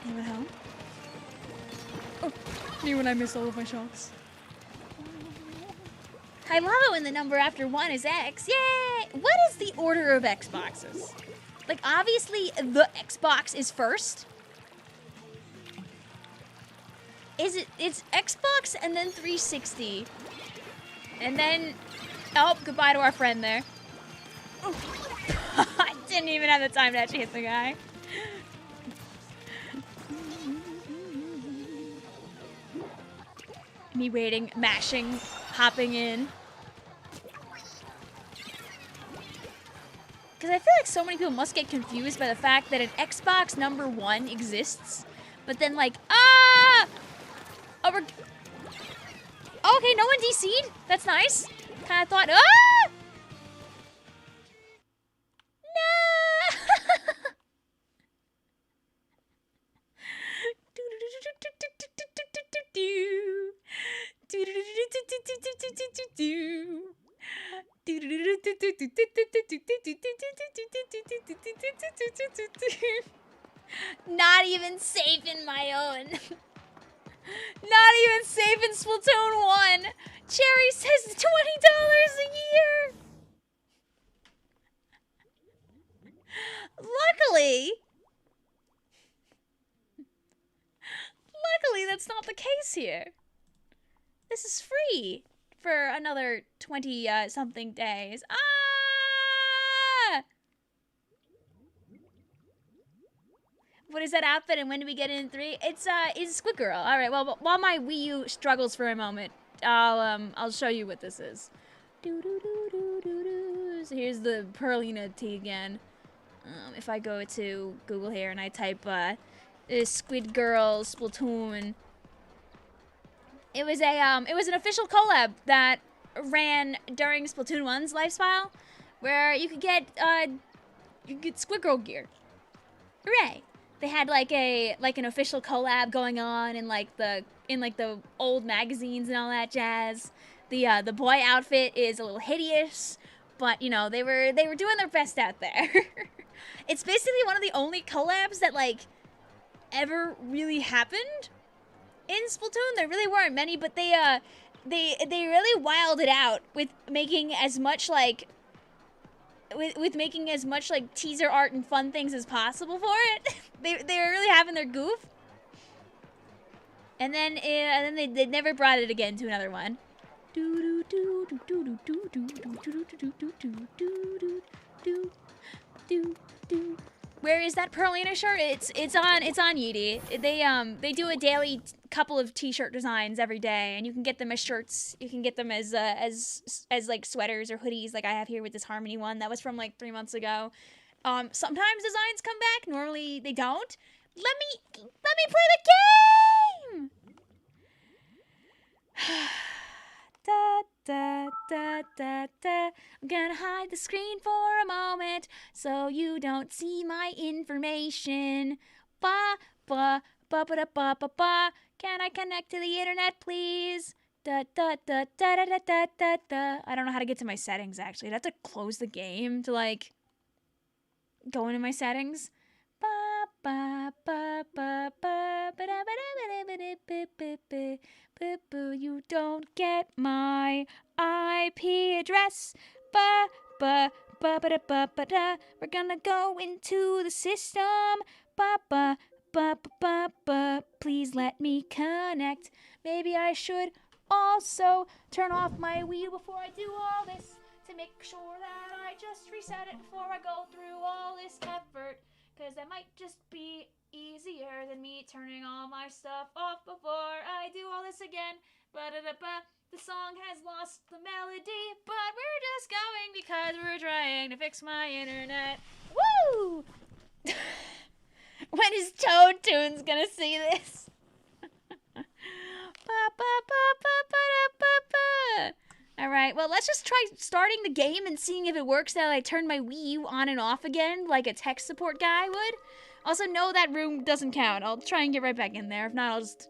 Anyone home? Oh, me when I miss all of my shots. Hello, and the number after 1 is X. Yay! What is the order of Xboxes? Like, obviously, the Xbox is first. It's Xbox and then 360. And then, oh, goodbye to our friend there. Oh. I didn't even have the time to actually hit the guy. Me waiting, mashing, hopping in. Because I feel like so many people must get confused by the fact that an Xbox number 1 exists, but then like, oh, we're... Oh, okay, no one DC'd? That's nice. Kinda thought, ah! No! Not even safe in my own. Not even safe in Splatoon 1. Cherry says $20 a year. Luckily, that's not the case here. This is free for another 20-something days. Ah! What is that outfit, and when do we get it in 3? It's Squid Girl. All right. Well, while my Wii U struggles for a moment, I'll show you what this is. So here's the Perlina tee again. If I go to Google here and I type Squid Girl Splatoon, it was an official collab that ran during Splatoon 1's lifestyle, where you could get Squid Girl gear. Hooray! They had like an official collab going on in the old magazines and all that jazz. The boy outfit is a little hideous, but you know, they were doing their best out there. It's basically one of the only collabs that like ever really happened in Splatoon. There really weren't many, but they really wilded it out with making as much like teaser art and fun things as possible for it. they were really having their goof. And then they never brought it again to another one. Where is that Perlina shirt? It's on Yeetie. They do a daily couple of t-shirt designs every day, and you can get them as shirts. You can get them as like sweaters or hoodies, like I have here with this Harmony one that was from like 3 months ago. Sometimes designs come back. Normally they don't. Let me play the game. Da, da, da, da, da. I'm gonna hide the screen for a moment so you don't see my information. Ba, ba, ba, ba, da, ba, ba, ba. Can I connect to the internet, please? Da, da, da, da, da, da, da, da, da. I don't know how to get to my settings, actually. I'd have to close the game to, like, go into my settings. Ba, ba, ba, ba, ba, ba, da, ba, da, ba, da, ba, da, ba, ba, ba. You don't get my IP address. ba ba ba da ba ba da. We're gonna go into the system. Ba ba ba ba ba ba. Please let me connect. Maybe I should also turn off my Wii U before I do all this to make sure that I just reset it before I go through all this effort. Cause that might just be easier than me turning all my stuff off before I do all this again. Ba-da-da-ba. The song has lost the melody, but we're just going because we're trying to fix my internet. Woo! When is Toad Tunes gonna see this? Alright, well, let's just try starting the game and seeing if it works that I turn my Wii U on and off again like a tech support guy would. Also, no, that room doesn't count. I'll try and get right back in there. If not, I'll just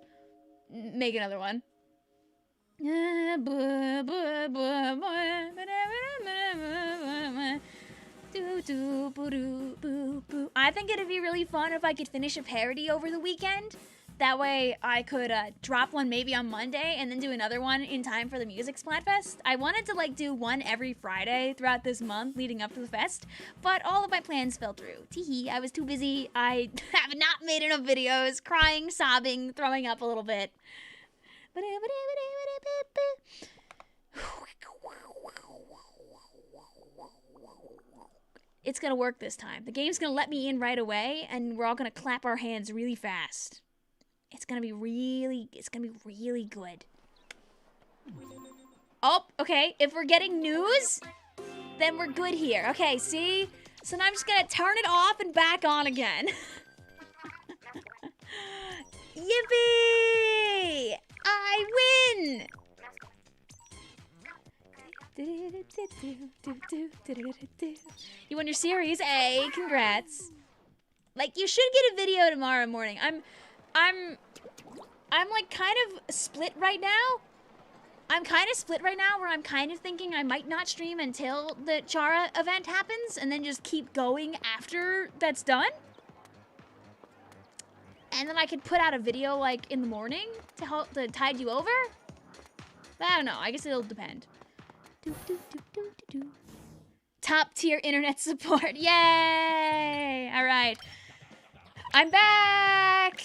make another one. I think it'd be really fun if I could finish a parody over the weekend. That way I could drop one maybe on Monday and then do another one in time for the Music Splatfest. I wanted to like do one every Friday throughout this month leading up to the fest, but all of my plans fell through. Teehee, I was too busy. I have not made enough videos, crying, sobbing, throwing up a little bit. It's gonna work this time. The game's gonna let me in right away and we're all gonna clap our hands really fast. It's gonna be really good. Oh, okay. If we're getting news, then we're good here. Okay, see? So now I'm just gonna turn it off and back on again. Yippee! I win! You won your Series A. Congrats. Like, you should get a video tomorrow morning. I'm like kind of split right now. I'm kind of split right now where I'm kind of thinking I might not stream until the Chara event happens and then just keep going after that's done. And then I could put out a video like in the morning to help to tide you over. But I don't know. I guess it'll depend. Top tier internet support. Yay! All right. I'm back.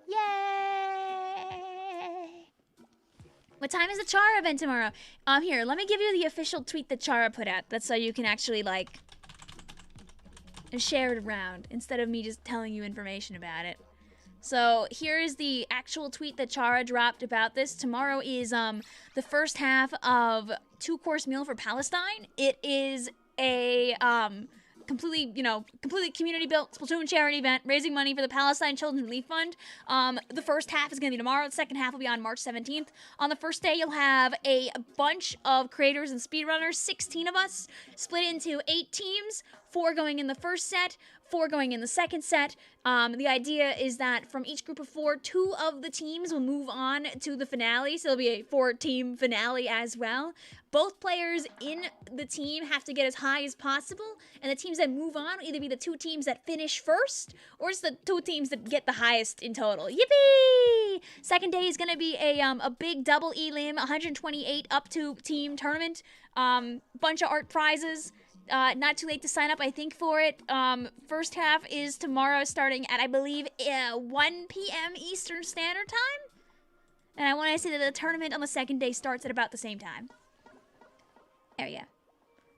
Yay! What time is the Chara event tomorrow? Here, let me give you the official tweet that Chara put out. That's so you can actually, like, share it around instead of me just telling you information about it. So here is the actual tweet that Chara dropped about this. Tomorrow is the first half of 2-course meal for Palestine. It is a completely community-built Splatoon charity event, raising money for the Palestine Children's Relief Fund. The first half is going to be tomorrow. The second half will be on March 17th. On the first day, you'll have a bunch of creators and speedrunners, 16 of us, split into 8 teams, 4 going in the first set, 4 going in the second set. The idea is that from each group of 4, 2 of the teams will move on to the finale, so there'll be a 4-team finale as well. Both players in the team have to get as high as possible, and the teams that move on will either be the 2 teams that finish first, or it's the 2 teams that get the highest in total. Yippee! Second day is going to be a big double elim, 128 up to team tournament, bunch of art prizes. Not too late to sign up, I think, for it. First half is tomorrow starting at, I believe, 1 p.m. Eastern Standard Time. And I want to say that the tournament on the second day starts at about the same time. There we go.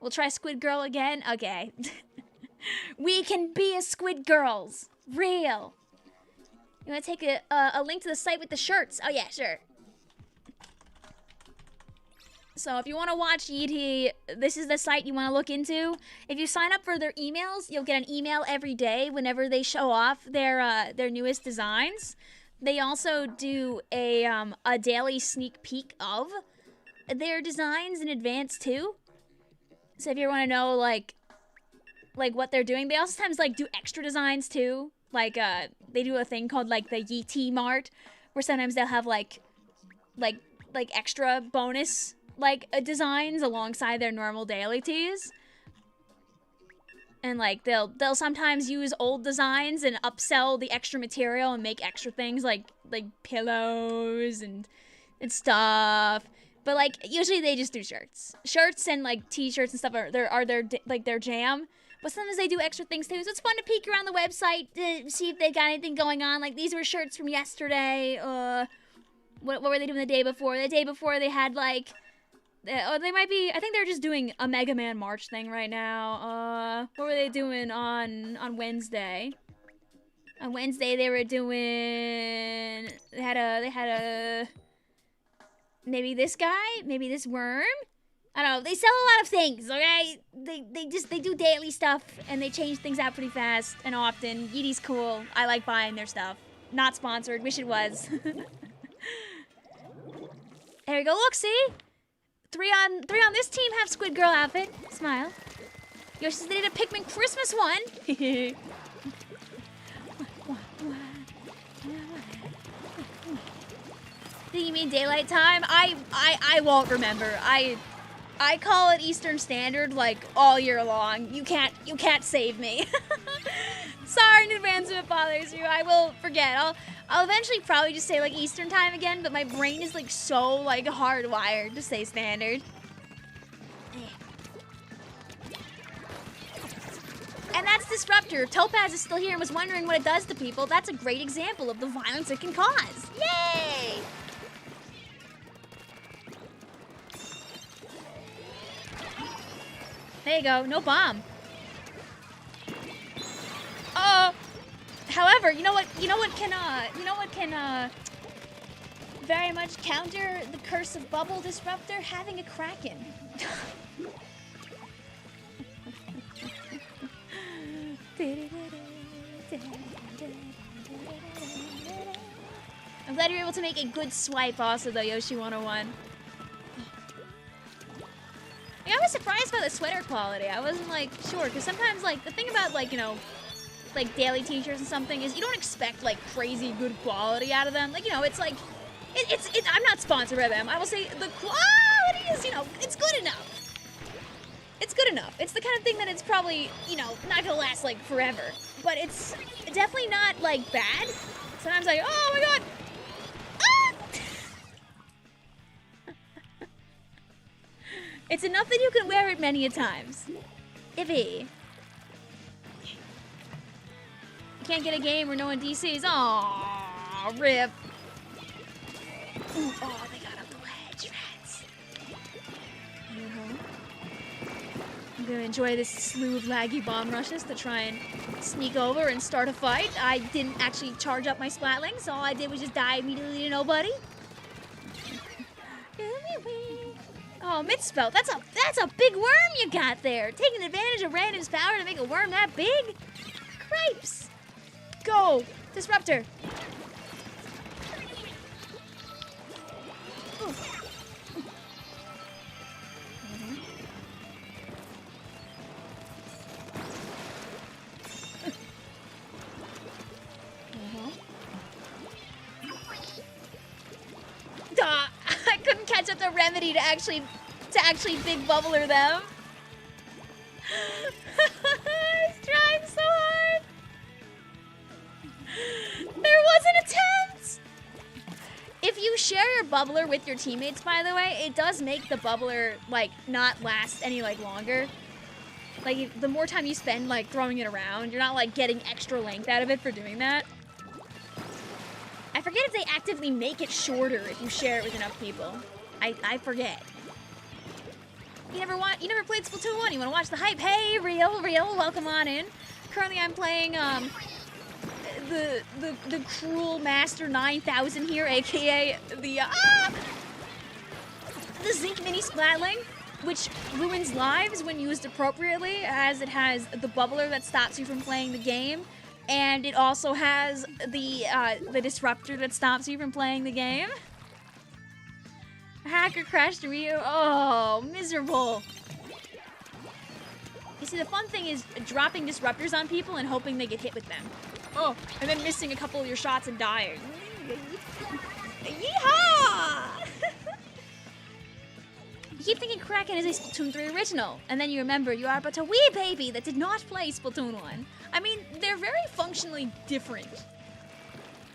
We'll try Squid Girl again. Okay. We can be a Squid Girls. Real. You want to take a link to the site with the shirts? Oh, yeah, sure. So if you want to watch ET, this is the site you want to look into. If you sign up for their emails, you'll get an email every day whenever they show off their newest designs. They also do a daily sneak peek of their designs in advance too. So if you want to know like what they're doing, they also sometimes like do extra designs too. Like they do a thing called like the YT Mart, where sometimes they'll have like extra bonus designs alongside their normal daily tees. And like they'll sometimes use old designs and upsell the extra material and make extra things like pillows and and stuff. But like usually they just do shirts and like t-shirts and stuff are their jam. But sometimes they do extra things too, so it's fun to peek around the website to see if they got anything going on. Like these were shirts from yesterday. What were they doing the day before? The day before they had like, they might be. I think they're just doing a Mega Man March thing right now. What were they doing on Wednesday? On Wednesday they were doing. They had a. Maybe this guy, maybe this worm. I don't know. They sell a lot of things, okay? They do daily stuff and they change things out pretty fast and often. Yeety's cool. I like buying their stuff. Not sponsored. Wish it was. There we go. Look, see? Three on this team have Squid Girl outfit. Smile. Yoshi says they did a Pikmin Christmas one. You mean daylight time? I won't remember. I call it Eastern Standard like all year long. You can't save me. Sorry in advance if it bothers you. I will forget. I'll eventually probably just say like Eastern time again, but my brain is like so like hardwired to say standard. And that's Disruptor. Topaz is still here and was wondering what it does to people. That's a great example of the violence it can cause. Yay! There you go, no bomb. However, you know what can very much counter the curse of Bubble Disruptor? Having a Kraken. I'm glad you're able to make a good swipe also though, Yoshi 101. I was surprised by the sweater quality. I wasn't like sure, because sometimes like the thing about like, you know, like daily t-shirts and something is you don't expect like crazy good quality out of them. Like, you know, it's like it's I'm not sponsored by them. I will say the quality is, you know, it's good enough. It's good enough. It's the kind of thing that it's probably, you know, not gonna last like forever. But it's definitely not like bad. Sometimes like, oh my god. It's enough that you can wear it many a times. Iffy. You can't get a game where no one DCs. Aww, rip. Ooh, oh, they got up the ledge, rats. I'm gonna enjoy this slew of laggy bomb rushes to try and sneak over and start a fight. I didn't actually charge up my Splatlings. All I did was just die immediately to nobody. Oh, Mitspelt, that's a big worm you got there. Taking advantage of random's power to make a worm that big? Cripes. Go, Disruptor. I couldn't catch up to Remedy to actually big bubbler them. I was trying so hard. There was an attempt. If you share your bubbler with your teammates, by the way, it does make the bubbler like not last any like longer. Like the more time you spend like throwing it around, you're not like getting extra length out of it for doing that. I forget if they actively make it shorter if you share it with enough people. I forget. You never played Splatoon 1? You want to watch the hype? Hey, Real, welcome on in. Currently, I'm playing the Cruel Master 9000 here, aka the Zinc Mini Splatling, which ruins lives when used appropriately, as it has the bubbler that stops you from playing the game. And it also has the Disruptor that stops you from playing the game. Hacker crashed Ryu. Oh, miserable. You see, the fun thing is dropping Disruptors on people and hoping they get hit with them. Oh, and then missing a couple of your shots and dying. Yeehaw! You keep thinking Kraken is a Splatoon 3 original, and then you remember you are but a wee baby that did not play Splatoon 1. I mean, they're very functionally different.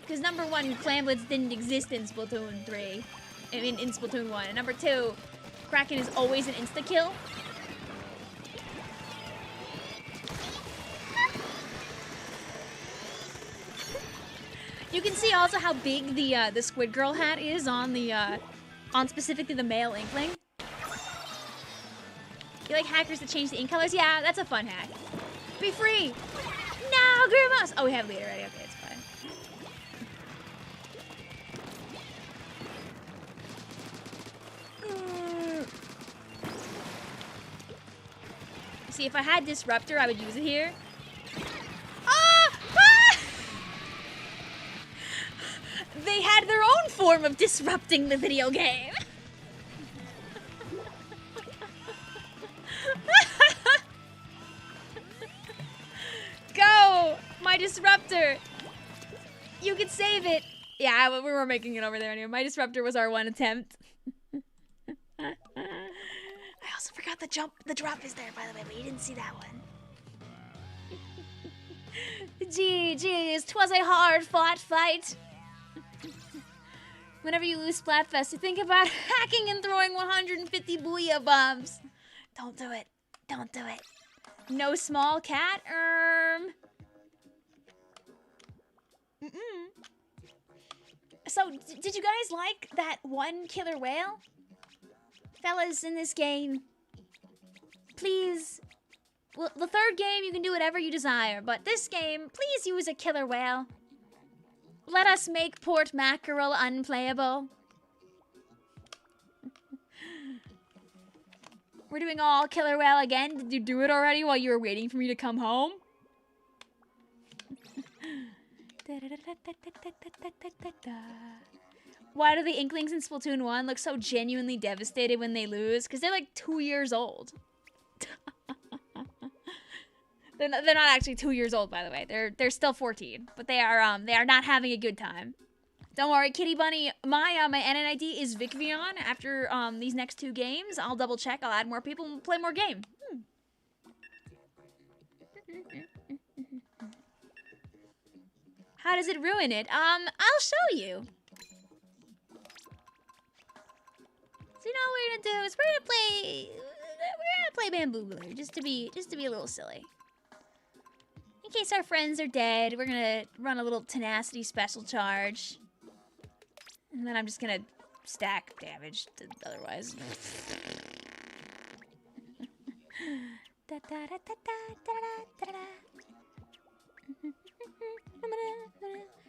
Because number one, Flamblets didn't exist in Splatoon 3. in Splatoon 1. And number 2, Kraken is always an insta-kill. You can see also how big the Squid Girl hat is on the on specifically the male Inkling. You like hackers that change the ink colors? Yeah, that's a fun hack. Be free! No, Grimace! Oh, we have lead already. Okay, it's fine. See, if I had Disruptor, I would use it here. Ah! Ah! They had their own form of disrupting the video game. Go! My Disruptor! You could save it! Yeah, we were making it over there anyway. My Disruptor was our one attempt. I also forgot the drop is there, by the way, but you didn't see that one. GG's, 'twas a hard-fought fight. Whenever you lose Splatfest, you think about hacking and throwing 150 Booyah bombs. Don't do it. Don't do it. No small cat, So, did you guys like that one killer whale? Fellas, in this game, please, well, the third game you can do whatever you desire, but this game, please use a killer whale. Let us make Port Mackerel unplayable. We're doing all killer whale again. Did you do it already while you were waiting for me to come home? Why do the Inklings in Splatoon 1 look so genuinely devastated when they lose? Because they're like 2 years old. They're not actually 2 years old, by the way. They're still 14, but they are not having a good time. Don't worry, Kitty Bunny. My NNID is Vicvillon. After these next 2 games, I'll double check. I'll add more people and play more game. How does it ruin it? I'll show you. So you know what we're gonna do is we're gonna play Bamboozler just to be a little silly. In case our friends are dead, we're gonna run a little tenacity special charge. And then I'm just gonna stack damage otherwise.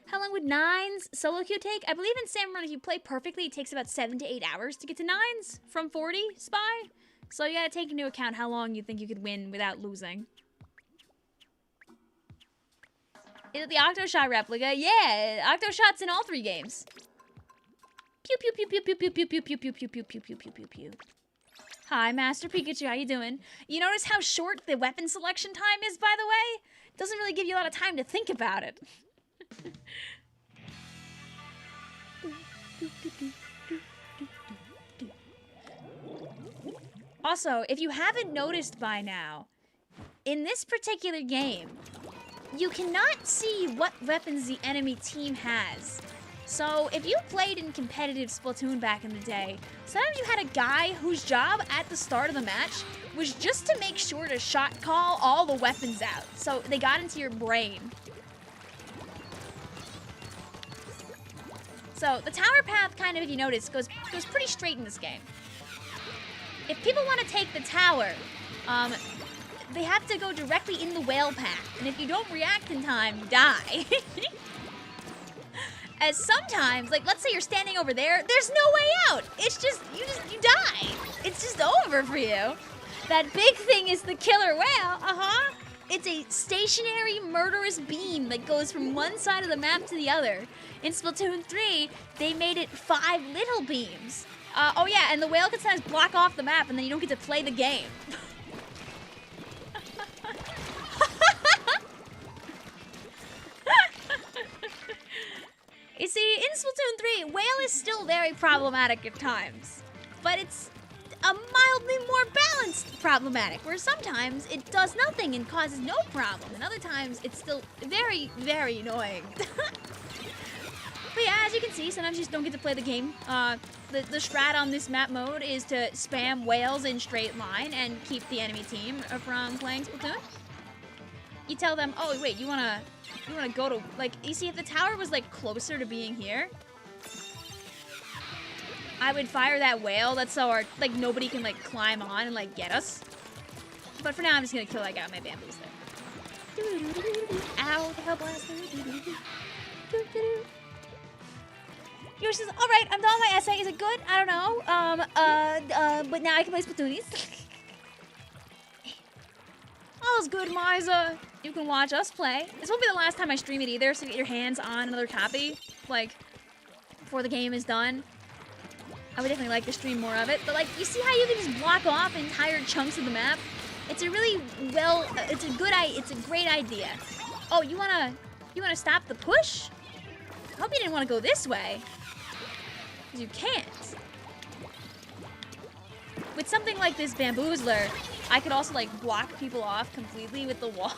How long would 9's solo queue take? I believe in Salmon Run, if you play perfectly, it takes about 7 to 8 hours to get to 9's from 40 Spy. So you gotta take into account how long you think you could win without losing. Is it the Octoshot replica? Yeah, Octoshot's in all 3 games. Pew pew pew pew pew pew pew pew pew pew pew pew pew pew pew pew pew. Hi, Master Pikachu, how you doing? You notice how short the weapon selection time is, by the way? It doesn't really give you a lot of time to think about it. Also, if you haven't noticed by now, in this particular game, you cannot see what weapons the enemy team has. So, if you played in competitive Splatoon back in the day, sometimes you had a guy whose job at the start of the match was just to make sure to shot call all the weapons out, so they got into your brain. So, the tower path, kind of, if you notice, goes pretty straight in this game. If people want to take the tower, they have to go directly in the whale path, and if you don't react in time, you die. As sometimes, like, let's say you're standing over there, there's no way out. It's just, you die. It's just over for you. That big thing is the killer whale, It's a stationary murderous beam that goes from one side of the map to the other. In Splatoon 3, they made it 5 little beams. Oh yeah, and the whale can sometimes block off the map and then you don't get to play the game. You see, in Splatoon 3, whale is still very problematic at times, but it's a mildly more balanced problematic, where sometimes it does nothing and causes no problem, and other times it's still very, very annoying. But yeah, as you can see, sometimes you just don't get to play the game. The strat on this map mode is to spam whales in straight line and keep the enemy team from playing Splatoon. You tell them, oh wait, you wanna go to, like, you see if the tower was like closer to being here, I would fire that whale. That's so our, like, nobody can like climb on and like get us. But for now, I'm just gonna kill that guy with my Bamboozler. Ow, the hell blaster. Yours says, all right, I'm done with my essay. Is it good? I don't know. But now I can play Splatoonies. All's good, Marza. You can watch us play. This won't be the last time I stream it either, so get your hands on another copy, like, before the game is done. I would definitely like to stream more of it, but like, you see how you can just block off entire chunks of the map? It's a really it's a great idea. Oh, you wanna stop the push? I hope you didn't want to go this way. Because you can't. With something like this Bamboozler, I could also like block people off completely with the wall.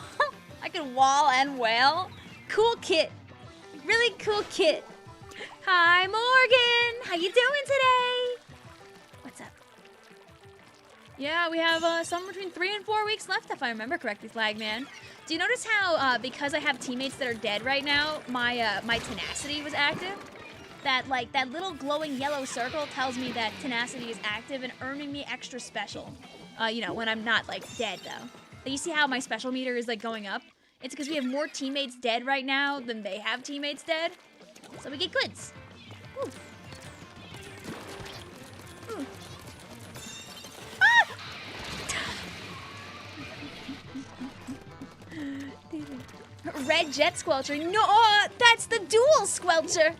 I could wall and whale. Cool kit. Really cool kit. Hi, Morgan. How you doing today? What's up? Yeah, we have somewhere between 3 and 4 weeks left, if I remember correctly, Flagman. Do you notice how, because I have teammates that are dead right now, my tenacity was active? That little glowing yellow circle tells me that tenacity is active and earning me extra special. You know, when I'm not, like, dead, though. But you see how my special meter is, like, going up? It's because we have more teammates dead right now than they have teammates dead. So we get goods. Ooh. Ooh. Ah! Red Jet Squelcher. No, that's the dual Squelcher.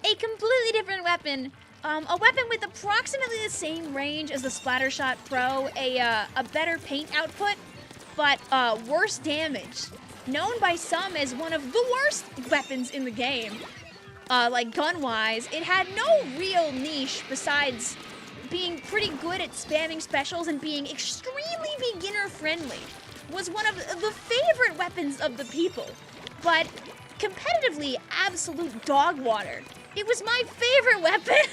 A completely different weapon. A weapon with approximately the same range as the Splattershot Pro, a better paint output, but worse damage. Known by some as one of the worst weapons in the game. Like gun-wise, it had no real niche besides being pretty good at spamming specials and being extremely beginner-friendly. Was one of the favorite weapons of the people, but competitively absolute dog water. It was my favorite weapon.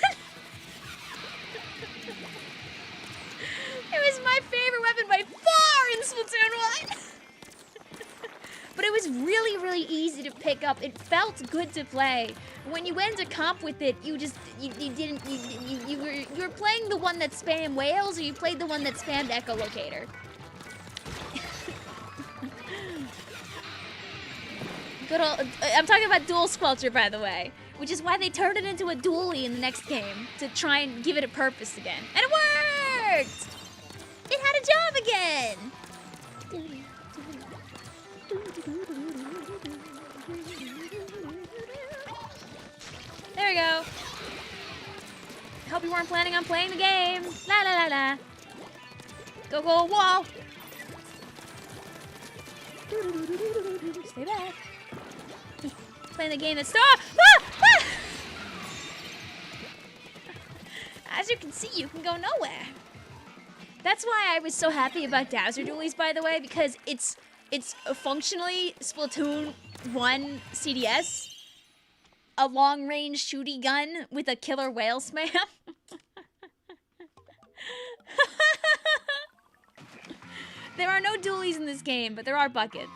It was my favorite weapon by far in Splatoon 1. But it was really, really easy to pick up. It felt good to play. When you went to comp with it, you were playing the one that spammed whales, or you played the one that spammed echolocator. Good old, I'm talking about dual Squelcher, by the way, which is why they turned it into a dually in the next game to try and give it a purpose again. And it worked! It had a job again! There we go. I hope you weren't planning on playing the game. La la la la. Go, go, wall. Stay back. Playing the game that's As you can see, you can go nowhere. That's why I was so happy about Dowser Dualies, by the way, because it's functionally Splatoon 1 CDS, a long-range shooty gun with a killer whale spam. There are no dualies in this game, but there are buckets.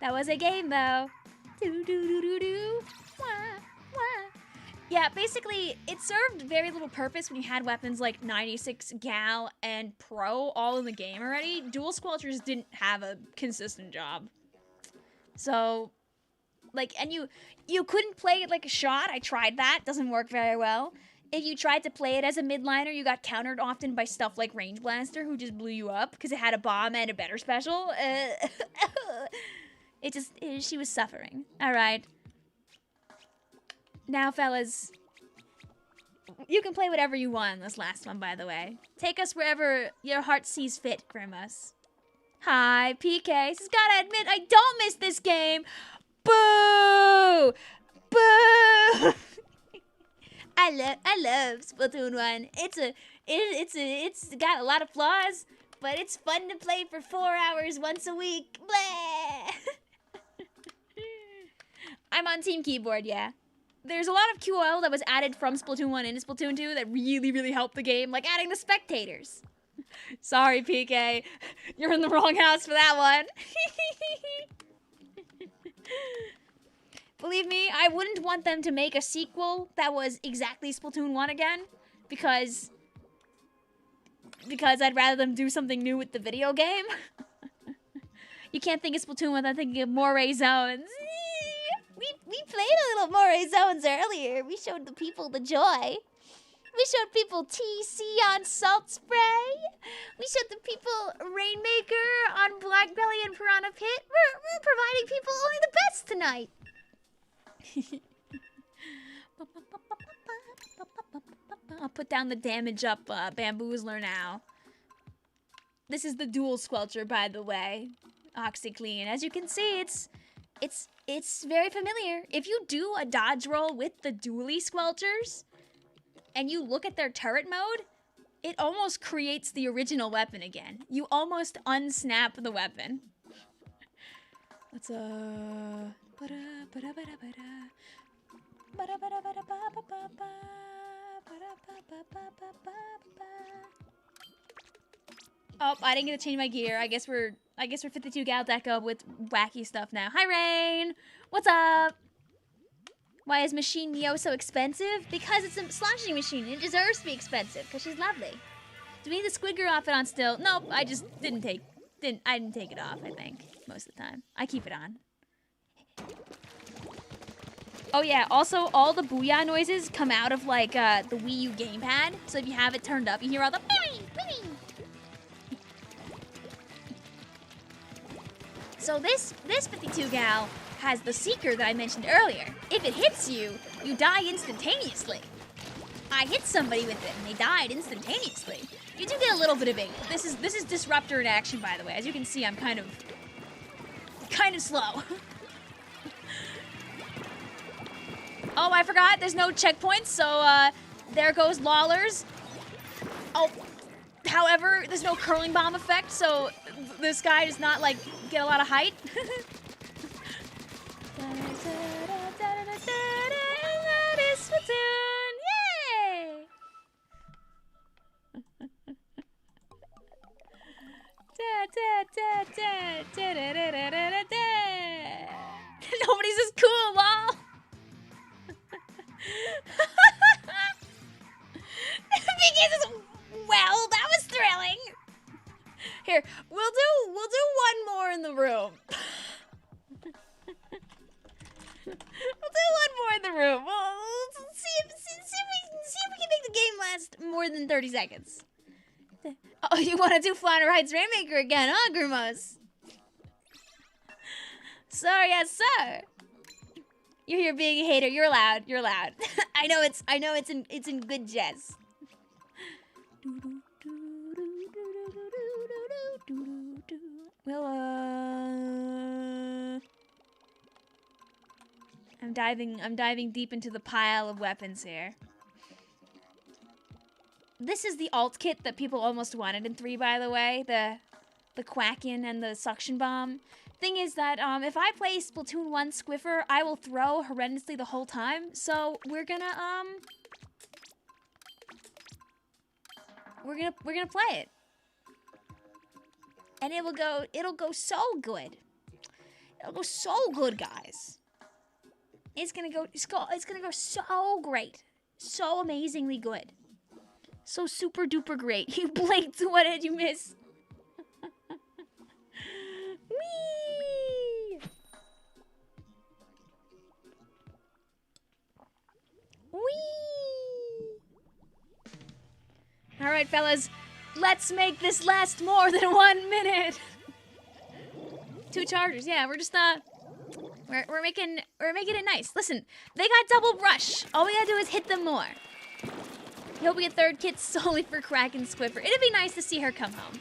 That was a game, though. Do-do-do-do-do. Wah, wah. Yeah, basically, it served very little purpose when you had weapons like 96 Gal and Pro all in the game already. Dual Squelchers didn't have a consistent job. So, like, and you couldn't play it like a shot. I tried that. Doesn't work very well. If you tried to play it as a midliner, you got countered often by stuff like Range Blaster, who just blew you up because it had a bomb and a better special. She was suffering. All right. Now, fellas, you can play whatever you want in this last one, by the way. Take us wherever your heart sees fit, Grimace. Hi, PK. Says, gotta admit, I don't miss this game. Boo! Boo! I love Splatoon 1. It's got a lot of flaws, but it's fun to play for 4 hours once a week. Blah! I'm on Team Keyboard, yeah. There's a lot of QOL that was added from Splatoon 1 into Splatoon 2 that really, really helped the game, like adding the spectators. Sorry, PK. You're in the wrong house for that one. Believe me, I wouldn't want them to make a sequel that was exactly Splatoon 1 again, because I'd rather them do something new with the video game. You can't think of Splatoon without thinking of Moray Zones. We played a little Moray Zones earlier. We showed the people the joy. We showed people TC on Salt Spray. We showed the people Rainmaker on Black Belly and Piranha Pit. We're providing people only the best tonight. I'll put down the damage up Bamboozler now. This is the dual Squelcher, by the way. OxyClean. As you can see, it's very familiar. If you do a dodge roll with the dually Squelchers, and you look at their turret mode, it almost creates the original weapon again. You almost unsnap the weapon. Let's Oh, I didn't get to change my gear. I guess we're 52 gal deco with wacky stuff now. Hi, Rain. What's up? Why is Machine Mio so expensive? Because it's a sloshing machine. It deserves to be expensive because she's lovely. Do we need the Squid Girl outfit on still? Nope, I just didn't take it off, I think, most of the time. I keep it on. Oh yeah, also all the booyah noises come out of like the Wii U gamepad. So if you have it turned up, you hear all the bing, bing. So this 52 gal has the Seeker that I mentioned earlier. If it hits you, you die instantaneously. I hit somebody with it and they died instantaneously. You do get a little bit of ink. This is Disruptor in action, by the way. As you can see, I'm kind of slow. Oh, I forgot. There's no checkpoints, so there goes Lawlers. Oh, however, there's no curling bomb effect, so this guy does not like get a lot of height. Yay! Nobody's as cool, lol. Well, that was thrilling. Here, we'll do one more in the room. We'll do one more in the room. We'll see if we can make the game last more than 30 seconds. Oh, you want to do Flounder Heights Rainmaker again, huh, Grumos? Sir, yes, sir. You're here being a hater. You're allowed. You're allowed. I know it's in good jest. Well, I'm diving deep into the pile of weapons here. This is the alt kit that people almost wanted in 3, by the way. The Kraken and the Suction Bomb. Thing is that if I play Splatoon 1 Squiffer, I will throw horrendously the whole time. So we're gonna play it. And it'll go so good. It'll go so good, guys. It's gonna go so great. So amazingly good. So super duper great. You blinked. What did you miss? Whee! Whee! All right, fellas. Let's make this last more than 1 minute. 2 chargers. Yeah, we're just we're making it nice. Listen, they got double brush. All we gotta do is hit them more. Hope we get 3rd kit solely for Kraken Squiffer. It'd be nice to see her come home.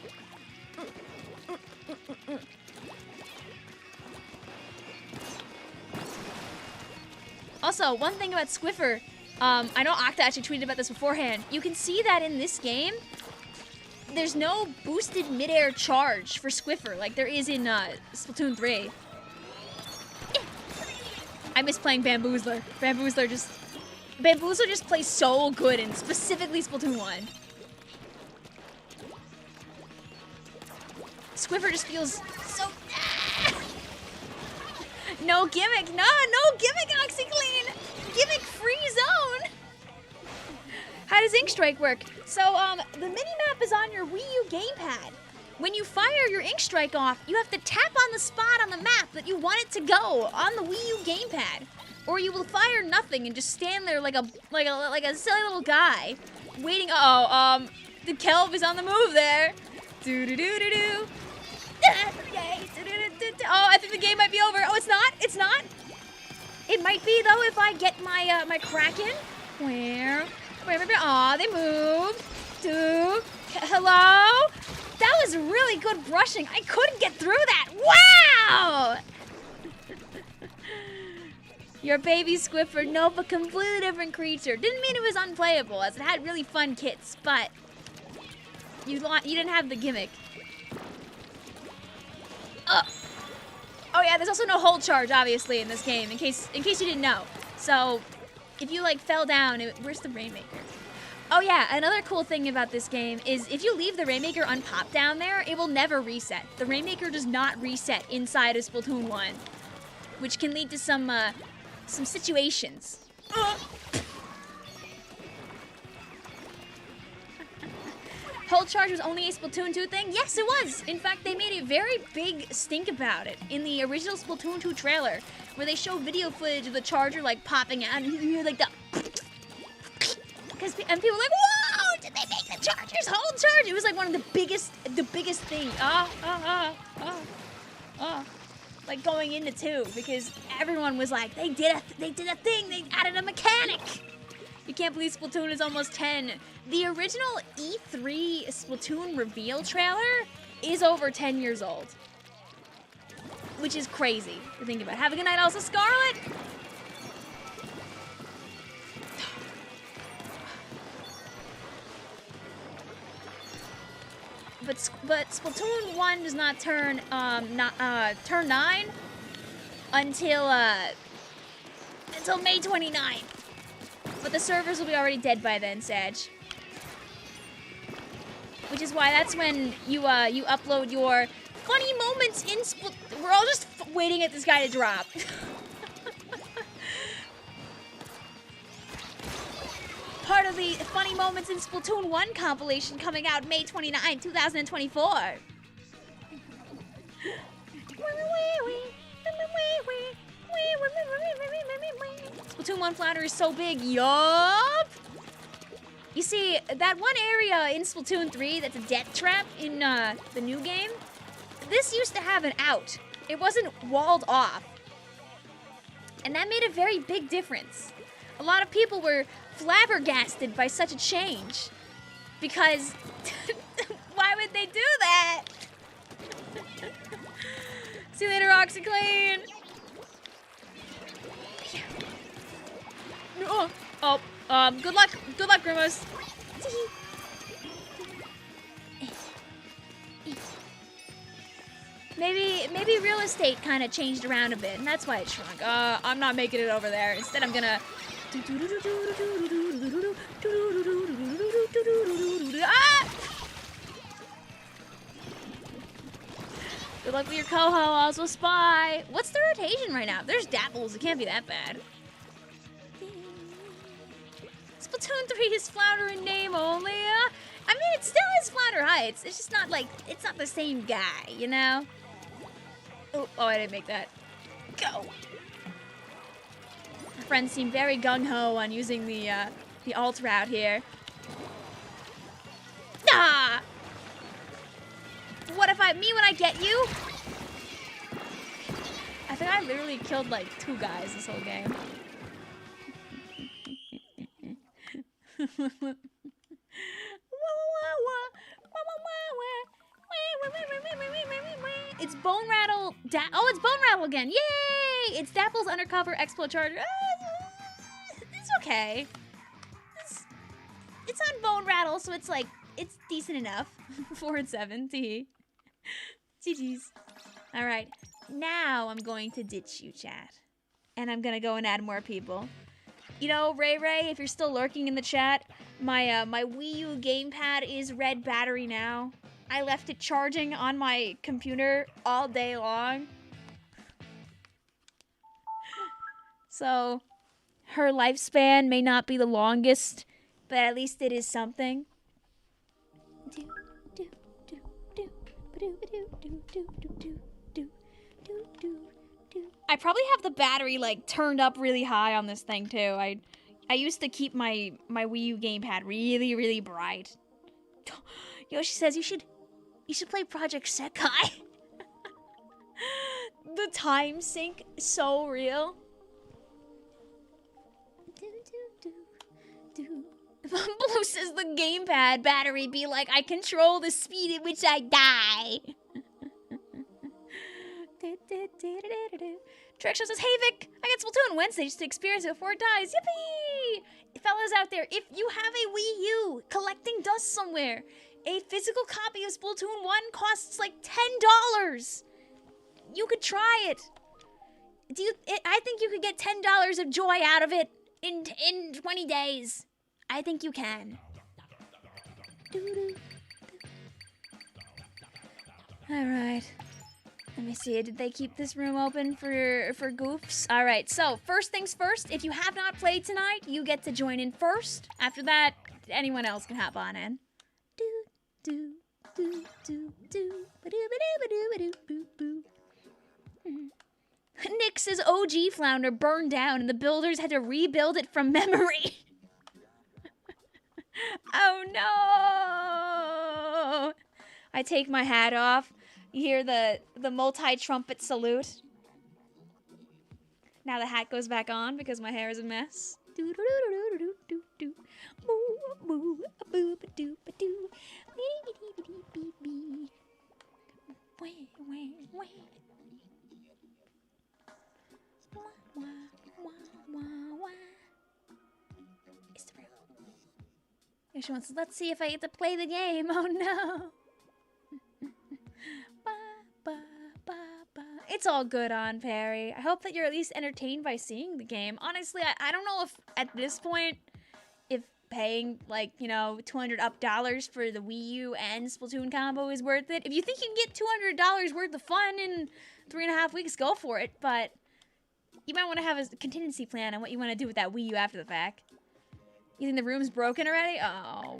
Also, one thing about Squiffer, I know Octa actually tweeted about this beforehand. You can see that in this game, there's no boosted midair charge for Squiffer like there is in Splatoon 3. I miss playing Bamboozler. Bamboozler just plays so good, and specifically Splatoon 1. Squiffer just feels so... No gimmick, no gimmick, OxyClean! Gimmick-free zone! How does Inkstrike work? So, the mini-map is on your Wii U gamepad. When you fire your Inkstrike off, you have to tap on the spot on the map that you want it to go on the Wii U gamepad. Or you will fire nothing and just stand there like a silly little guy, waiting. The Kelv is on the move there. Do-do-do-do-do. Oh, I think the game might be over. Oh, it's not. It's not. It might be though if I get my my Kraken. Where? Aw, they moved. Hello? That was really good brushing. I couldn't get through that. Wow! Your baby Squiffer, no, but completely different creature. Didn't mean it was unplayable, as it had really fun kits, but you didn't have the gimmick. Oh yeah, there's also no hold charge, obviously, in this game, in case you didn't know. So, if you like fell down, where's the Rainmaker? Oh yeah, another cool thing about this game is if you leave the Rainmaker unpopped down there, it will never reset. The Rainmaker does not reset inside of Splatoon 1, which can lead to some situations. Hold charge was only a Splatoon 2 thing? Yes, it was! In fact, they made a very big stink about it in the original Splatoon 2 trailer, where they show video footage of the charger like popping out and you hear like the... And people were like, whoa, did they make the chargers hold charge? It was like one of the biggest things. Like going into 2, because everyone was like, they did a thing, they added a mechanic. You can't believe Splatoon is almost 10. The original E3 Splatoon reveal trailer is over 10 years old, which is crazy to think about. Have a good night, also, Scarlet. But Splatoon 1 does not turn 9 until May 29th. But the servers will be already dead by then, Sag. Which is why that's when you upload your funny moments in Splatoon. We're all just waiting at this guy to drop. Part of the Funny Moments in Splatoon 1 compilation coming out May 29, 2024. Splatoon 1 flounder is so big, yup! You see, that one area in Splatoon 3 that's a death trap in the new game, this used to have an out. It wasn't walled off. And that made a very big difference. A lot of people were flabbergasted by such a change. Because, why would they do that? See you later, OxyClean. Good luck, Grimos. Maybe real estate kind of changed around a bit, and that's why it shrunk. I'm not making it over there. Instead, I'm gonna. Ah! Good luck with your coho, also Spy. What's the rotation right now? There's Dapples. It can't be that bad. Splatoon 3 is Flounder in name only. I mean, it still is Flounder Heights. It's just not like, it's not the same guy, you know? Oh, I didn't make that. Go! My friends seem very gung-ho on using the alt route here. Ah! What if when I get you? I think I literally killed like 2 guys this whole game. It's Bone Rattle. It's Bone Rattle again. Yay! It's Dapple's undercover exploit charger. It's okay. It's on Bone Rattle, so it's like, it's decent enough. 4 and 7. GG's. Alright. Now I'm going to ditch you, chat. and I'm gonna go and add more people. You know, Ray, if you're still lurking in the chat, my Wii U gamepad is red battery now. I left it charging on my computer all day long. So, her lifespan may not be the longest, but at least it is something. I probably have the battery like turned up really high on this thing too. I used to keep my Wii U gamepad really, really bright. Yoshi says you should play Project Sekai. The time sync so real. Blue says the gamepad battery be like, I control the speed at which I die. Direction says, hey Vic, I get Splatoon Wednesday just to experience it before it dies. Yippee! Fellas out there, if you have a Wii U collecting dust somewhere, a physical copy of Splatoon 1 costs like $10. You could try it. I think you could get $10 of joy out of it in 20 days. I think you can. All right. Let me see. Did they keep this room open for goofs? All right. So first things first. If you have not played tonight, you get to join in first. After that, anyone else can hop on in. Nix's OG flounder burned down, and the builders had to rebuild it from memory. Oh no! I take my hat off. You hear the multi-trumpet salute. Now the hat goes back on because my hair is a mess. She wants, let's see if I get to play the game. Oh no. It's all good on Perry. I hope that you're at least entertained by seeing the game. Honestly, I don't know if at this point, if paying like, you know, $200 up for the Wii U and Splatoon combo is worth it. If you think you can get $200 worth of fun in 3.5 weeks, go for it. But you might want to have a contingency plan on what you want to do with that Wii U after the fact. You think the room's broken already? Oh.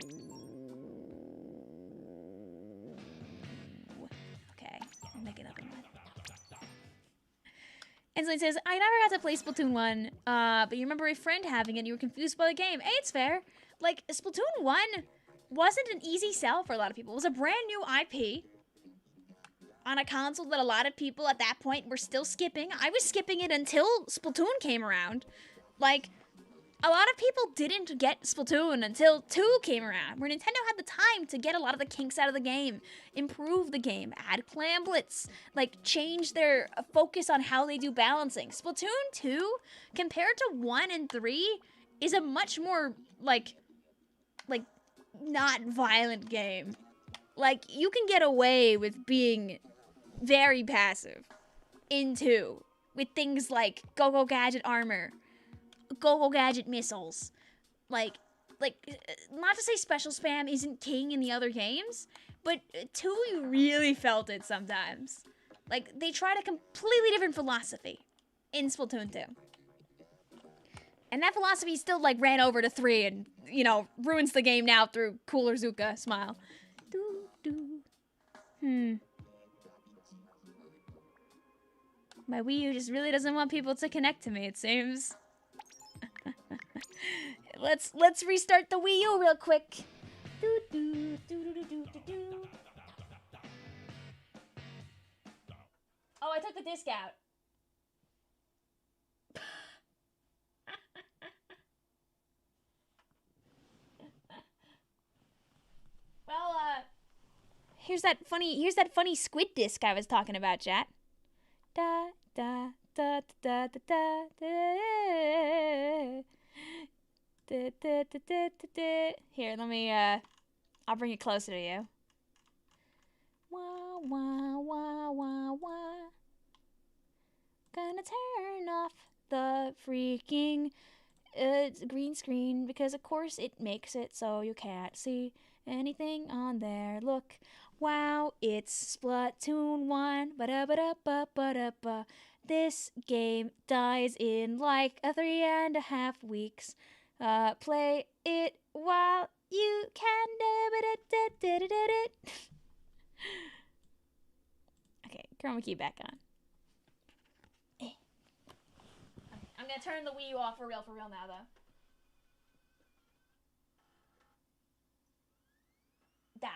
Okay, I'll make it up in one. Ensley says, I never got to play Splatoon 1, but you remember a friend having it and you were confused by the game. Hey, it's fair. Like, Splatoon 1 wasn't an easy sell for a lot of people. It was a brand new IP on a console that a lot of people at that point were still skipping. I was skipping it until Splatoon came around. Like, a lot of people didn't get Splatoon until 2 came around, where Nintendo had the time to get a lot of the kinks out of the game, improve the game, add clamblets, like change their focus on how they do balancing. Splatoon 2, compared to 1 and 3, is a much more, like, not violent game. Like, you can get away with being very passive in 2, with things like Go-Go Gadget armor, Go-Go Gadget missiles. Like, not to say special spam isn't king in the other games, but 2, you really felt it sometimes. Like, they tried a completely different philosophy in Splatoon 2. And that philosophy still, like, ran over to 3 and, you know, ruins the game now through Cooler Zuka smile. My Wii U just really doesn't want people to connect to me, it seems. Let's restart the Wii U real quick. Oh, I took the disc out. Well, here's that funny squid disc I was talking about, chat. Da da da da da da da. Here, let me, I'll bring it closer to you. Wah, wah, wah, wah, wah. Gonna turn off the freaking green screen because of course it makes it so you can't see anything on there. Look, wow, it's Splatoon 1. Ba-da-ba-da-ba-ba-da-ba. This game dies in like 3.5 weeks. Play it while you can. Okay, chroma key back on. Okay, I'm gonna turn the Wii U off for real now, though. Die.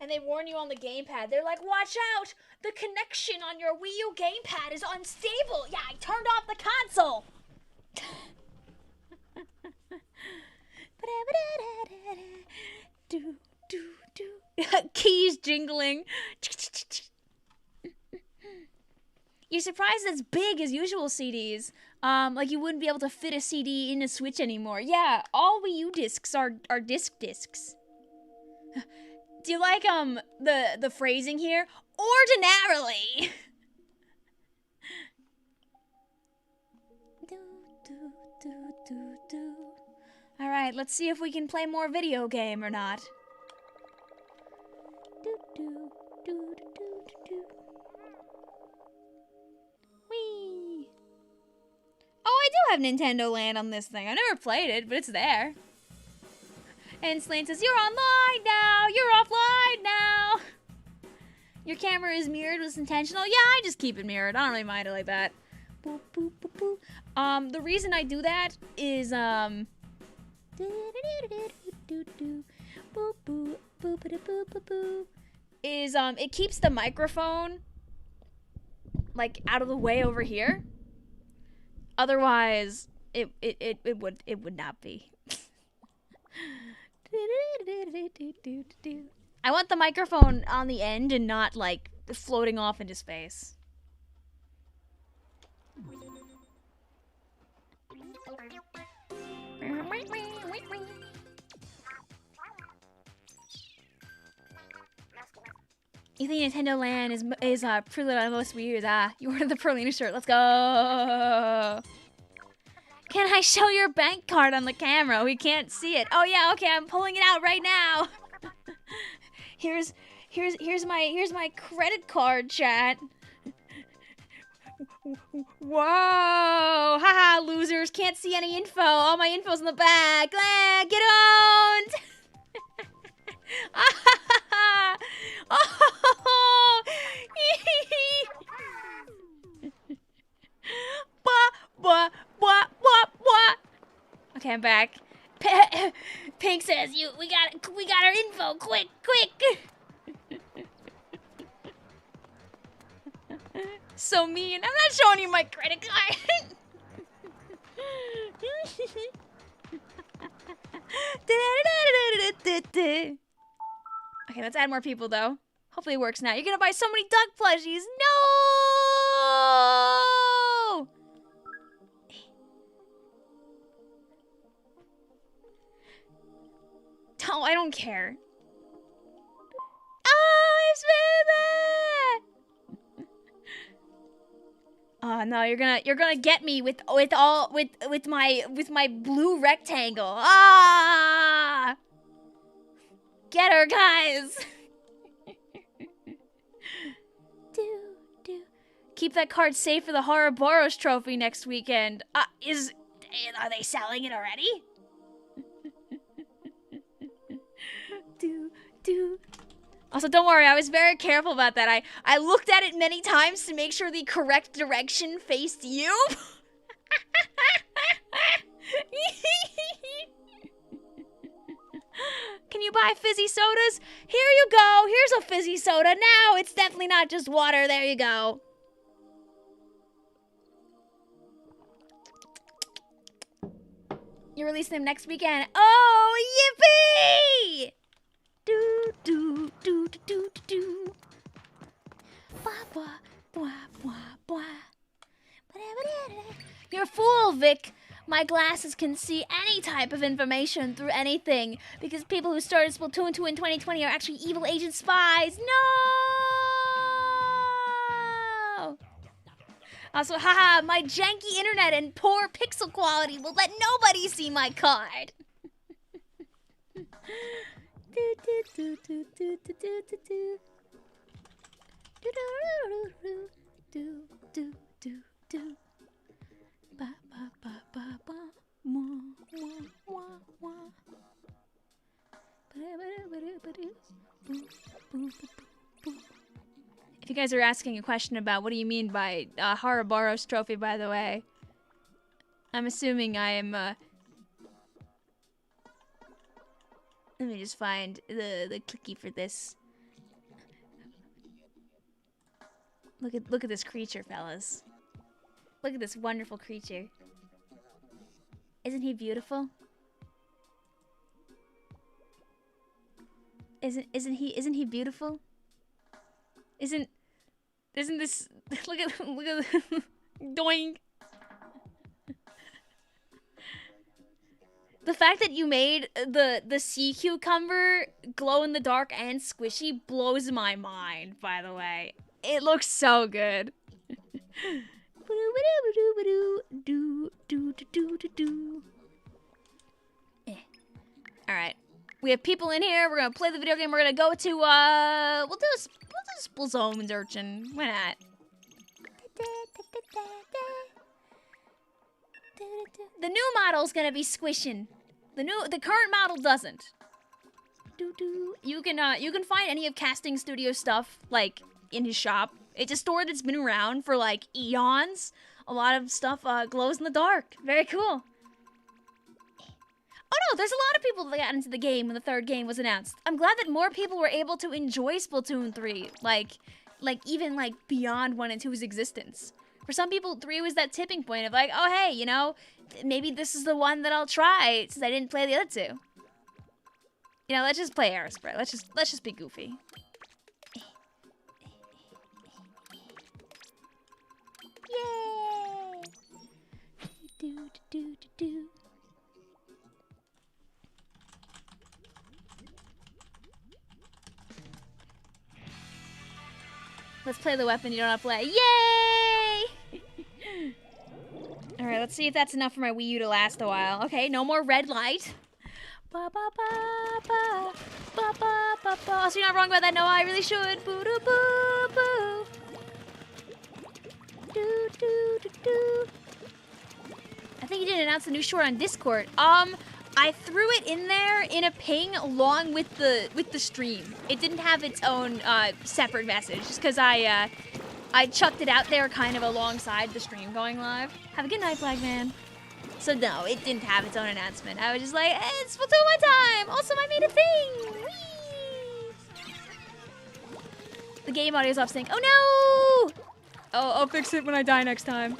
And they warn you on the gamepad. They're like, watch out! The connection on your Wii U gamepad is unstable. Yeah, I turned off the console. Keys jingling. You're surprised it's big as usual CDs. Like you wouldn't be able to fit a CD in a Switch anymore. Yeah, all Wii U discs are discs. Do you like the phrasing here? Ordinarily. All right, let's see if we can play more video game or not. Whee! Oh, I do have Nintendo Land on this thing. I never played it, but it's there. And Slane says, you're online now! You're offline now! Your camera is mirrored. Was intentional? Yeah, I just keep it mirrored. I don't really mind it like that. Boop, boop, boop, boop. The reason I do that is, it keeps the microphone, like, out of the way over here. Otherwise, it would not be. I want the microphone on the end and not, like, floating off into space. You think Nintendo Land is prelude on most Wii U's? Ah, you ordered the Perlina shirt. Let's go. Can I show your bank card on the camera? We can't see it. Oh yeah, okay, I'm pulling it out right now. Here's my credit card, chat. Whoa! Haha, losers, can't see any info. All my info's in the back. Ah, get owned! Oh! Okay, I'm back. Pink says we got our info. Quick! So mean. I'm not showing you my credit card. Okay, let's add more people though. Hopefully it works now. You're gonna buy so many duck plushies. No! Oh, I don't care. Oh, it's baby! Oh no, you're gonna get me with my blue rectangle. Ah! Get her, guys. Keep that card safe for the Ouroboros trophy next weekend. Are they selling it already? Also, don't worry, I was very careful about that. I looked at it many times to make sure the correct direction faced you. Can you buy fizzy sodas? Here you go. Here's a fizzy soda. Now it's definitely not just water. There you go. You release them next weekend. Oh, yippee! Do do do do do do. Blah blah blah blah blah. You're a fool, Vic. My glasses can see any type of information through anything because people who started Splatoon 2 in 2020 are actually evil agent spies. No! Also, haha, my janky internet and poor pixel quality will let nobody see my card. If you guys are asking a question about what do you mean by Harabaros trophy, by the way, I'm assuming I am. Let me just find the clicky for this. Look at this creature, fellas. Look at this wonderful creature. Isn't he beautiful? Isn't he beautiful? Isn't this look at doink. The fact that you made the sea cucumber glow in the dark and squishy blows my mind, by the way. It looks so good. Alright. We have people in here. We're gonna play the video game. We're gonna go to we'll do Splat Zones, urchin. Why not? The new model's gonna be squishing. The current model doesn't. You can find any of Casting Studio stuff like in his shop. It's a store that's been around for like eons. A lot of stuff glows in the dark. Very cool. Oh no, there's a lot of people that got into the game when the third game was announced. I'm glad that more people were able to enjoy Splatoon 3, like even like beyond 1 and 2's existence. For some people, 3 was that tipping point of like, oh hey, you know, maybe this is the one that I'll try since I didn't play the other two. You know, let's just play Aerospray. Let's just be goofy. Yay! Do. Let's play the weapon you don't have to play. Yay! Alright, let's see if that's enough for my Wii U to last a while. Okay, no more red light. Ba ba ba ba ba ba ba ba. So you're not wrong about that. No, I really should. Boo doo boo boo. Do do do do. I think you did announce the new short on Discord. I threw it in there in a ping along with the stream. It didn't have its own separate message, just because I chucked it out there kind of alongside the stream going live. Have a good night, Black Man. So no, it didn't have its own announcement. I was just like, hey, it's Splatoon 1 time. Also, I made a thing. Whee! The game audio's off sync. Oh no! Oh, I'll fix it when I die next time.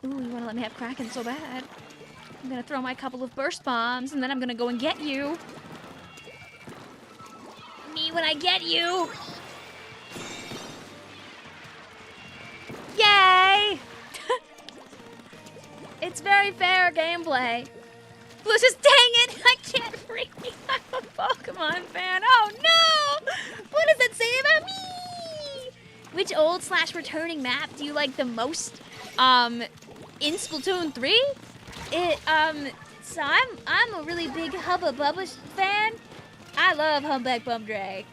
Ooh, you want to let me have Kraken so bad. I'm going to throw my couple of burst bombs, and then I'm going to go and get you. Me when I get you. Yay! It's very fair gameplay. Blue says, dang it! I can't freak me. I'm a Pokemon fan. Oh no! What does that say about me? Which old/returning map do you like the most? In Splatoon 3? So I'm a really big Hubba Bubba fan. I love Humpback Bum Drag.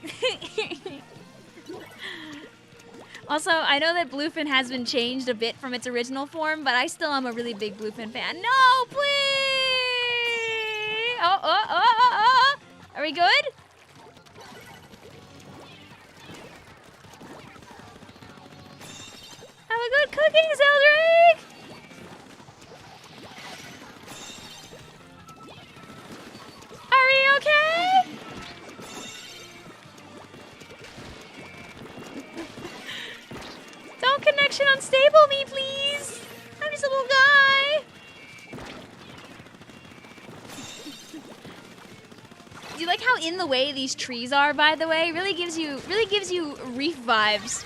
Also, I know that Bluefin has been changed a bit from its original form, but I still am a really big Bluefin fan. No, please! Oh. Are we good? Have a good cooking, Zeldrick! Are we okay? Don't connection unstable me, please. I'm just a little guy. Do you like how in the way these trees are, by the way? Really gives you reef vibes.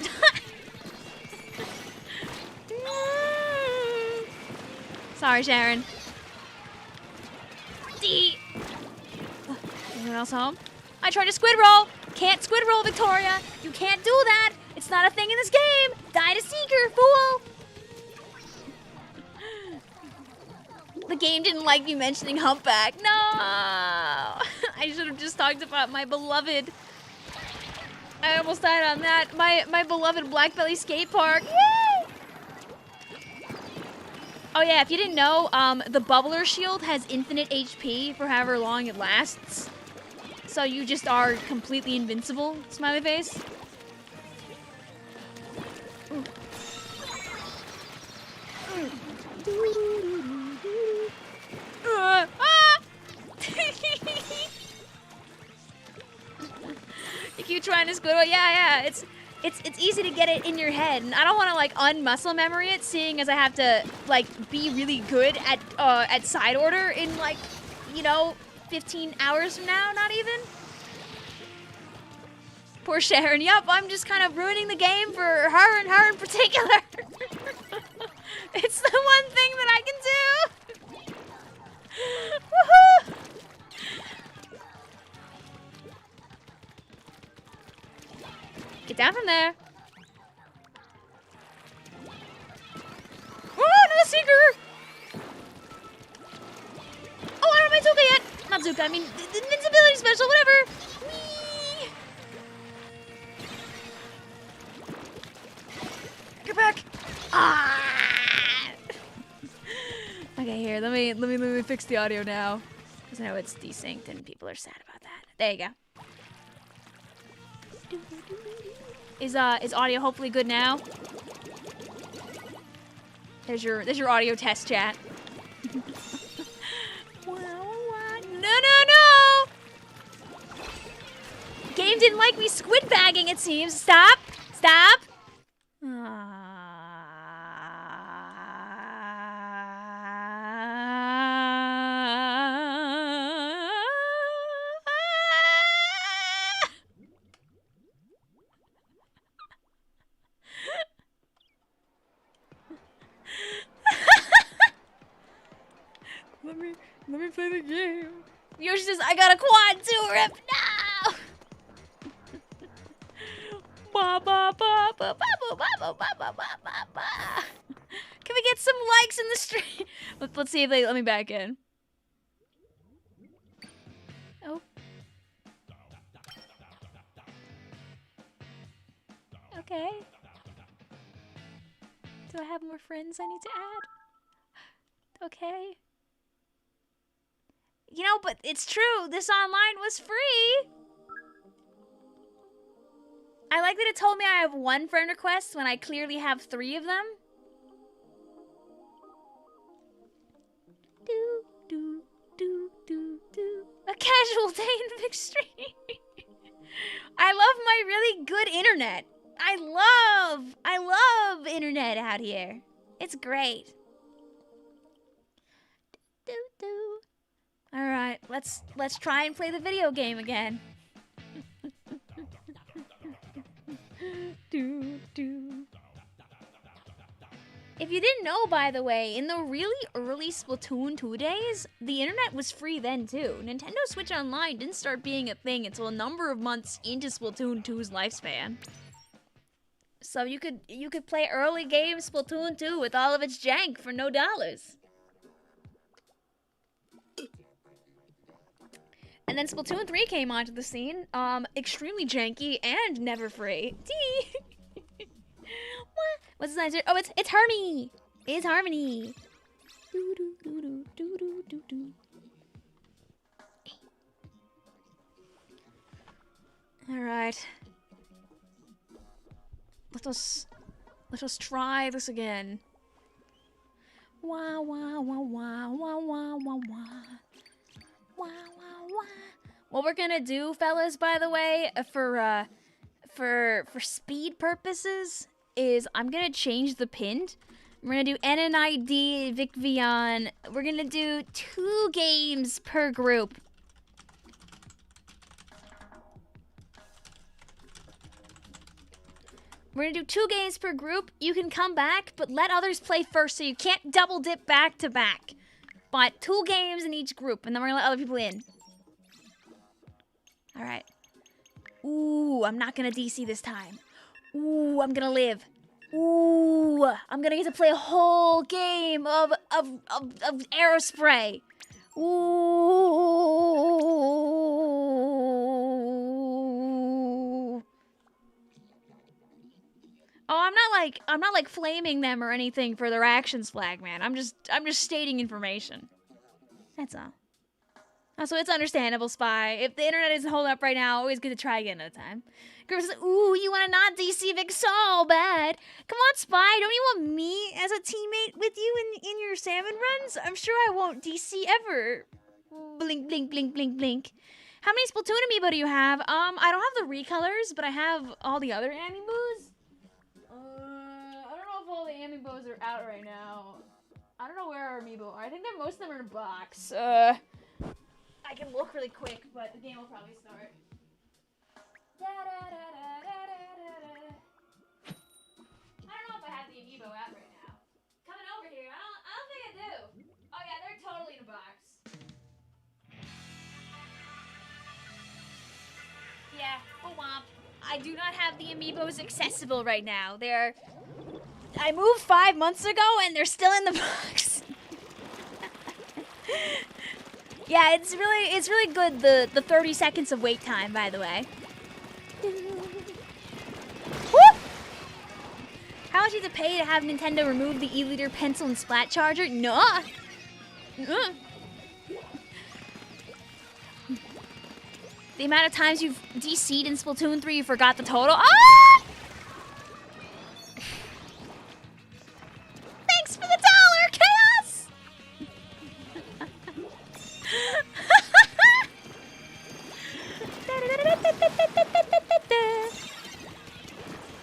Sorry, Sharon. D. Anyone else home? I tried to squid roll. Can't squid roll, Victoria. You can't do that. It's not a thing in this game. Die to seeker, fool. The game didn't like me mentioning humpback. No. I should have just talked about my beloved. I almost died on that. My beloved Black Belly skate park. Yay! Oh yeah, if you didn't know, the bubbler shield has infinite HP for however long it lasts. So you just are completely invincible, smiley face. You keep trying to squid. Yeah. It's easy to get it in your head, and I don't want to like unmuscle memory it, seeing as I have to like be really good at side order in like, you know, 15 hours from now, not even. Poor Sharon. Yup, I'm just kind of ruining the game for her and her in particular. It's the one thing that I can do. Woohoo! Get down from there. Oh, not a seeker! Oh, I don't have my Zuka yet! Not Zuka, I mean, the invincibility special, whatever! Whee! Get back! Ah! Okay, here, let me fix the audio now. Because I know it's desynced and people are sad about that. There you go. Is audio hopefully good now? There's your audio test chat. No! Game didn't like me squid bagging, it seems. Stop! Let me play the game. Yoshi says, I got a quad too, Rip. No! Can we get some likes in the stream? Let's see if they let me back in. Oh. Okay. Do I have more friends I need to add? Okay. You know, but it's true. This online was free. I like that it told me I have 1 friend request when I clearly have 3 of them. A casual day in the big stream. I love my really good internet. I love internet out here. It's great. All right, let's try and play the video game again. If you didn't know, by the way, in the really early Splatoon 2 days, the internet was free then too. Nintendo Switch Online didn't start being a thing until a number of months into Splatoon 2's lifespan. So you could play early game Splatoon 2 with all of its jank for no dollars. And then Splatoon 3 came onto the scene, extremely janky and never free. What's his answer? Oh, it's Harmony. It's Harmony. All right. Let us try this again. Wah wah wah wah wah wah wah wah. Wah wah wah. What we're gonna do, fellas, by the way, for speed purposes, is I'm gonna change the pin. We're gonna do NNID, Vicvillon. We're gonna do 2 games per group. We're gonna do 2 games per group. You can come back, but let others play first so you can't double dip back to back. But 2 games in each group, and then we're gonna let other people in. Alright. Ooh, I'm not gonna DC this time. Ooh, I'm gonna live. Ooh, I'm gonna get to play a whole game of Aerospray. Ooh. Oh, I'm not like flaming them or anything for their actions flag, man. I'm just stating information. That's all. Also, it's understandable, Spy. If the internet isn't holding up right now, always good to try again at a time. Girl says, ooh, you want to not DC Vic so bad. Come on, Spy. Don't you want me as a teammate with you in your salmon runs? I'm sure I won't DC ever. Blink, blink, blink, blink, blink. How many Splatoon amiibo do you have? I don't have the recolors, but I have all the other amiibos. I don't know if all the amiibos are out right now. I don't know where our amiibo are. I think that most of them are in a box. I can look really quick, but the game will probably start. I don't know if I have the amiibo out right now. Coming over here, I don't think I do. Oh yeah, they're totally in a box. Yeah, womp. I do not have the amiibos accessible right now. I moved 5 months ago and they're still in the box. Yeah, it's really good, the 30 seconds of wait time, by the way. Woo! How much do you have to pay to have Nintendo remove the e-liter pencil and splat charger? No. The amount of times you've DC'd in Splatoon 3, you forgot the total. Ah! Thanks for the $1, Chaos!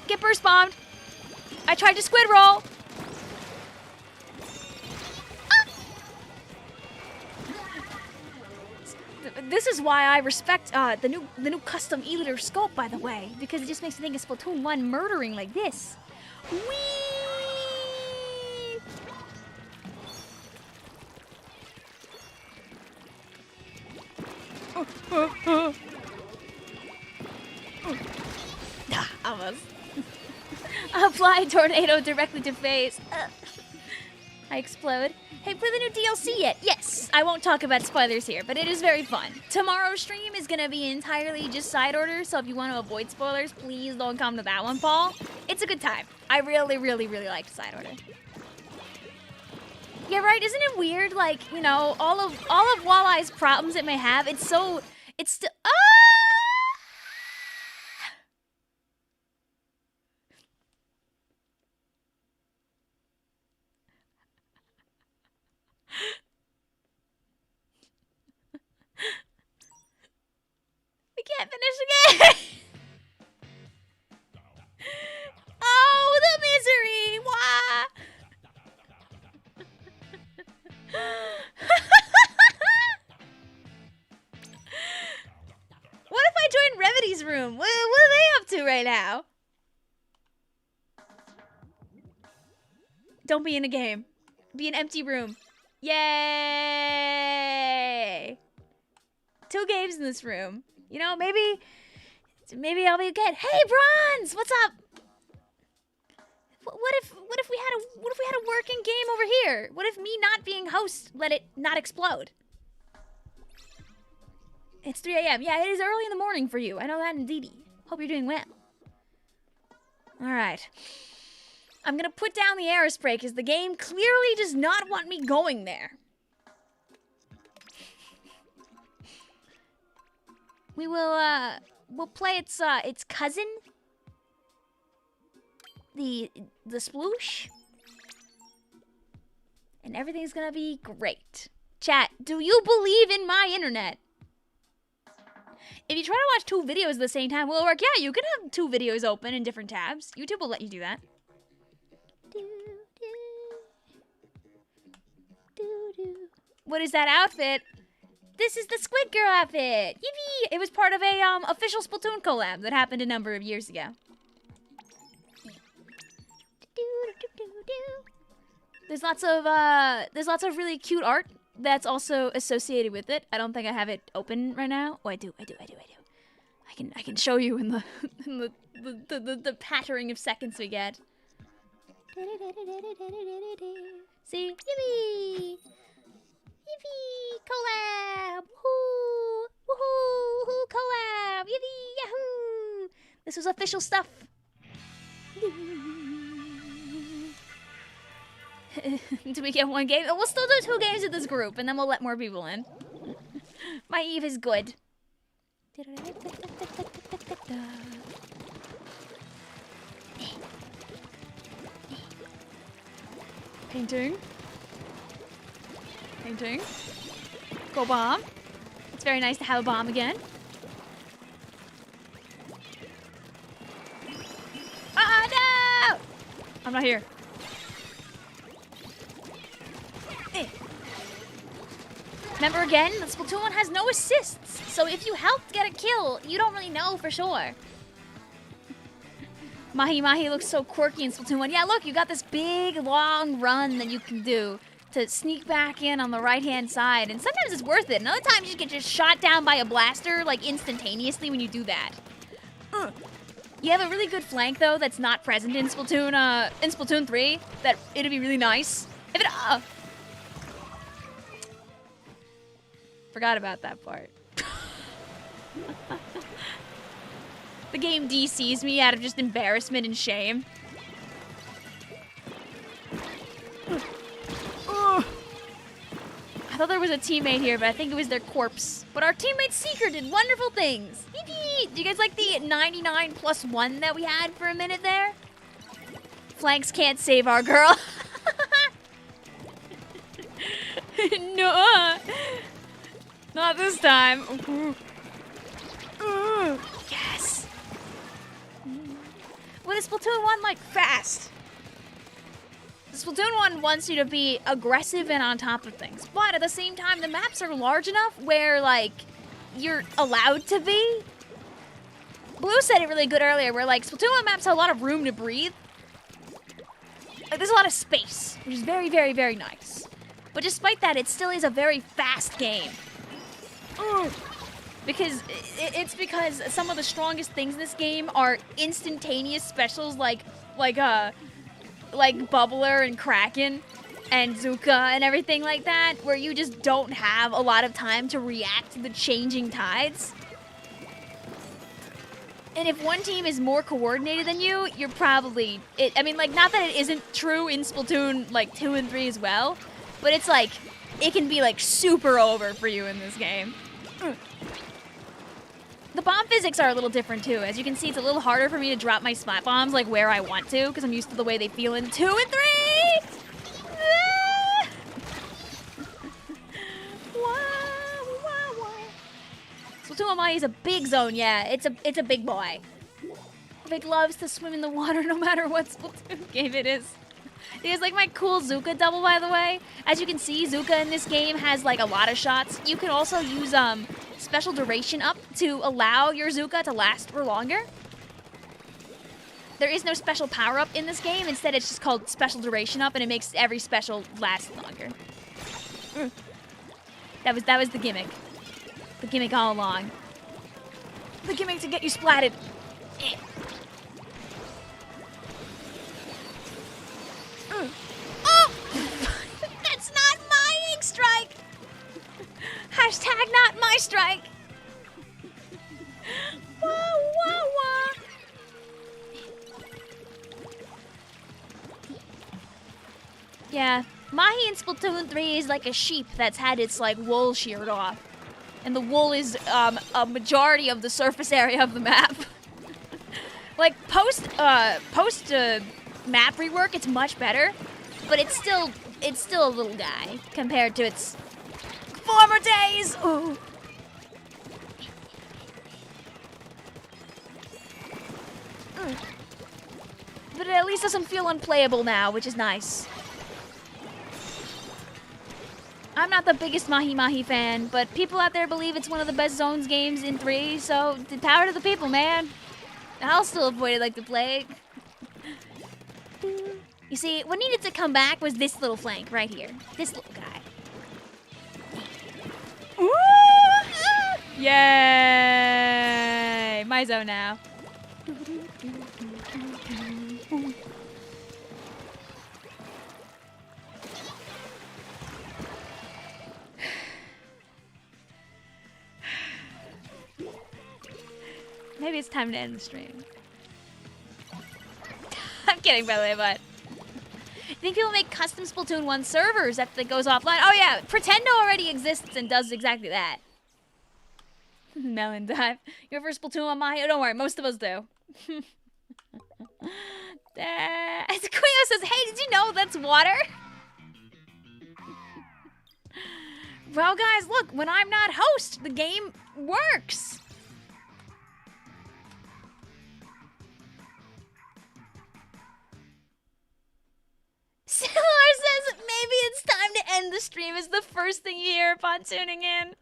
Get burst bombed. I tried to squid roll. This is why I respect the new custom e-liter scope, by the way, because it just makes me think of Splatoon 1 murdering like this. Whee! Almost. Apply tornado directly to face. I explode. Hey, play the new DLC yet? Yes. I won't talk about spoilers here, but it is very fun. Tomorrow's stream is gonna be entirely just side order, so if you want to avoid spoilers, please don't come to that one, Paul. It's a good time. I really, really, really like side order. Yeah, right. Isn't it weird? Like, you know, all of Walleye's problems it may have, it's still. Ah! We can't finish again. Oh, the misery! Why? What if I join Remedy's room? What are they up to right now? Don't be in a game. Be an empty room. Yay! 2 games in this room. You know, maybe I'll be good. Hey, Bronze, what's up? What if we had a working game over here? What if me not being host let it not explode? It's 3 a.m. Yeah, it is early in the morning for you. I know that, indeed. Hope you're doing well. All right. I'm gonna put down the Aerospray because the game clearly does not want me going there. We'll play its cousin, the Sploosh, and everything's gonna be great. Chat, do you believe in my internet? If you try to watch 2 videos at the same time, will it work? Yeah, you can have 2 videos open in different tabs. YouTube will let you do that. What is that outfit? This is the Squid Girl outfit! Yippee! It was part of a official Splatoon collab that happened a number of years ago. There's lots of really cute art that's also associated with it. I don't think I have it open right now. Oh, I do. I can show you in the the pattering of seconds we get. See? Yippee! Yippee! Collab! Woohoo! Woohoo! Collab! Yippee! Yahoo! This was official stuff. Do we get one game? We'll still do 2 games with this group, and then we'll let more people in. My Eve is good. Painting. Painting. Go bomb. It's very nice to have a bomb again. No! I'm not here. Remember again, the Splatoon 1 has no assists, so if you helped get a kill, you don't really know for sure. Mahi Mahi looks so quirky in Splatoon 1. Yeah, look, you got this big, long run that you can do to sneak back in on the right-hand side, and sometimes it's worth it. And other times you get just shot down by a blaster, like, instantaneously when you do that. You have a really good flank, though, that's not present in Splatoon 3, that it'd be really nice. If it, forgot about that part. The game DCs me out of just embarrassment and shame. I thought there was a teammate here, but I think it was their corpse. But our teammate Seeker did wonderful things. Yippee! Do you guys like the 99+1 that we had for a minute there? Flanks can't save our girl. No. Not this time. Yes. Well, is Splatoon 1 like fast? Splatoon 1 wants you to be aggressive and on top of things, but at the same time, the maps are large enough where, like, you're allowed to be. Blue said it really good earlier, where, like, Splatoon 1 maps have a lot of room to breathe. Like, there's a lot of space, which is very, very, very nice. But despite that, it still is a very fast game. Because it's because some of the strongest things in this game are instantaneous specials like Bubbler and Kraken and Zuka and everything like that, where you just don't have a lot of time to react to the changing tides. And if one team is more coordinated than you, you're probably... I mean, like, not that it isn't true in Splatoon, like, 2 and 3 as well, but it's like, it can be, like, super over for you in this game. The bomb physics are a little different, too. As you can see, it's a little harder for me to drop my splat bombs, like, where I want to, because I'm used to the way they feel in 2 and 3! Splatoon 1 is a big zone, yeah. It's a big boy. Vic loves to swim in the water no matter what Splatoon game it is. You guys like my cool Zuka double, by the way? As you can see, Zuka in this game has, like, a lot of shots. You can also use, special duration up to allow your Zuka to last for longer. There is no special power-up in this game. Instead, it's just called special duration up, and it makes every special last longer. That was the gimmick. The gimmick all along. The gimmick to get you splatted. Oh! That's not my Inkstrike! Hashtag not my strike! Wah, wah, wah. Yeah, Mahi in Splatoon 3 is like a sheep that's had its, like, wool sheared off. And the wool is a majority of the surface area of the map. Like, post map rework, it's much better, but it's still a little guy compared to its former days. Ooh. But it at least doesn't feel unplayable now, which is nice. I'm not the biggest Mahi Mahi fan, but people out there believe it's one of the best Zones games in 3, so power to the people, man. I'll still avoid it like the plague. You see, what needed to come back was this little flank right here. This little guy. Ooh! Yay! My zone now. Maybe it's time to end the stream. I'm kidding, by the way, but... I think people make custom Splatoon 1 servers that goes offline. Oh yeah, Pretendo already exists and does exactly that. Melon dive. You ever Splatoon on my... Don't worry, most of us do. Queo says, hey, did you know that's water? Well, guys, look, when I'm not host, the game works. Silar says maybe it's time to end the stream is the first thing you hear upon tuning in.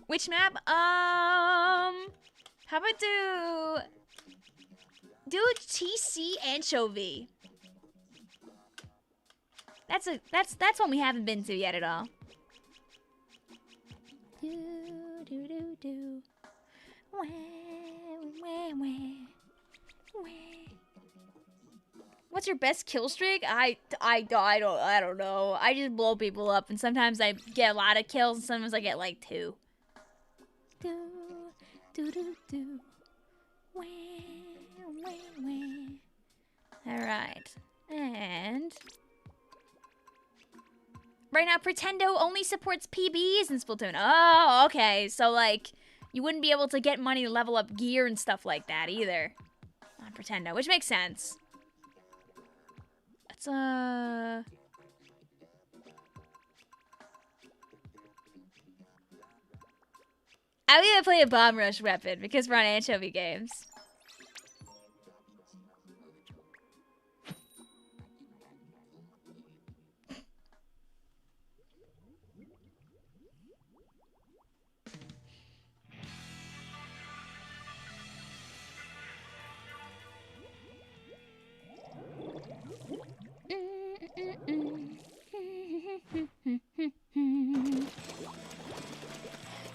Which map? How about do a TC anchovy. That's one we haven't been to yet at all. What's your best kill streak? I don't know. I just blow people up, and sometimes I get a lot of kills, and sometimes I get like 2. All right, and right now Pretendo only supports PBs in Splatoon. Oh, okay. So like, you wouldn't be able to get money to level up gear and stuff like that either on Pretendo, which makes sense. Let's I'm gonna play a bomb rush weapon because we're on anchovy games.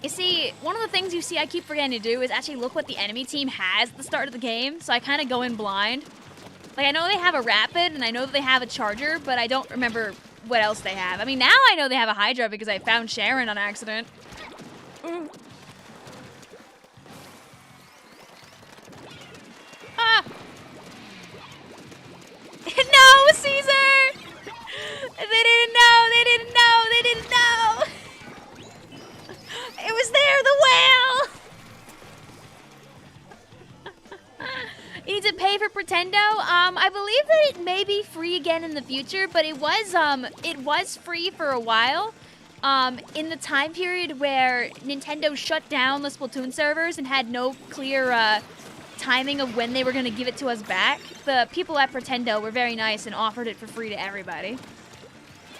You see, one of the things you see I keep forgetting to do is actually look what the enemy team has at the start of the game, so I kind of go in blind. Like, I know they have a Rapid, and I know that they have a Charger, but I don't remember what else they have. I mean, now I know they have a Hydra because I found Sharon on accident. Ooh. Ah! No, Caesar! They didn't know, they didn't know, they didn't know! It was there, the whale! You need to pay for Pretendo? I believe that it may be free again in the future, but it was free for a while. In the time period where Nintendo shut down the Splatoon servers and had no clear timing of when they were going to give it to us back, the people at Pretendo were very nice and offered it for free to everybody.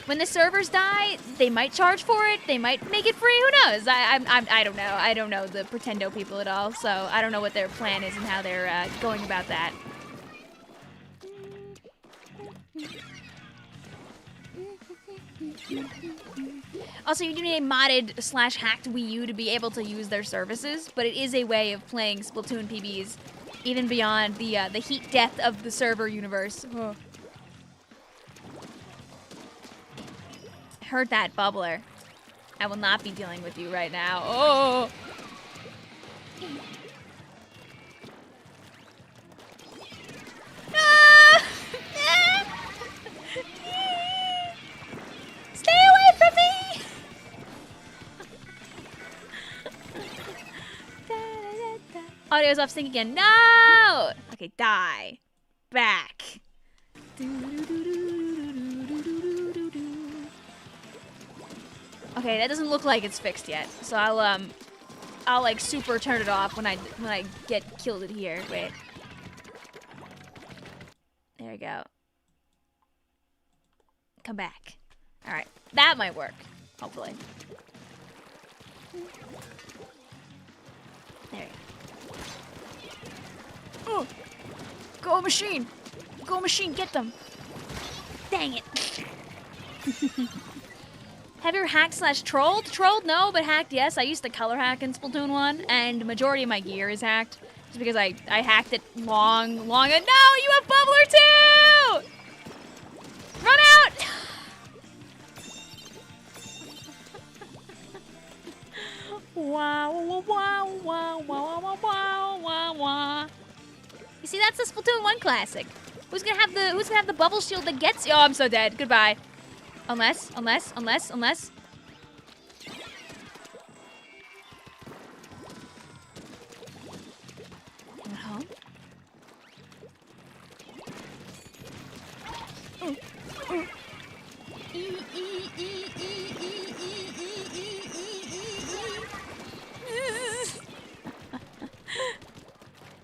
When the servers die, they might charge for it. They might make it free. Who knows? I don't know. I don't know the Pretendo people at all, so I don't know what their plan is and how they're going about that. Also, you do need a modded / hacked Wii U to be able to use their services, but it is a way of playing Splatoon PBs even beyond the heat death of the server universe. Oh. Heard that, Bubbler. I will not be dealing with you right now. Oh! Ah! Stay away from me! Audio's off sync again. No! Okay, die. Back. Okay, that doesn't look like it's fixed yet. So I'll like super turn it off when I get killed in here. Wait. There we go. Come back. All right, that might work. Hopefully. There you go. Oh, go machine! Go machine! Get them! Dang it. Have you ever hacked / trolled? Trolled, no, but hacked, yes. I used to color hack in Splatoon 1, and the majority of my gear is hacked. Just because I hacked it long ago. No, you have Bubbler too! Run out! Wow, wow, wow, wow, wow, wow, wow, wow. You see, that's the Splatoon 1 classic. Who's gonna have the bubble shield that gets you? Oh, I'm so dead. Goodbye. Unless. Uh-huh.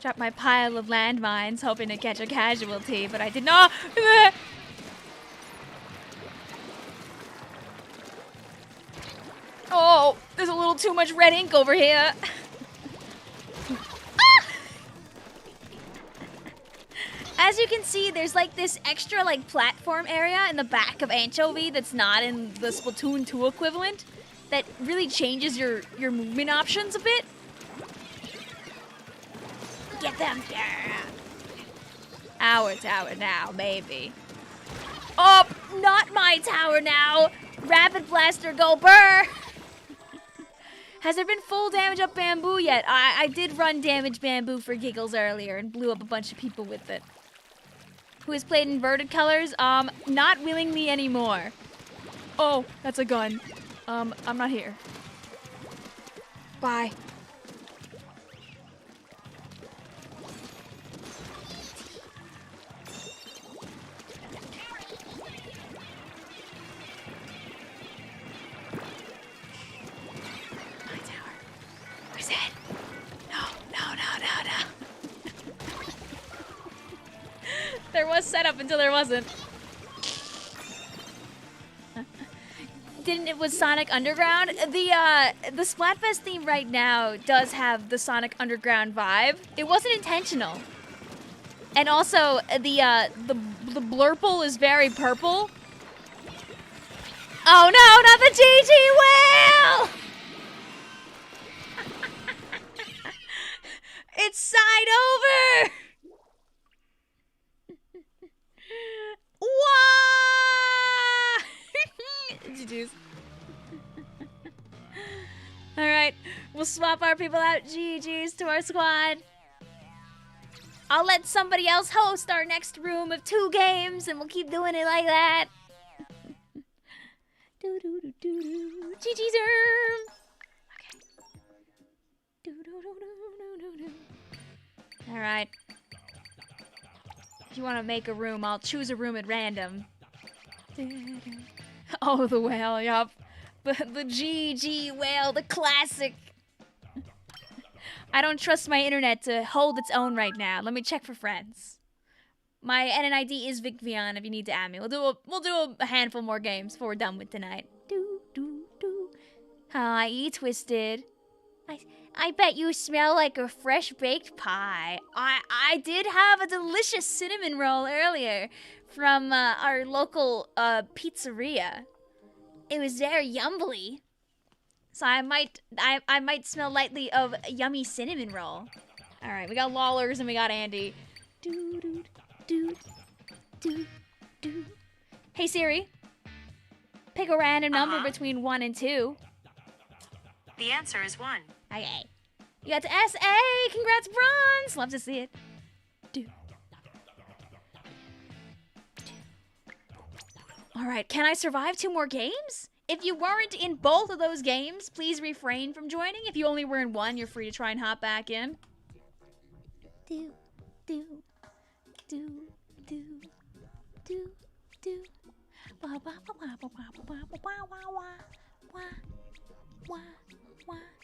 Dropped my pile of landmines, hoping to catch a casualty, but I did not. Oh, there's a little too much red ink over here. As you can see, there's like this extra like platform area in the back of Anchovy that's not in the Splatoon 2 equivalent that really changes your movement options a bit. Get them, yeah. Our tower now, maybe. Oh, not my tower now. Rapid Blaster, go burr. Has there been full damage up Bamboo yet? I did run damage Bamboo for giggles earlier and blew up a bunch of people with it. Who has played inverted colors? Not willingly anymore. Oh, that's a gun. I'm not here. Bye. There was setup until there wasn't. It was Sonic Underground. The Splatfest theme right now does have the Sonic Underground vibe. It wasn't intentional. And also the blurple is very purple. Oh no, not the GG whale! It's side over! GG's. Alright, we'll swap our people out. GG's to our squad. I'll let somebody else host our next room of 2 games, and we'll keep doing it like that. GG's. Okay. Alright. If you want to make a room, I'll choose a room at random. Oh, the whale, yup. The GG whale, the classic. I don't trust my internet to hold its own right now. Let me check for friends. My NNID is Vicvillon if you need to add me. We'll do a handful more games before we're done with tonight. Hi, Twisted. I bet you smell like a fresh baked pie. I did have a delicious cinnamon roll earlier from our local pizzeria. It was very yumbly. So I might smell lightly of a yummy cinnamon roll. All right, we got Lawlers and we got Andy. Hey Siri, pick a random number between 1 and 2. The answer is 1. Okay. You got to SA! Congrats, Bronze! Love to see it. Alright, can I survive 2 more games? If you weren't in both of those games, please refrain from joining. If you only were in one, you're free to try and hop back in.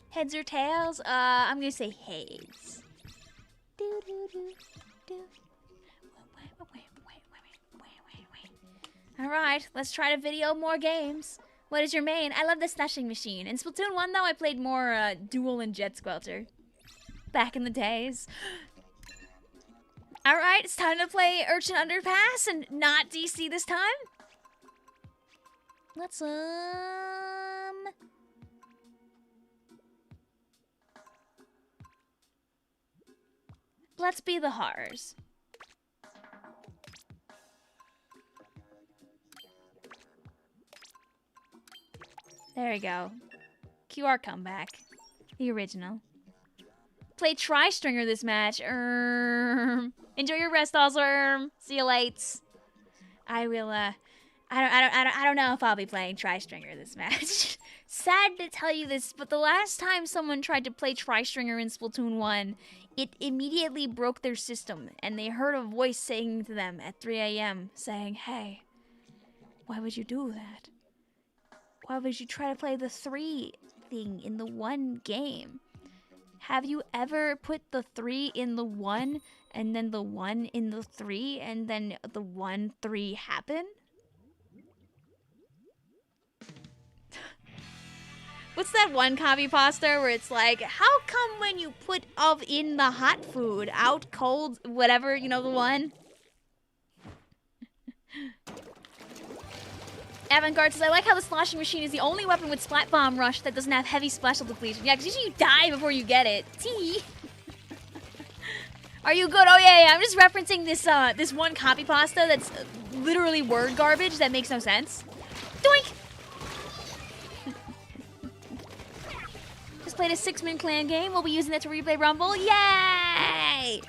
Heads or tails? I'm gonna say heads. Alright, let's try to video more games. What is your main? I love the slushing machine. In Splatoon 1, though, I played more Duel and Jet Squelcher. Back in the days. Alright, it's time to play Urchin Underpass and not DC this time. Let's be the horrors. There we go. QR comeback. The original. Play Tri-Stringer this match. Enjoy your rest, also. See you lates. I will, I don't know if I'll be playing Tri-Stringer this match. Sad to tell you this, but the last time someone tried to play Tri-Stringer in Splatoon 1, it immediately broke their system, and they heard a voice saying to them at 3 a.m. saying, "Hey, why would you do that? Why would you try to play the 3 thing in the 1 game? Have you ever put the 3 in the 1 and then the 1 in the 3 and then the 1-3 happen?" What's that one copy pasta where it's like, how come when you put in the hot food, out cold, whatever, you know, the one? Avantgarde says, I like how the sloshing machine is the only weapon with Splat Bomb Rush that doesn't have heavy special depletion. Yeah, because usually you die before you get it. Tee. Are you good? Oh, yeah, yeah. I'm just referencing this this one copy pasta that's literally word garbage that makes no sense. Doink! Just played a 6-man clan game. We'll be using that to replay Rumble. Yay!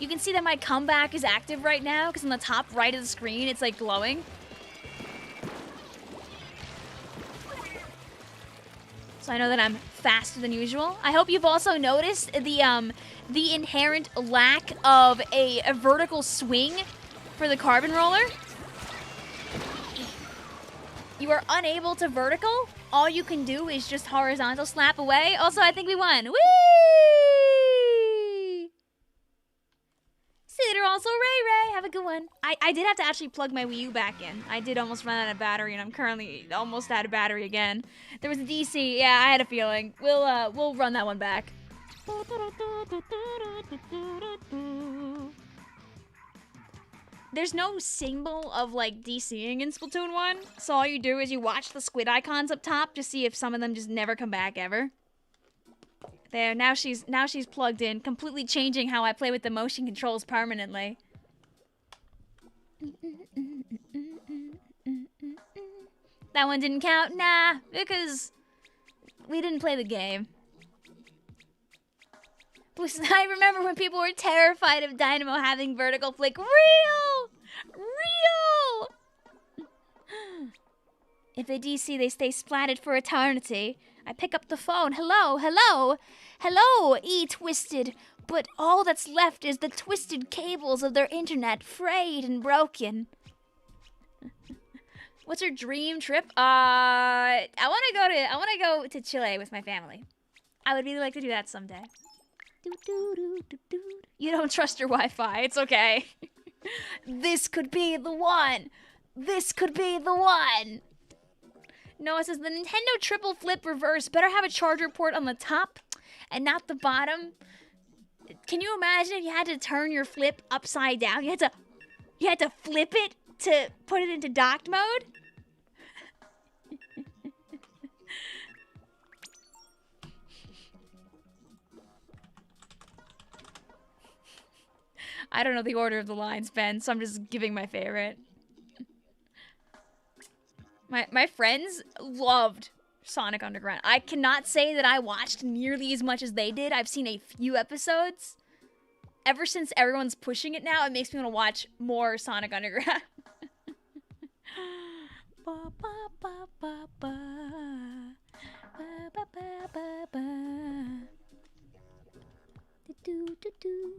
You can see that my comeback is active right now because on the top right of the screen, it's like glowing. So I know that I'm faster than usual. I hope you've also noticed the inherent lack of a vertical swing for the carbon roller. You are unable to vertical. All you can do is just horizontal slap away. Also, I think we won. Whee! See you later, also, Ray. Have a good one. I did have to actually plug my Wii U back in. I did almost run out of battery, and I'm currently almost out of battery again. There was a DC. Yeah, I had a feeling. We'll run that one back. There's no symbol of, like, DCing in Splatoon 1, so all you do is you watch the squid icons up top to see if some of them just never come back ever. There, now she's plugged in, completely changing how I play with the motion controls permanently. That one didn't count? Nah, because we didn't play the game. I remember when people were terrified of Dynamo having vertical flick. Real! If they DC, they stay splatted for eternity. I pick up the phone. Hello, E-Twisted. But all that's left is the twisted cables of their internet, frayed and broken. What's your dream trip? I wanna go to Chile with my family. I would really like to do that someday. You don't trust your Wi-Fi. It's okay. This could be the one. This could be the one. Noah says, the Nintendo triple flip reverse better have a charger port on the top and not the bottom. Can you imagine if you had to turn your flip upside down? You had to flip it to put it into docked mode? I don't know the order of the lines, Ben, so I'm just giving my favorite. My friends loved Sonic Underground. I cannot say that I watched nearly as much as they did. I've seen a few episodes. Ever since everyone's pushing it now, it makes me want to watch more Sonic Underground. Ba, ba, ba, ba, ba. Ba, ba, ba, ba, ba. Do, do, do, do.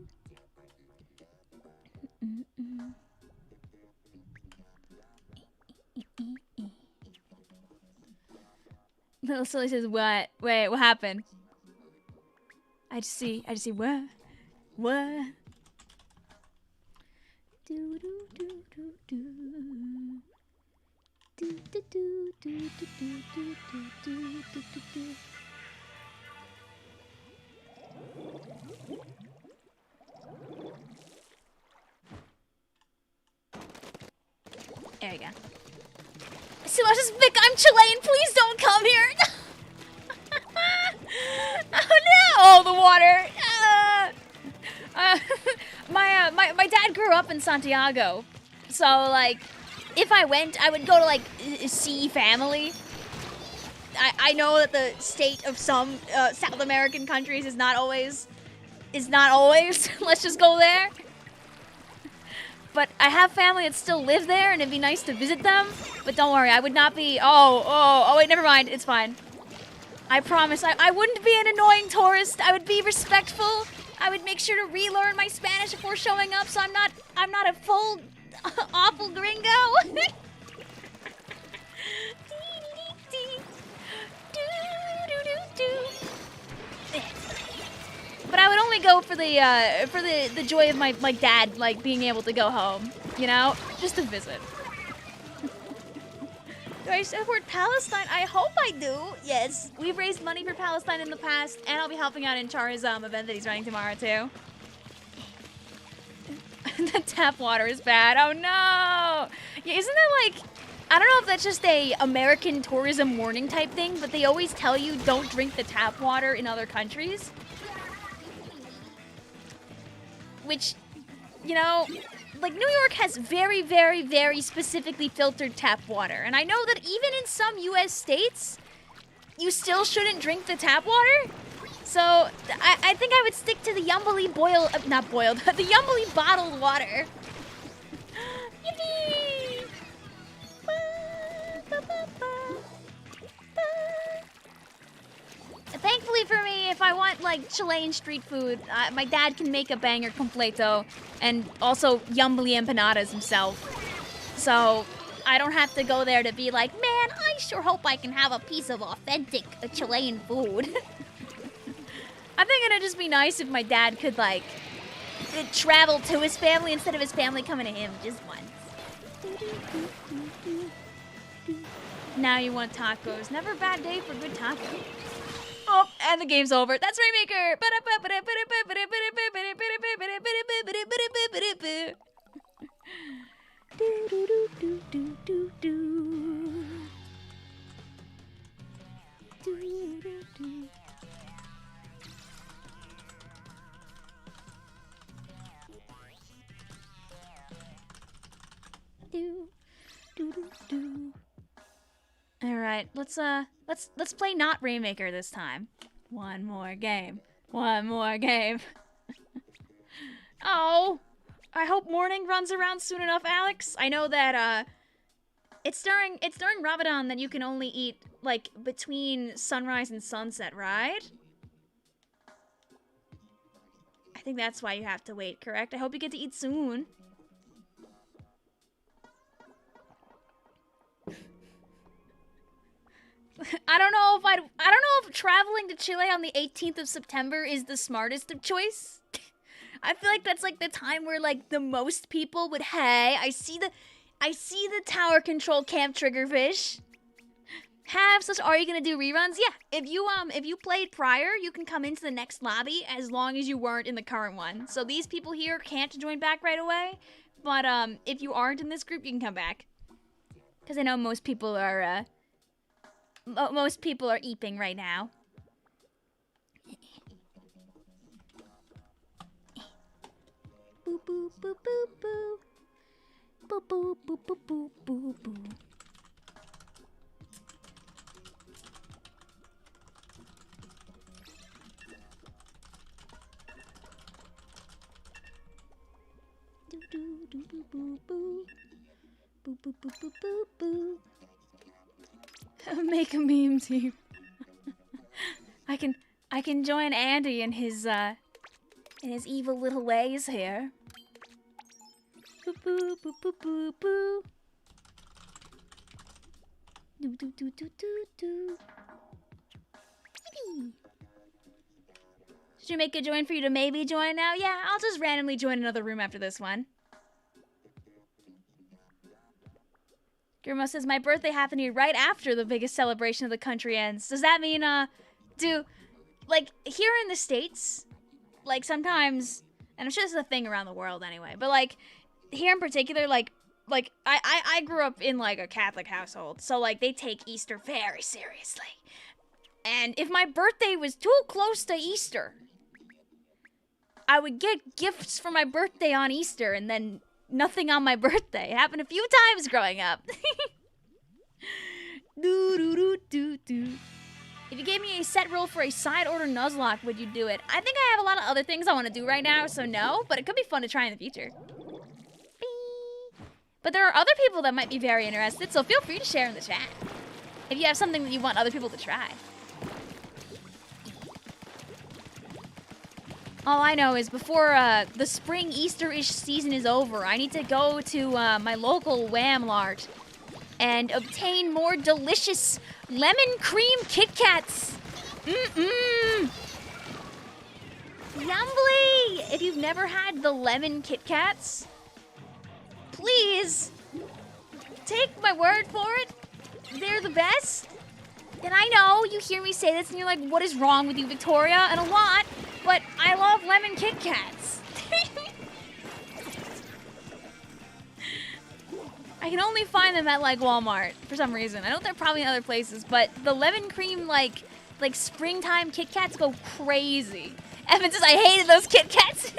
Little Silly says, what? Wait, what happened? I just see, what? What? Do, do, do, do, do. Do, do, do, do, do, do, do, do, do, do, do. There you go. Silas, Vic, I'm Chilean. Please don't come here. Oh no! Oh, the water. My dad grew up in Santiago, so like, if I went, I would go to like see family. I know that the state of some South American countries is not always. Let's just go there. But I have family that still live there, and it'd be nice to visit them. But don't worry, I would not be. Oh wait, never mind. It's fine. I promise. I wouldn't be an annoying tourist. I would be respectful. I would make sure to relearn my Spanish before showing up, so I'm not a full awful gringo. But I would only go for the joy of my dad like being able to go home, you know, just to visit. Do I support Palestine? I hope I do. Yes, we've raised money for Palestine in the past, and I'll be helping out in Char's event that he's running tomorrow too. The tap water is bad. Oh no! Yeah, isn't that like? I don't know if that's just a American tourism warning type thing, but they always tell you don't drink the tap water in other countries. Which, you know, like New York has very, very, very specifically filtered tap water. And I know that even in some US states, you still shouldn't drink the tap water. So I think I would stick to the Yumbly the Yumbly bottled water. Yippee! Thankfully for me, if I want like Chilean street food, my dad can make a banger completo and also Yumbly empanadas himself. So I don't have to go there to be like, man, I sure hope I can have a piece of authentic Chilean food. I think it'd just be nice if my dad could like travel to his family instead of his family coming to him just once. Now you want tacos. Never a bad day for good tacos. Oh, and the game's over. That's Rainmaker. All right, let's play not Rainmaker this time. One more game. One more game. Oh, I hope morning runs around soon enough, Alex. I know that it's during Ramadan that you can only eat like between sunrise and sunset, right? I think that's why you have to wait, correct? I hope you get to eat soon. I don't know if traveling to Chile on the 18th of September is the smartest of choice. I feel like that's like the time where like the most people would, hey, I see the tower control camp Triggerfish. Are you gonna do reruns? Yeah. If you played prior, you can come into the next lobby as long as you weren't in the current one. So these people here can't join back right away. But if you aren't in this group, you can come back. Because I know most people are eeping right now. Boo boo boo boo boo. Boo boo boo boo boo boo boo. Do do do boo boo boo. Boo boo boo boo boo boo. Make a meme team. I can join Andy in his evil little ways here. Boo boo boo boo boo boo. Do do do do do do. Yippee. Should we make a join for you to maybe join now? Yeah, I'll just randomly join another room after this one. Guillermo says, my birthday happened right after the biggest celebration of the country ends. Does that mean, like, here in the States, like, sometimes, and I'm sure this is a thing around the world anyway, but, like, here in particular, like, like, I grew up in, like, a Catholic household, so, like, they take Easter very seriously. And if my birthday was too close to Easter, I would get gifts for my birthday on Easter and then nothing on my birthday. It happened a few times growing up. If you gave me a set roll for a side order Nuzlocke, would you do it? I think I have a lot of other things I want to do right now, so no, but it could be fun to try in the future. But there are other people that might be very interested, so feel free to share in the chat if you have something that you want other people to try. All I know is before the spring Easter-ish season is over, I need to go to my local Wham-Lart and obtain more delicious lemon cream Kit Kats. Yumbly! If you've never had the lemon Kit Kats, please take my word for it. They're the best. And I know you hear me say this and you're like, what is wrong with you, Victoria? And a lot, but I love lemon Kit Kats. I can only find them at, like, Walmart for some reason. I know they're probably in other places, but the lemon cream, like springtime Kit Kats go crazy. Evan says, I hated those Kit Kats.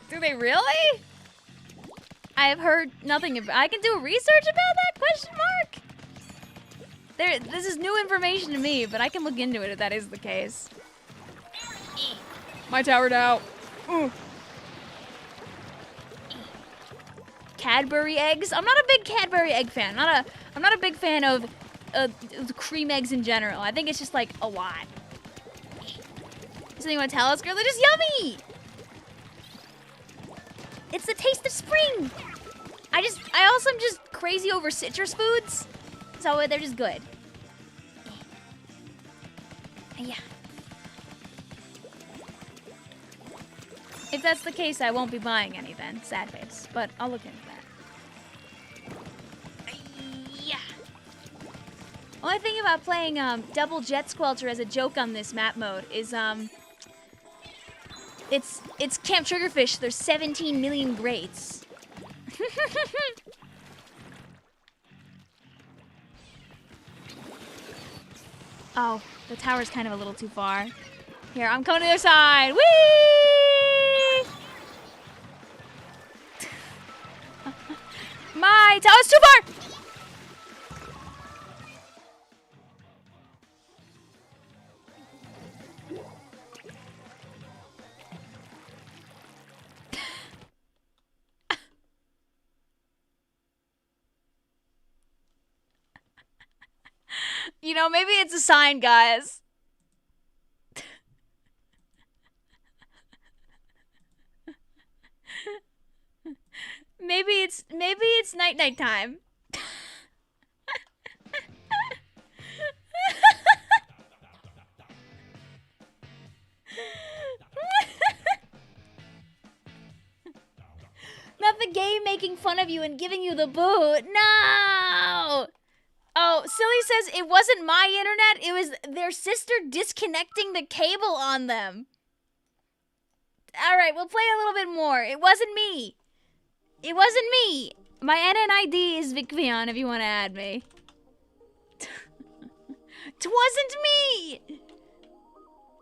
Do they really? I have heard nothing about. I can do research about that? Question mark. This is new information to me, but I can look into it if that is the case. My tower now. Cadbury eggs. I'm not a big Cadbury egg fan. I'm not a big fan of cream eggs in general. I think it's just like a lot. Something you want to tell us, girl? They're just yummy. It's the taste of spring. I also am just crazy over citrus foods, so they're just good. Yeah. If that's the case, I won't be buying any then. Sad face, but I'll look into that. Yeah. Only thing about playing double jet Squelcher as a joke on this map mode is it's Camp Triggerfish. There's 17 million grades. Oh, the tower's kind of a little too far. Here, I'm coming to the other side. Whee! My tower's too far! You know, maybe it's a sign, guys. Maybe it's night time. Not the game making fun of you and giving you the boot. No! Oh, Silly says it wasn't my internet, it was their sister disconnecting the cable on them. Alright, we'll play a little bit more. It wasn't me. It wasn't me. My NNID is Vicvillon if you want to add me. It wasn't me!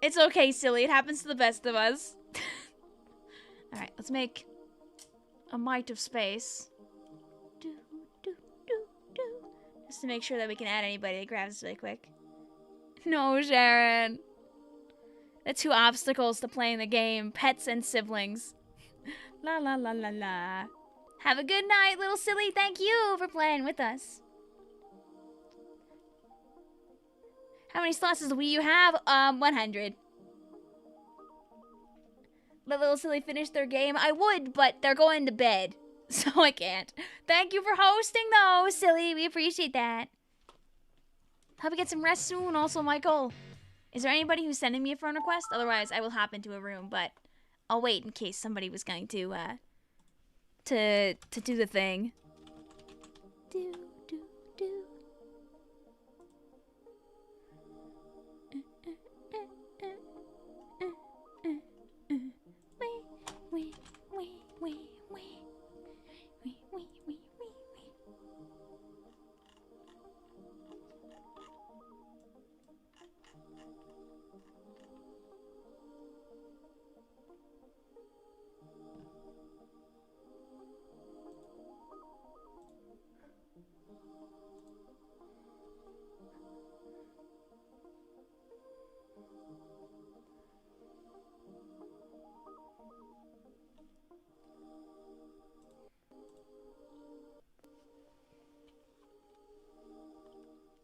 It's okay, Silly. It happens to the best of us. Alright, let's make a mite of space. Just to make sure that we can add anybody that grabs us really quick. No, Sharon. The two obstacles to playing the game. Pets and siblings. La la la la la. Have a good night, little Silly. Thank you for playing with us. How many slots does the Wii U have? 100. Let little Silly finish their game. I would, but they're going to bed. So I can't. Thank you for hosting, though, Silly. We appreciate that. Hope you get some rest soon, also, Michael. Is there anybody who's sending me a friend request? Otherwise, I will hop into a room, but I'll wait in case somebody was going to do the thing. Do.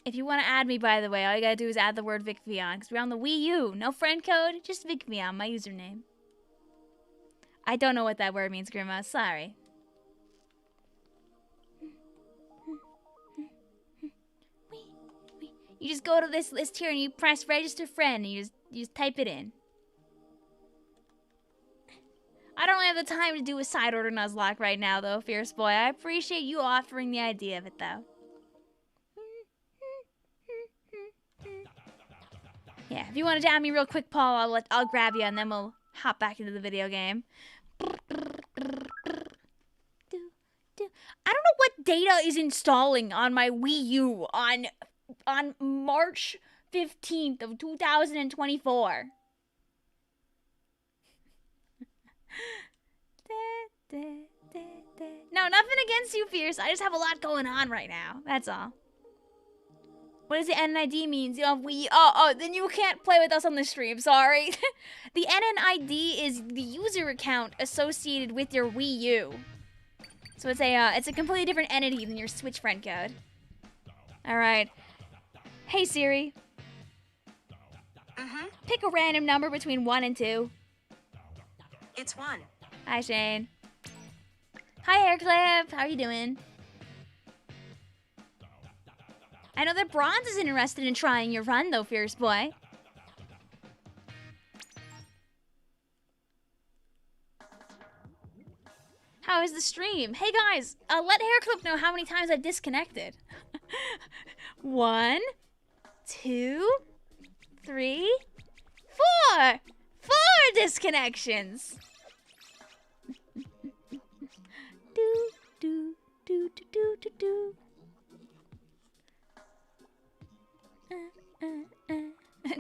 If you want to add me, by the way, all you gotta do is add the word Vicvillon, because we're on the Wii U. No friend code, just Vicvillon, my username. I don't know what that word means, Grandma. Sorry. You just go to this list here and you press register friend and you just type it in. I don't have the time to do a side order Nuzlocke right now, though, Fierce Boy. I appreciate you offering the idea of it, though. Yeah, if you want to down me real quick, Paul, I'll grab you and then we'll hop back into the video game. I don't know what data is installing on my Wii U on March 15th of 2024. No, nothing against you, Fierce. I just have a lot going on right now. That's all. What does the NNID means? You know, then you can't play with us on the stream. Sorry. The NNID is the user account associated with your Wii U. So it's a completely different entity than your Switch friend code. All right. Hey Siri. Pick a random number between 1 and 2. It's 1. Hi Shane. Hi Hairclip. How are you doing? I know that Bronze is interested in trying your run, though, Fierce Boy. How is the stream? Hey, guys, let Hairclip know how many times I've disconnected. 1, 2, 3, 4. 4 disconnections. Do, do, do, do, do, do, do.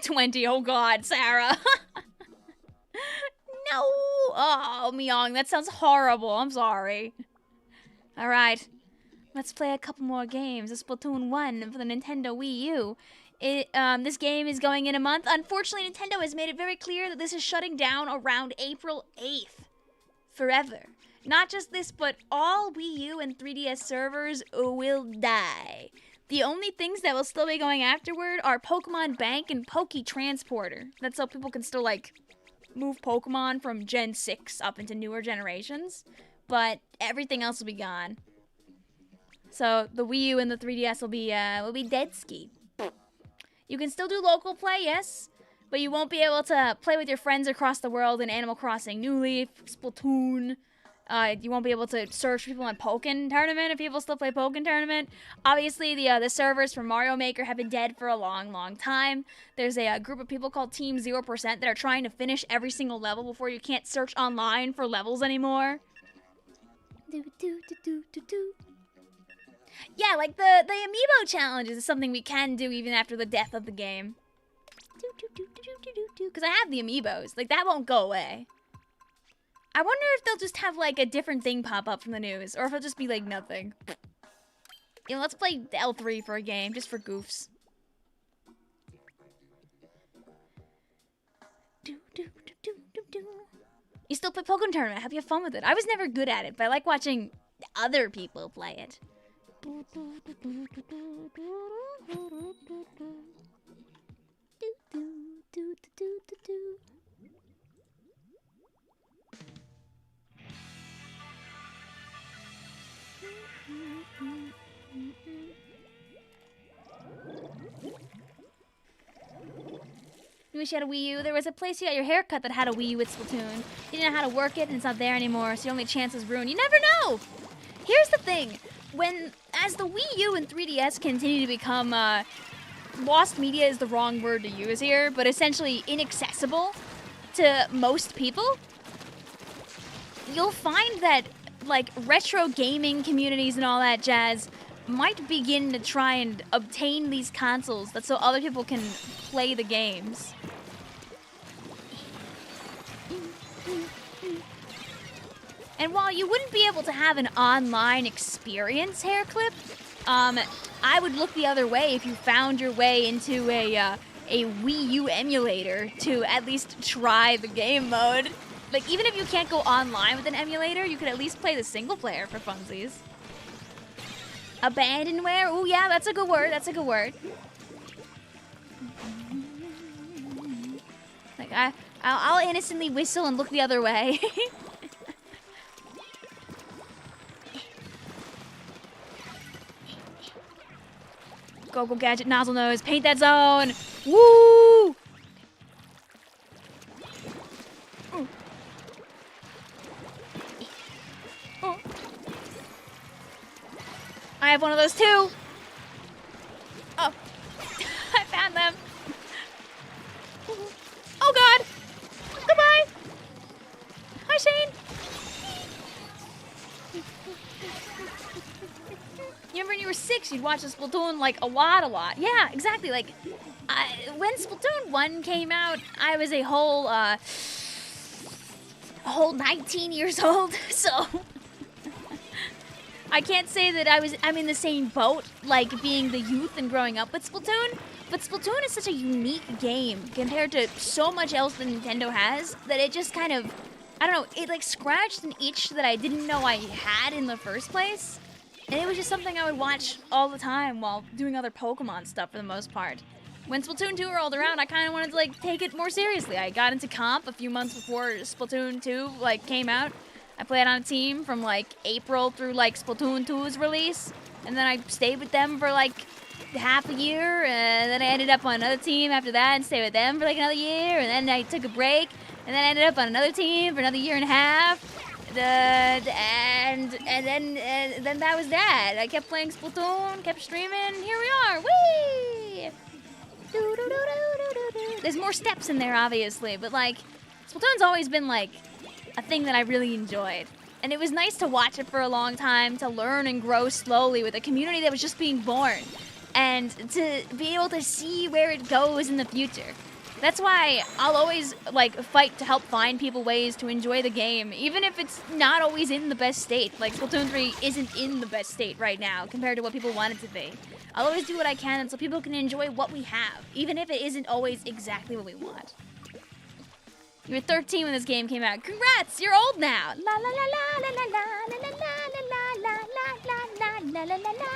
20, oh god, Sarah. No. Oh, Myong, that sounds horrible. I'm sorry. Alright. Let's play a couple more games. Splatoon 1 for the Nintendo Wii U. This game is going in a month. Unfortunately, Nintendo has made it very clear that this is shutting down around April 8th. Forever. Not just this, but all Wii U and 3DS servers will die. The only things that will still be going afterward are Pokemon Bank and Poke Transporter. That's so people can still, like, move Pokemon from Gen 6 up into newer generations. But everything else will be gone. So the Wii U and the 3DS will be dead ski. You can still do local play, yes, but you won't be able to play with your friends across the world in Animal Crossing New Leaf, Splatoon. You won't be able to search for people in Pokken Tournament if people still play Pokken Tournament. Obviously, the servers for Mario Maker have been dead for a long, long time. There's a group of people called Team 0% that are trying to finish every single level before you can't search online for levels anymore. Yeah, like the Amiibo challenges is something we can do even after the death of the game. Because I have the Amiibos. Like, that won't go away. I wonder if they'll just have, like, a different thing pop up from the news. Or if it'll just be, like, nothing. You know, let's play L3 for a game, just for goofs. You still play Pokemon Tournament. I hope you have fun with it. I was never good at it, but I like watching other people play it. You wish you had a Wii U. There was a place you got your hair cut that had a Wii U with Splatoon. You didn't know how to work it, and it's not there anymore, so your only chance is ruined. You never know! Here's the thing. As the Wii U and 3DS continue to become, lost media is the wrong word to use here, but essentially inaccessible to most people, you'll find that, like, retro gaming communities and all that jazz might begin to try and obtain these consoles so other people can play the games. And while you wouldn't be able to have an online experience, Hairclip, I would look the other way if you found your way into a Wii U emulator to at least try the game mode. Like, even if you can't go online with an emulator, you could at least play the single player for funsies. Abandonware. Ooh, yeah, that's a good word. That's a good word. Like I'll innocently whistle and look the other way. Go gadget nozzle nose. Paint that zone. Woo! Oh. I have one of those too. Oh, I found them. Oh God! Goodbye. Hi, Shane. You remember when you were 6, you'd watch the Splatoon like a lot. Yeah, exactly. Like when Splatoon 1 came out, I was a whole 19 years old. So I can't say that I'm in the same boat, like being the youth and growing up with Splatoon. But Splatoon is such a unique game compared to so much else that Nintendo has that it just kind of, I don't know, it like scratched an itch that I didn't know I had in the first place. And it was just something I would watch all the time while doing other Pokemon stuff for the most part. When Splatoon 2 rolled around, I kind of wanted to like take it more seriously. I got into comp a few months before Splatoon 2 like came out. I played on a team from like April through like Splatoon 2's release. And then I stayed with them for like half a year, and then I ended up on another team after that and stayed with them for like another year, and then I took a break, and then I ended up on another team for another year and a half, and then that was that. I kept playing Splatoon, kept streaming, and here we are. Whee! There's more steps in there, obviously, but like Splatoon's always been like a thing that I really enjoyed. And it was nice to watch it for a long time, to learn and grow slowly with a community that was just being born, and to be able to see where it goes in the future. That's why I'll always like fight to help find people ways to enjoy the game, even if it's not always in the best state. Like Splatoon 3 isn't in the best state right now compared to what people want it to be. I'll always do what I can so people can enjoy what we have, even if it isn't always exactly what we want. You were 13 when this game came out. Congrats, you're old now. La la la la la la la la la la la la la la la.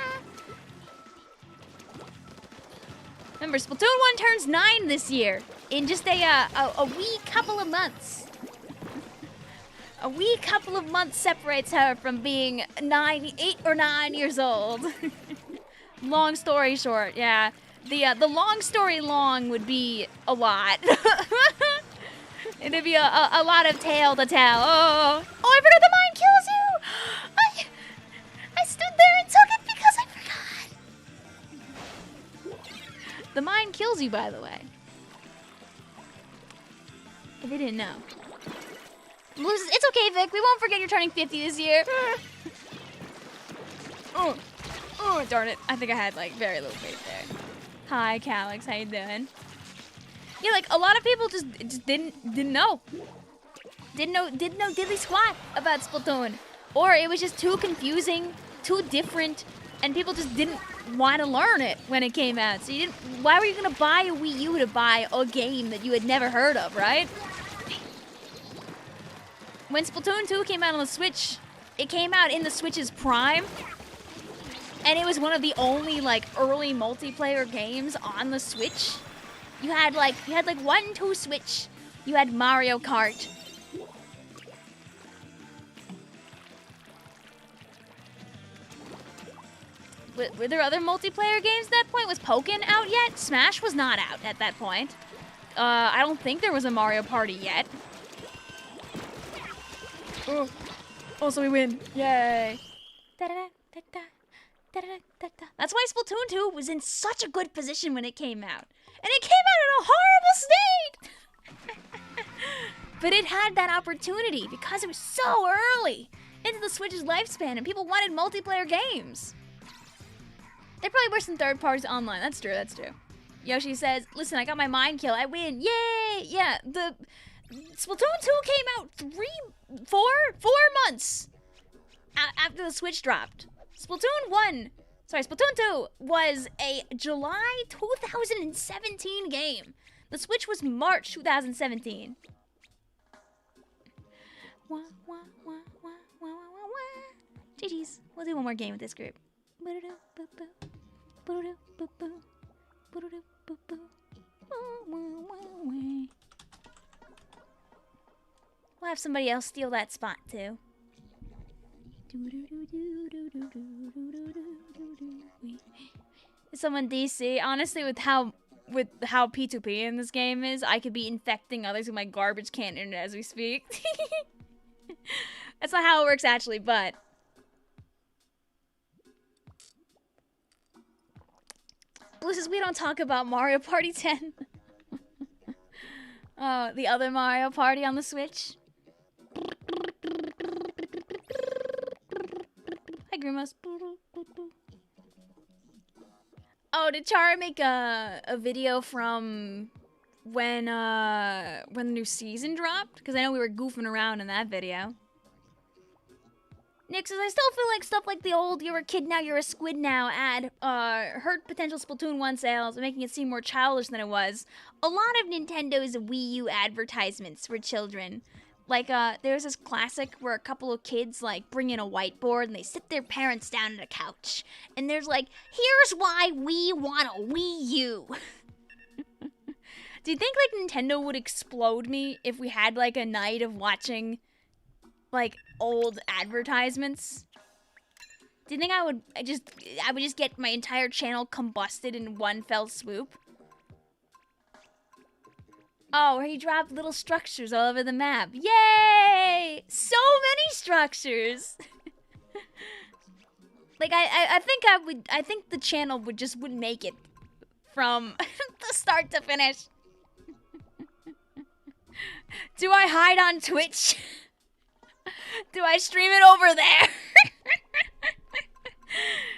Remember, Splatoon 1 turns 9 this year in just a wee couple of months. A wee couple of months separates her from being 8 or 9 years old. Long story short, yeah. The long story long would be a lot. It'd be a lot of tale to tell. Oh, I forgot the mine kills you! I stood there and took it because I forgot. The mine kills you, by the way. If you didn't know. It's okay, Vic. We won't forget you're turning 50 this year. Oh, darn it. I think I had, like, very little faith there. Hi, Calix. How you doing? Yeah, like, a lot of people just didn't know. Didn't know diddly squat about Splatoon. Or it was just too confusing, too different, and people just didn't want to learn it when it came out. So why were you gonna buy a Wii U to buy a game that you had never heard of, right? When Splatoon 2 came out on the Switch, it came out in the Switch's prime. And it was one of the only, like, early multiplayer games on the Switch. You had like 1-2 Switch. You had Mario Kart. Were there other multiplayer games at that point? Was Pokken out yet? Smash was not out at that point. I don't think there was a Mario Party yet. Oh, so we win. Yay. That's why Splatoon 2 was in such a good position when it came out. And it came out in a horrible state! But it had that opportunity because it was so early into the Switch's lifespan and people wanted multiplayer games. There probably were some third parties online. That's true, that's true. Yoshi says, listen, I got my mind kill. I win. Yay! Yeah, the Splatoon 2 came out 4 months after the Switch dropped. Splatoon 2 was a July 2017 game. The Switch was March 2017. GG's. We'll do one more game with this group. We'll have somebody else steal that spot too. Someone DC, honestly, with how P2P in this game is, I could be infecting others with my garbage can internet as we speak. That's not how it works actually, but Blue says we don't talk about Mario Party 10. The other Mario Party on the Switch. Hi, Grimos. Oh, did Chara make a video from when the new season dropped? Because I know we were goofing around in that video. Nick says, I still feel like stuff like the old "you're a kid now, you're a squid now" ad hurt potential Splatoon 1 sales, making it seem more childish than it was. A lot of Nintendo's Wii U advertisements for children. Like, there's this classic where a couple of kids, like, bring in a whiteboard and they sit their parents down at a couch. And there's like, here's why we want a Wii U. Do you think, like, Nintendo would explode me if we had, like, a night of watching, like, old advertisements? Do you think I would just get my entire channel combusted in one fell swoop? Oh, where he dropped little structures all over the map. Yay! So many structures! Like, I think the channel wouldn't make it from the start to finish. Do I hide on Twitch? Do I stream it over there?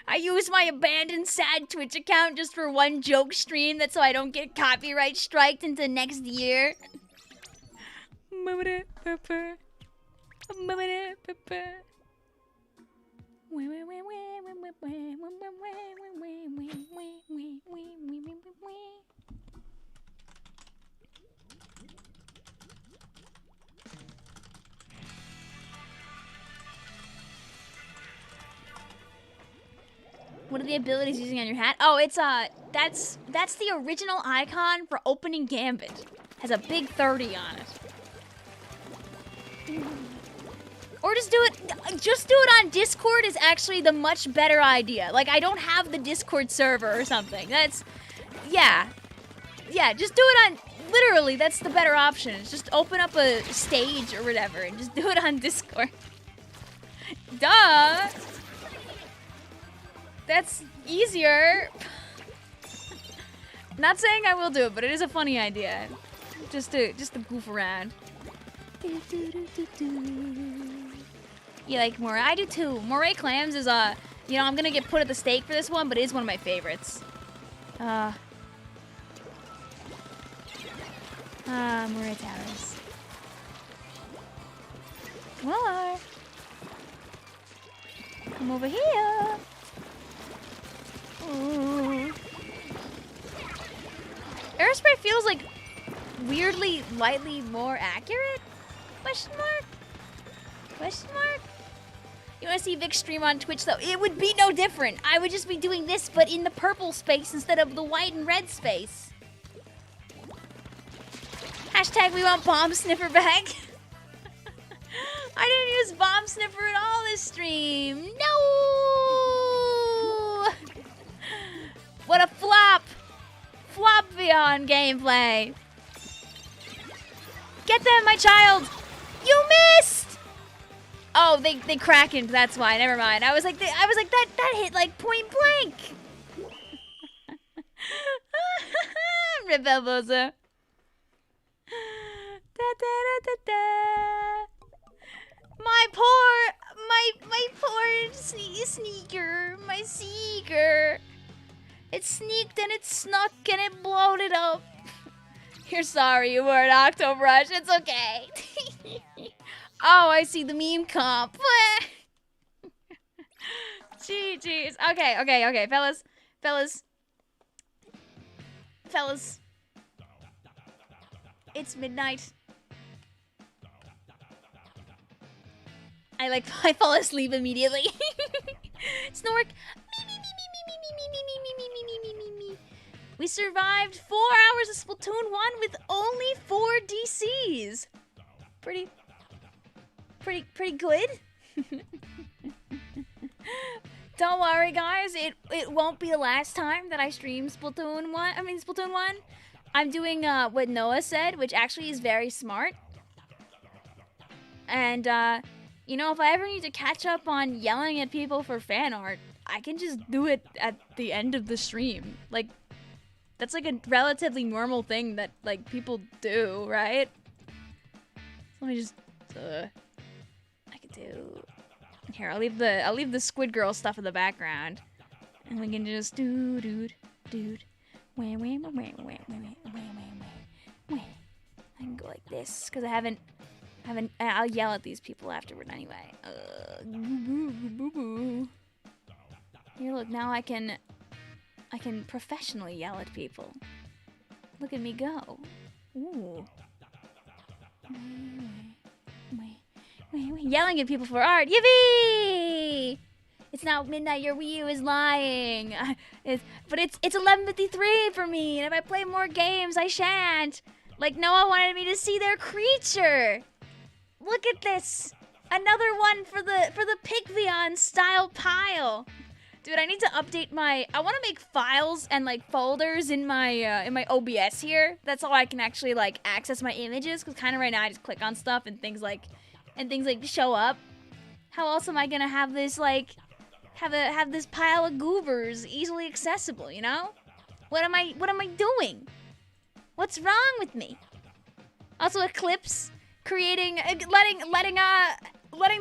I use my abandoned sad Twitch account just for one joke stream, that's so I don't get copyright striked into next year. What are the abilities using on your hat? Oh, it's that's the original icon for opening Gambit. Has a big 30 on it. Or just do it on Discord is actually the much better idea. Like, I don't have the Discord server or something. That's, yeah, just do it on, literally, that's the better option. It's just open up a stage or whatever and just do it on Discord. Duh! That's easier. Not saying I will do it, but it is a funny idea. Just to goof around. You like moray? I do too. Moray clams is you know, I'm gonna get put at the stake for this one, but it is one of my favorites. Moray towers. More. Come over here. Ooh. Aerospray feels like weirdly, lightly more accurate? Question mark? Question mark? You want to see Vic stream on Twitch though? It would be no different. I would just be doing this, but in the purple space instead of the white and red space. Hashtag we want Bomb Sniffer back. I didn't use Bomb Sniffer at all this stream. No! What a flop! Flop beyond gameplay. Get them, my child! You missed! Oh, they Kraken, that's why. Never mind. I was like that hit like point blank. Rip Bamboozler. My poor sneaker, my seeker. It sneaked and it snuck and it blowed it up. You're sorry you weren't Octobrush. It's okay. Oh, I see the meme comp. Jeez. Okay, fellas. It's midnight. I fall asleep immediately. Snork. We survived 4 hours of Splatoon 1 with only 4 DCs. Pretty good. Don't worry, guys. It won't be the last time that I stream Splatoon 1. Splatoon 1. I'm doing what Noah said, which actually is very smart. And you know, if I ever need to catch up on yelling at people for fan art, I can just do it at the end of the stream. Like, that's like a relatively normal thing that like people do, right? Let me just I could do here. I'll leave the Squid Girl stuff in the background, and we can just dude. Wait. I can go like this because I haven't. I'll yell at these people afterward anyway. Here, look. Now I can professionally yell at people. Look at me go. Ooh. Wait. Yelling at people for art. Yippee! It's now midnight. Your Wii U is lying. But it's 11:53 for me, and if I play more games, I shan't. Like Noah wanted me to see their creature. Look at this. Another one for the Vicvillon style pile. Dude, I need to update my. I want to make files and like folders in my OBS here. That's how I can actually like access my images. Cause kind of right now I just click on stuff and things like show up. How else am I gonna have this like have this pile of goobers easily accessible? You know? What am I doing? What's wrong with me? Also, Eclipse creating letting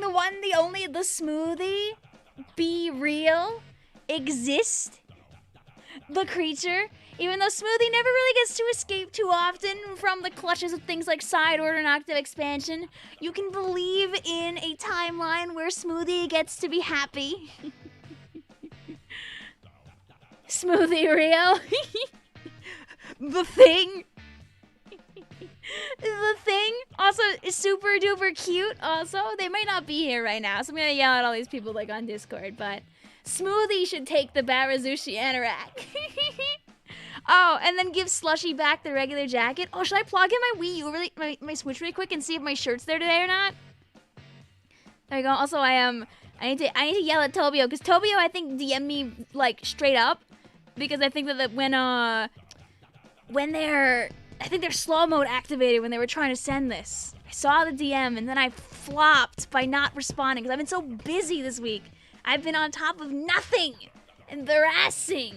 the one, the only, the smoothie be real. Exist, the creature, even though Smoothie never really gets to escape too often from the clutches of things like Side Order and Octave Expansion, you can believe in a timeline where Smoothie gets to be happy. Smoothie real. The Thing. The Thing also is super duper cute. Also, they might not be here right now, so I'm gonna yell at all these people like on Discord, but Smoothie should take the Barazushi Anorak. Oh, and then give Slushy back the regular jacket. Oh, should I plug in my Wii U, my Switch really quick and see if my shirt's there today or not? There you go. Also, I need to yell at Tobio, because Tobio, I think, DM'd me like straight up, because I think that when they're I think their slow mode activated when they were trying to send this. I saw the DM and then I flopped by not responding because I've been so busy this week. I've been on top of nothing. Embarrassing.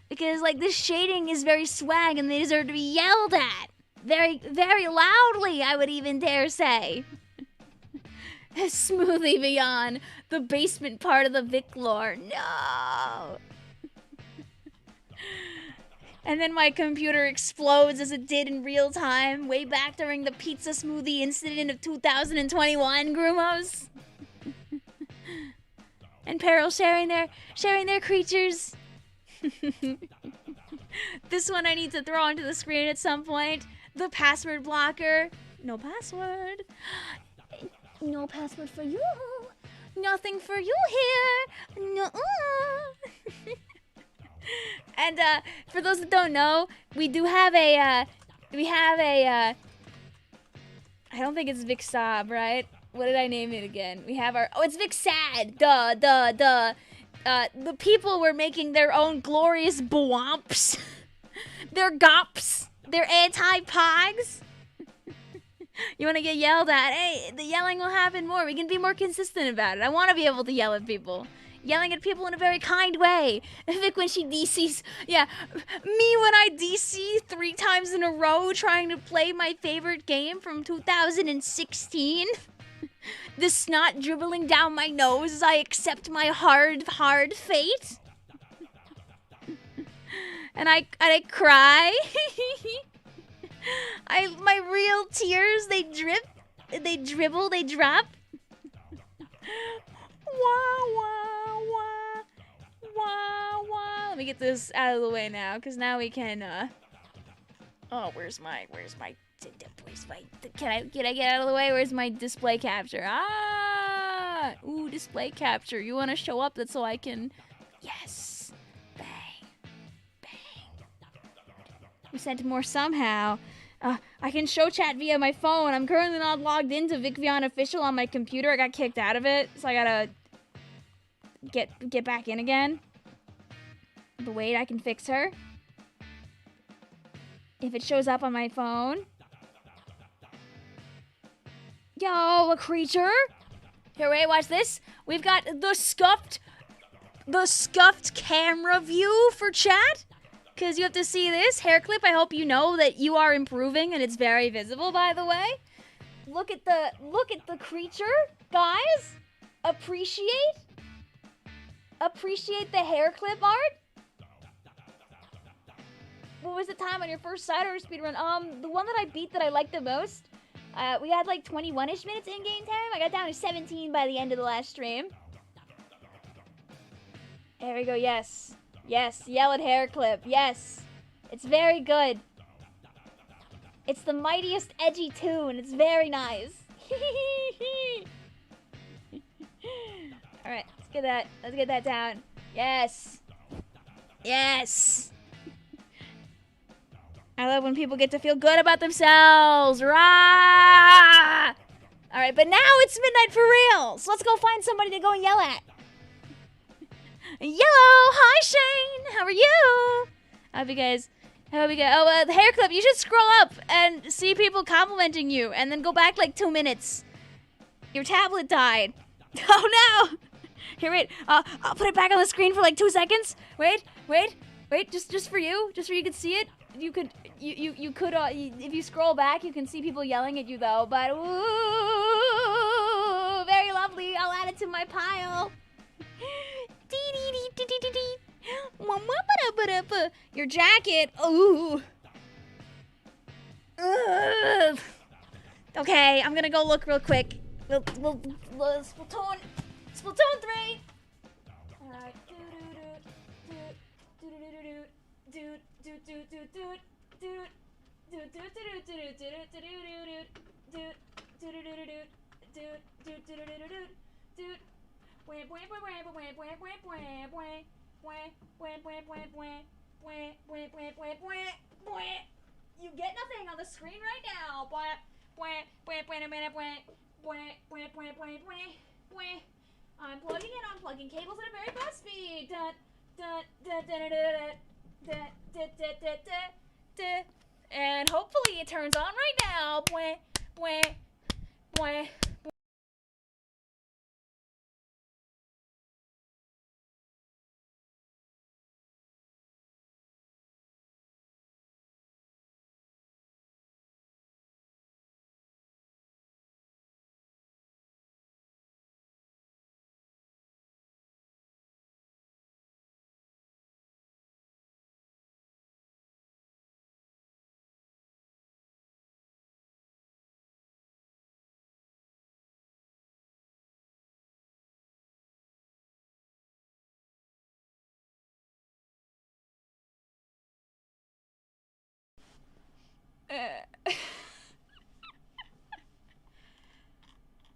Because like this shading is very swag and they deserve to be yelled at. Very, very loudly, I would even dare say. Smoothie beyond the basement part of the Vic lore. No. And then my computer explodes as it did in real time, way back during the pizza smoothie incident of 2021, Grumos. And Peril sharing their creatures. This one I need to throw onto the screen at some point. The password blocker. No password. No password for you. Nothing for you here. No. And for those that don't know, we do have I don't think it's Vic Sob, right? What did I name it again? We have our, it's Vic Sad. The people were making their own glorious bwomps. They're gops. They're anti-pogs. You want to get yelled at? Hey, the yelling will happen more. We can be more consistent about it. I want to be able to yell at people. Yelling at people in a very kind way. Vic when she DCs, yeah. Me when I DC 3 times in a row trying to play my favorite game from 2016. The snot dribbling down my nose as I accept my hard fate. And I cry. My real tears, they drip, they dribble, they drop. Wah, wah, wah, wah, wah. Let me get this out of the way now, because now we can, oh, where's my, can I get out of the way? Where's my display capture? Ah! Ooh, display capture. You want to show up? That's so I can, yes. Bang. Bang. We sent more somehow. I can show chat via my phone. I'm currently not logged into Vicvillon official on my computer. I got kicked out of it, so I gotta get back in again. But wait, I can fix her. If it shows up on my phone. Yo, a creature. Here, wait, watch this. We've got the scuffed camera view for chat. Because you have to see this. Hair clip, I hope you know that you are improving and it's very visible, by the way. Look at the creature, guys. Appreciate the hair clip art. What was the time on your first Cider speedrun? The one that I beat that I liked the most. We had like 21-ish minutes in-game time. I got down to 17 by the end of the last stream. There we go, yes. Yes, yell at hair clip, yes. It's very good. It's the mightiest edgy tune. It's very nice. Alright, let's get that down. Yes. Yes. I love when people get to feel good about themselves. Rah! Alright, but now it's midnight for real. So let's go find somebody to go and yell at. Yellow! Hi, Shane! How are you? I hope you guys... Oh, the hair clip, you should scroll up and see people complimenting you and then go back like 2 minutes. Your tablet died. Oh, no! Here, wait. I'll put it back on the screen for like 2 seconds. Wait. Just for you. Just so you can see it. You could, if you scroll back, you can see people yelling at you, though. But, ooh, very lovely. I'll add it to my pile. Your jacket. Ooh. Ugh. Okay, I'm gonna go look real quick. Splatoon 3. Alright. You get nothing on the screen right now. I'm plugging and unplugging cables at a very fast speed. And hopefully it turns on right now.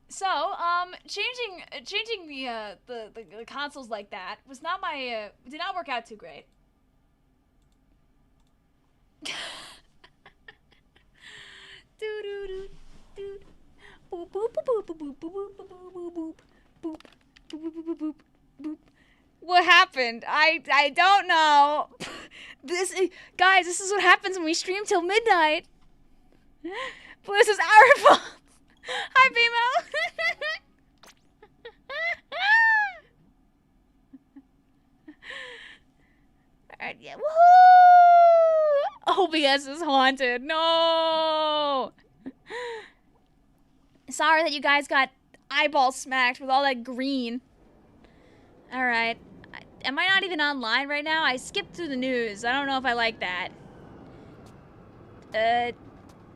So, changing the consoles like that was not my, did not work out too great. What happened? I don't know. Guys, this is what happens when we stream till midnight. But this is our fault. Hi, BMO. Alright, yeah. Woohoo! OBS is haunted. No! Sorry that you guys got eyeball smacked with all that green. Alright. Am I not even online right now? I skipped through the news. I don't know if I like that.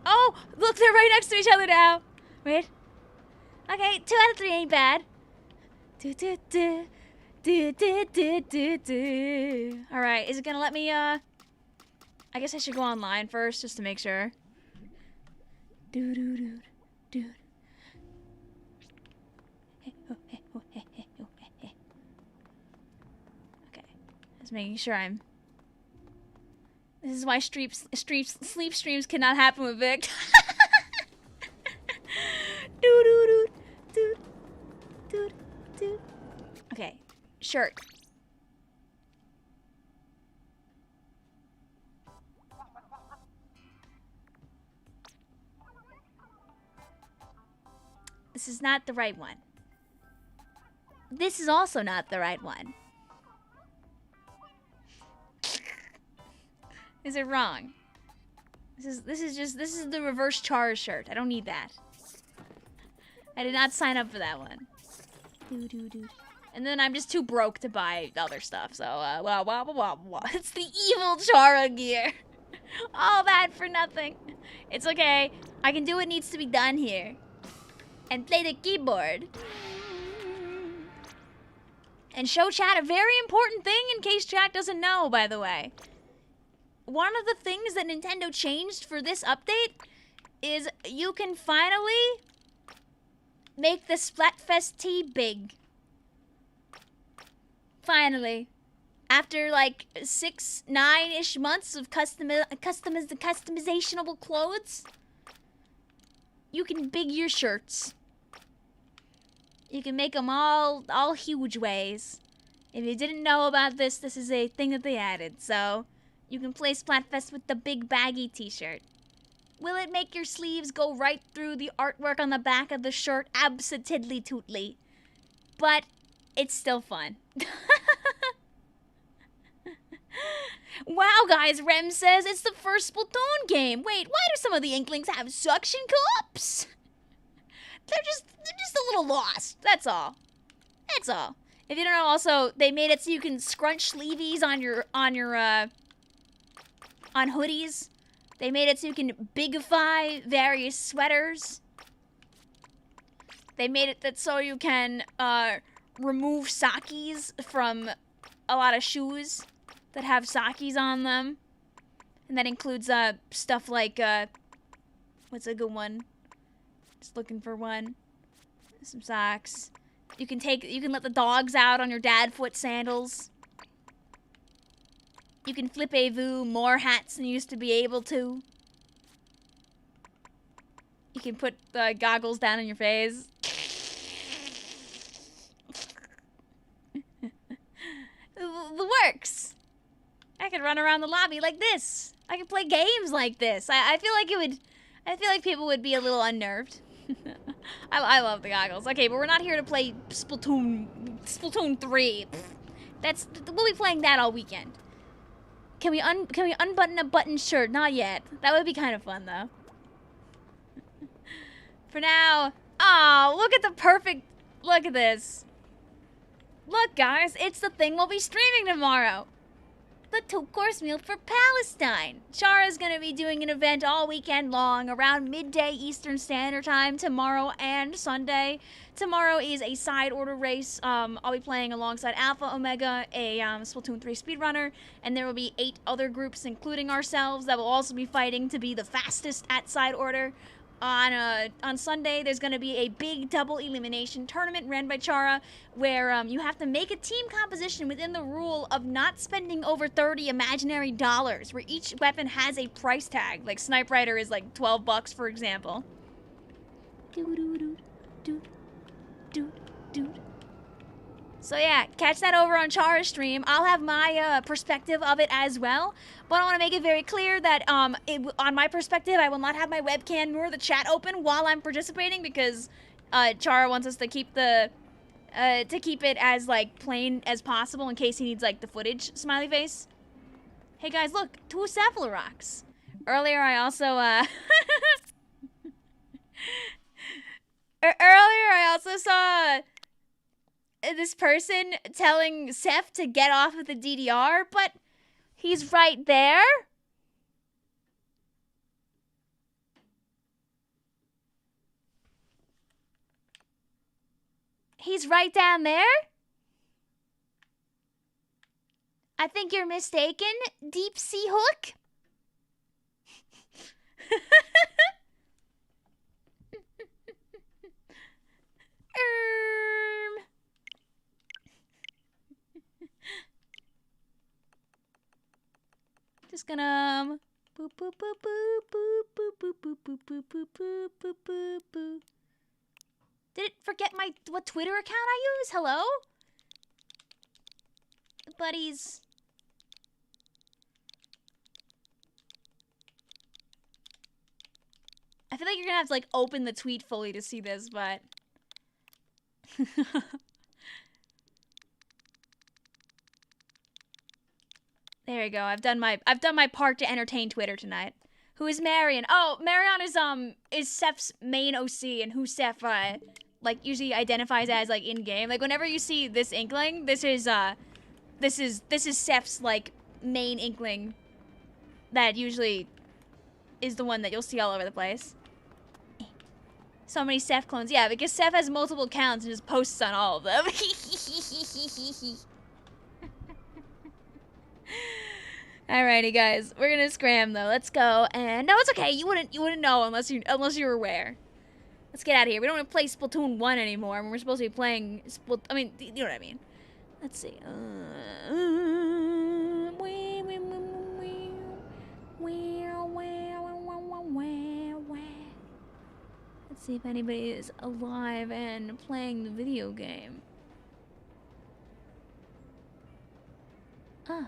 Oh! Look, they're right next to each other now. Wait. Okay, 2 out of 3 ain't bad. Alright, is it gonna let me, I guess I should go online first, just to make sure. Okay, just making sure I'm... This is why sleep streams cannot happen with Vic. Okay, shirt. This is not the right one. This is also not the right one. Is it wrong? This is the reverse Char shirt. I don't need that. I did not sign up for that one. And then I'm just too broke to buy other stuff. So it's the evil Chara gear. All that for nothing. It's okay. I can do what needs to be done here. And play the keyboard. And show chat a very important thing in case chat doesn't know, by the way. One of the things that Nintendo changed for this update is you can finally make the Splatfest tee big. Finally. After like 9-ish months of customizationable clothes, you can big your shirts. You can make them all huge ways. If you didn't know about this, this is a thing that they added. So you can play Splatfest with the big baggy t-shirt. Will it make your sleeves go right through the artwork on the back of the shirt? Abso-tiddly-tootly. But it's still fun. Wow, guys, Rem says it's the first Splatoon game. Wait, why do some of the Inklings have suction cups? They're just a little lost. That's all. That's all. If you don't know, also they made it so you can scrunch sleeveys on hoodies. They made it so you can bigify various sweaters. They made it that so you can remove sakis from a lot of shoes that have sakis on them. And that includes stuff like what's a good one? Just looking for one. Some socks. You can let the dogs out on your dad foot sandals. You can flip-a-voo more hats than you used to be able to. You can put the goggles down on your face. The works. I could run around the lobby like this. I could play games like this. I feel like people would be a little unnerved. I love the goggles. Okay, but we're not here to play Splatoon 3. We'll be playing that all weekend. Can we unbutton a button shirt? Not yet. That would be kind of fun though. For now, oh, look at look at this. Look guys, it's the thing we'll be streaming tomorrow. The 2-course meal for Palestine. Chara's gonna be doing an event all weekend long around midday Eastern Standard Time tomorrow and Sunday. Tomorrow is a side order race. I'll be playing alongside Alpha Omega, a Splatoon 3 speedrunner, and there will be 8 other groups, including ourselves, that will also be fighting to be the fastest at side order. On Sunday, there's going to be a big double elimination tournament ran by Chara, where you have to make a team composition within the rule of not spending over 30 imaginary dollars, where each weapon has a price tag. Like Snipe Rider is like 12 bucks, for example. So yeah, catch that over on Chara's stream. I'll have my perspective of it as well. But I want to make it very clear that on my perspective, I will not have my webcam nor the chat open while I'm participating because Chara wants us to keep it as like plain as possible in case he needs like the footage smiley face. Hey guys, look, 2 Cephalorocs. Earlier I also saw this person telling Seth to get off of the DDR, but he's right there. He's right down there. I think you're mistaken, Deep Sea Hook. just gonna boop boop boop boop boop boop boop boop boop boop boop boop boop boop boop. Did it forget what Twitter account I use? Hello? Buddies. I feel like you're gonna have to like open the tweet fully to see this, but there you go. I've done my part to entertain Twitter tonight. Who is Marion? Oh, Marion is Seph's main OC, and who Seph like usually identifies as like in game. Like whenever you see this Inkling, this is Seph's like main Inkling. That usually is the one that you'll see all over the place. So many Seph clones. Yeah, because Seph has multiple accounts and just posts on all of them. Alrighty, guys. We're gonna scram though. Let's go. And no, it's okay. You wouldn't know unless you were aware. Let's get out of here. We don't want to play Splatoon 1 anymore. We're supposed to be playing I mean, you know what I mean. Let's see. Let's see if anybody is alive and playing the video game. Oh.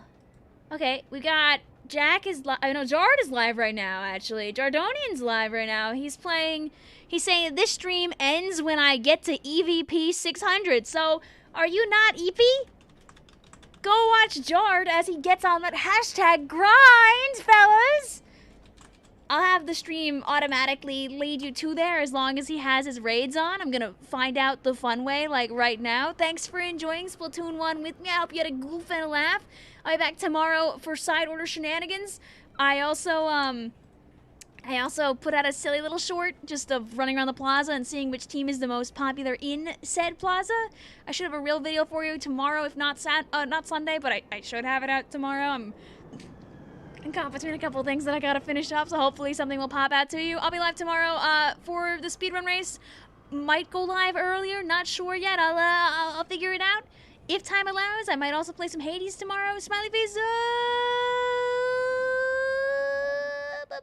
Okay, we got Jack is live. I know Jard is live right now, actually. Jardonian's live right now. He's saying this stream ends when I get to EVP 600. So, are you not EP? Go watch Jard as he gets on that hashtag grind, fellas! I'll have the stream automatically lead you to there as long as he has his raids on. I'm gonna find out the fun way, like, right now. Thanks for enjoying Splatoon 1 with me. I hope you had a goof and a laugh. I'll be back tomorrow for side order shenanigans. I also put out a silly little short just of running around the plaza and seeing which team is the most popular in said plaza. I should have a real video for you tomorrow, if not not Sunday, but I should have it out tomorrow. I'm caught between a couple things that I gotta finish up, so hopefully something will pop out to you. I'll be live tomorrow for the speedrun race. Might go live earlier, not sure yet. I'll figure it out. If time allows, I might also play some Hades tomorrow. Smiley face. Bye-bye.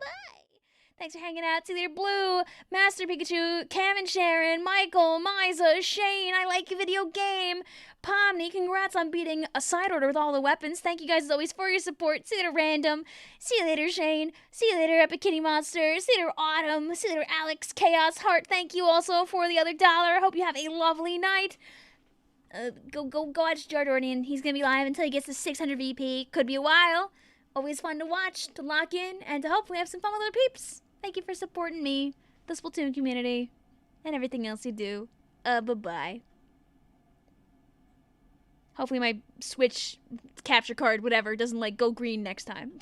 Thanks for hanging out. See you later, Blue, Master Pikachu, Cam and Sharon, Michael, Miza, Shane, I like your video game, Pomni, congrats on beating a side order with all the weapons. Thank you guys as always for your support. See you later, Random. See you later, Shane. See you later, Epic Kitty Monster. See you later, Autumn. See you later, Alex, Chaos Heart. Thank you also for the other $1. Hope you have a lovely night. Go watch Jardornian. He's gonna be live until he gets to 600 VP. Could be a while. Always fun to watch, to lock in, and to hopefully have some fun with other peeps. Thank you for supporting me, the Splatoon community, and everything else you do. Bye-bye. Hopefully my Switch capture card, whatever, doesn't, like, go green next time.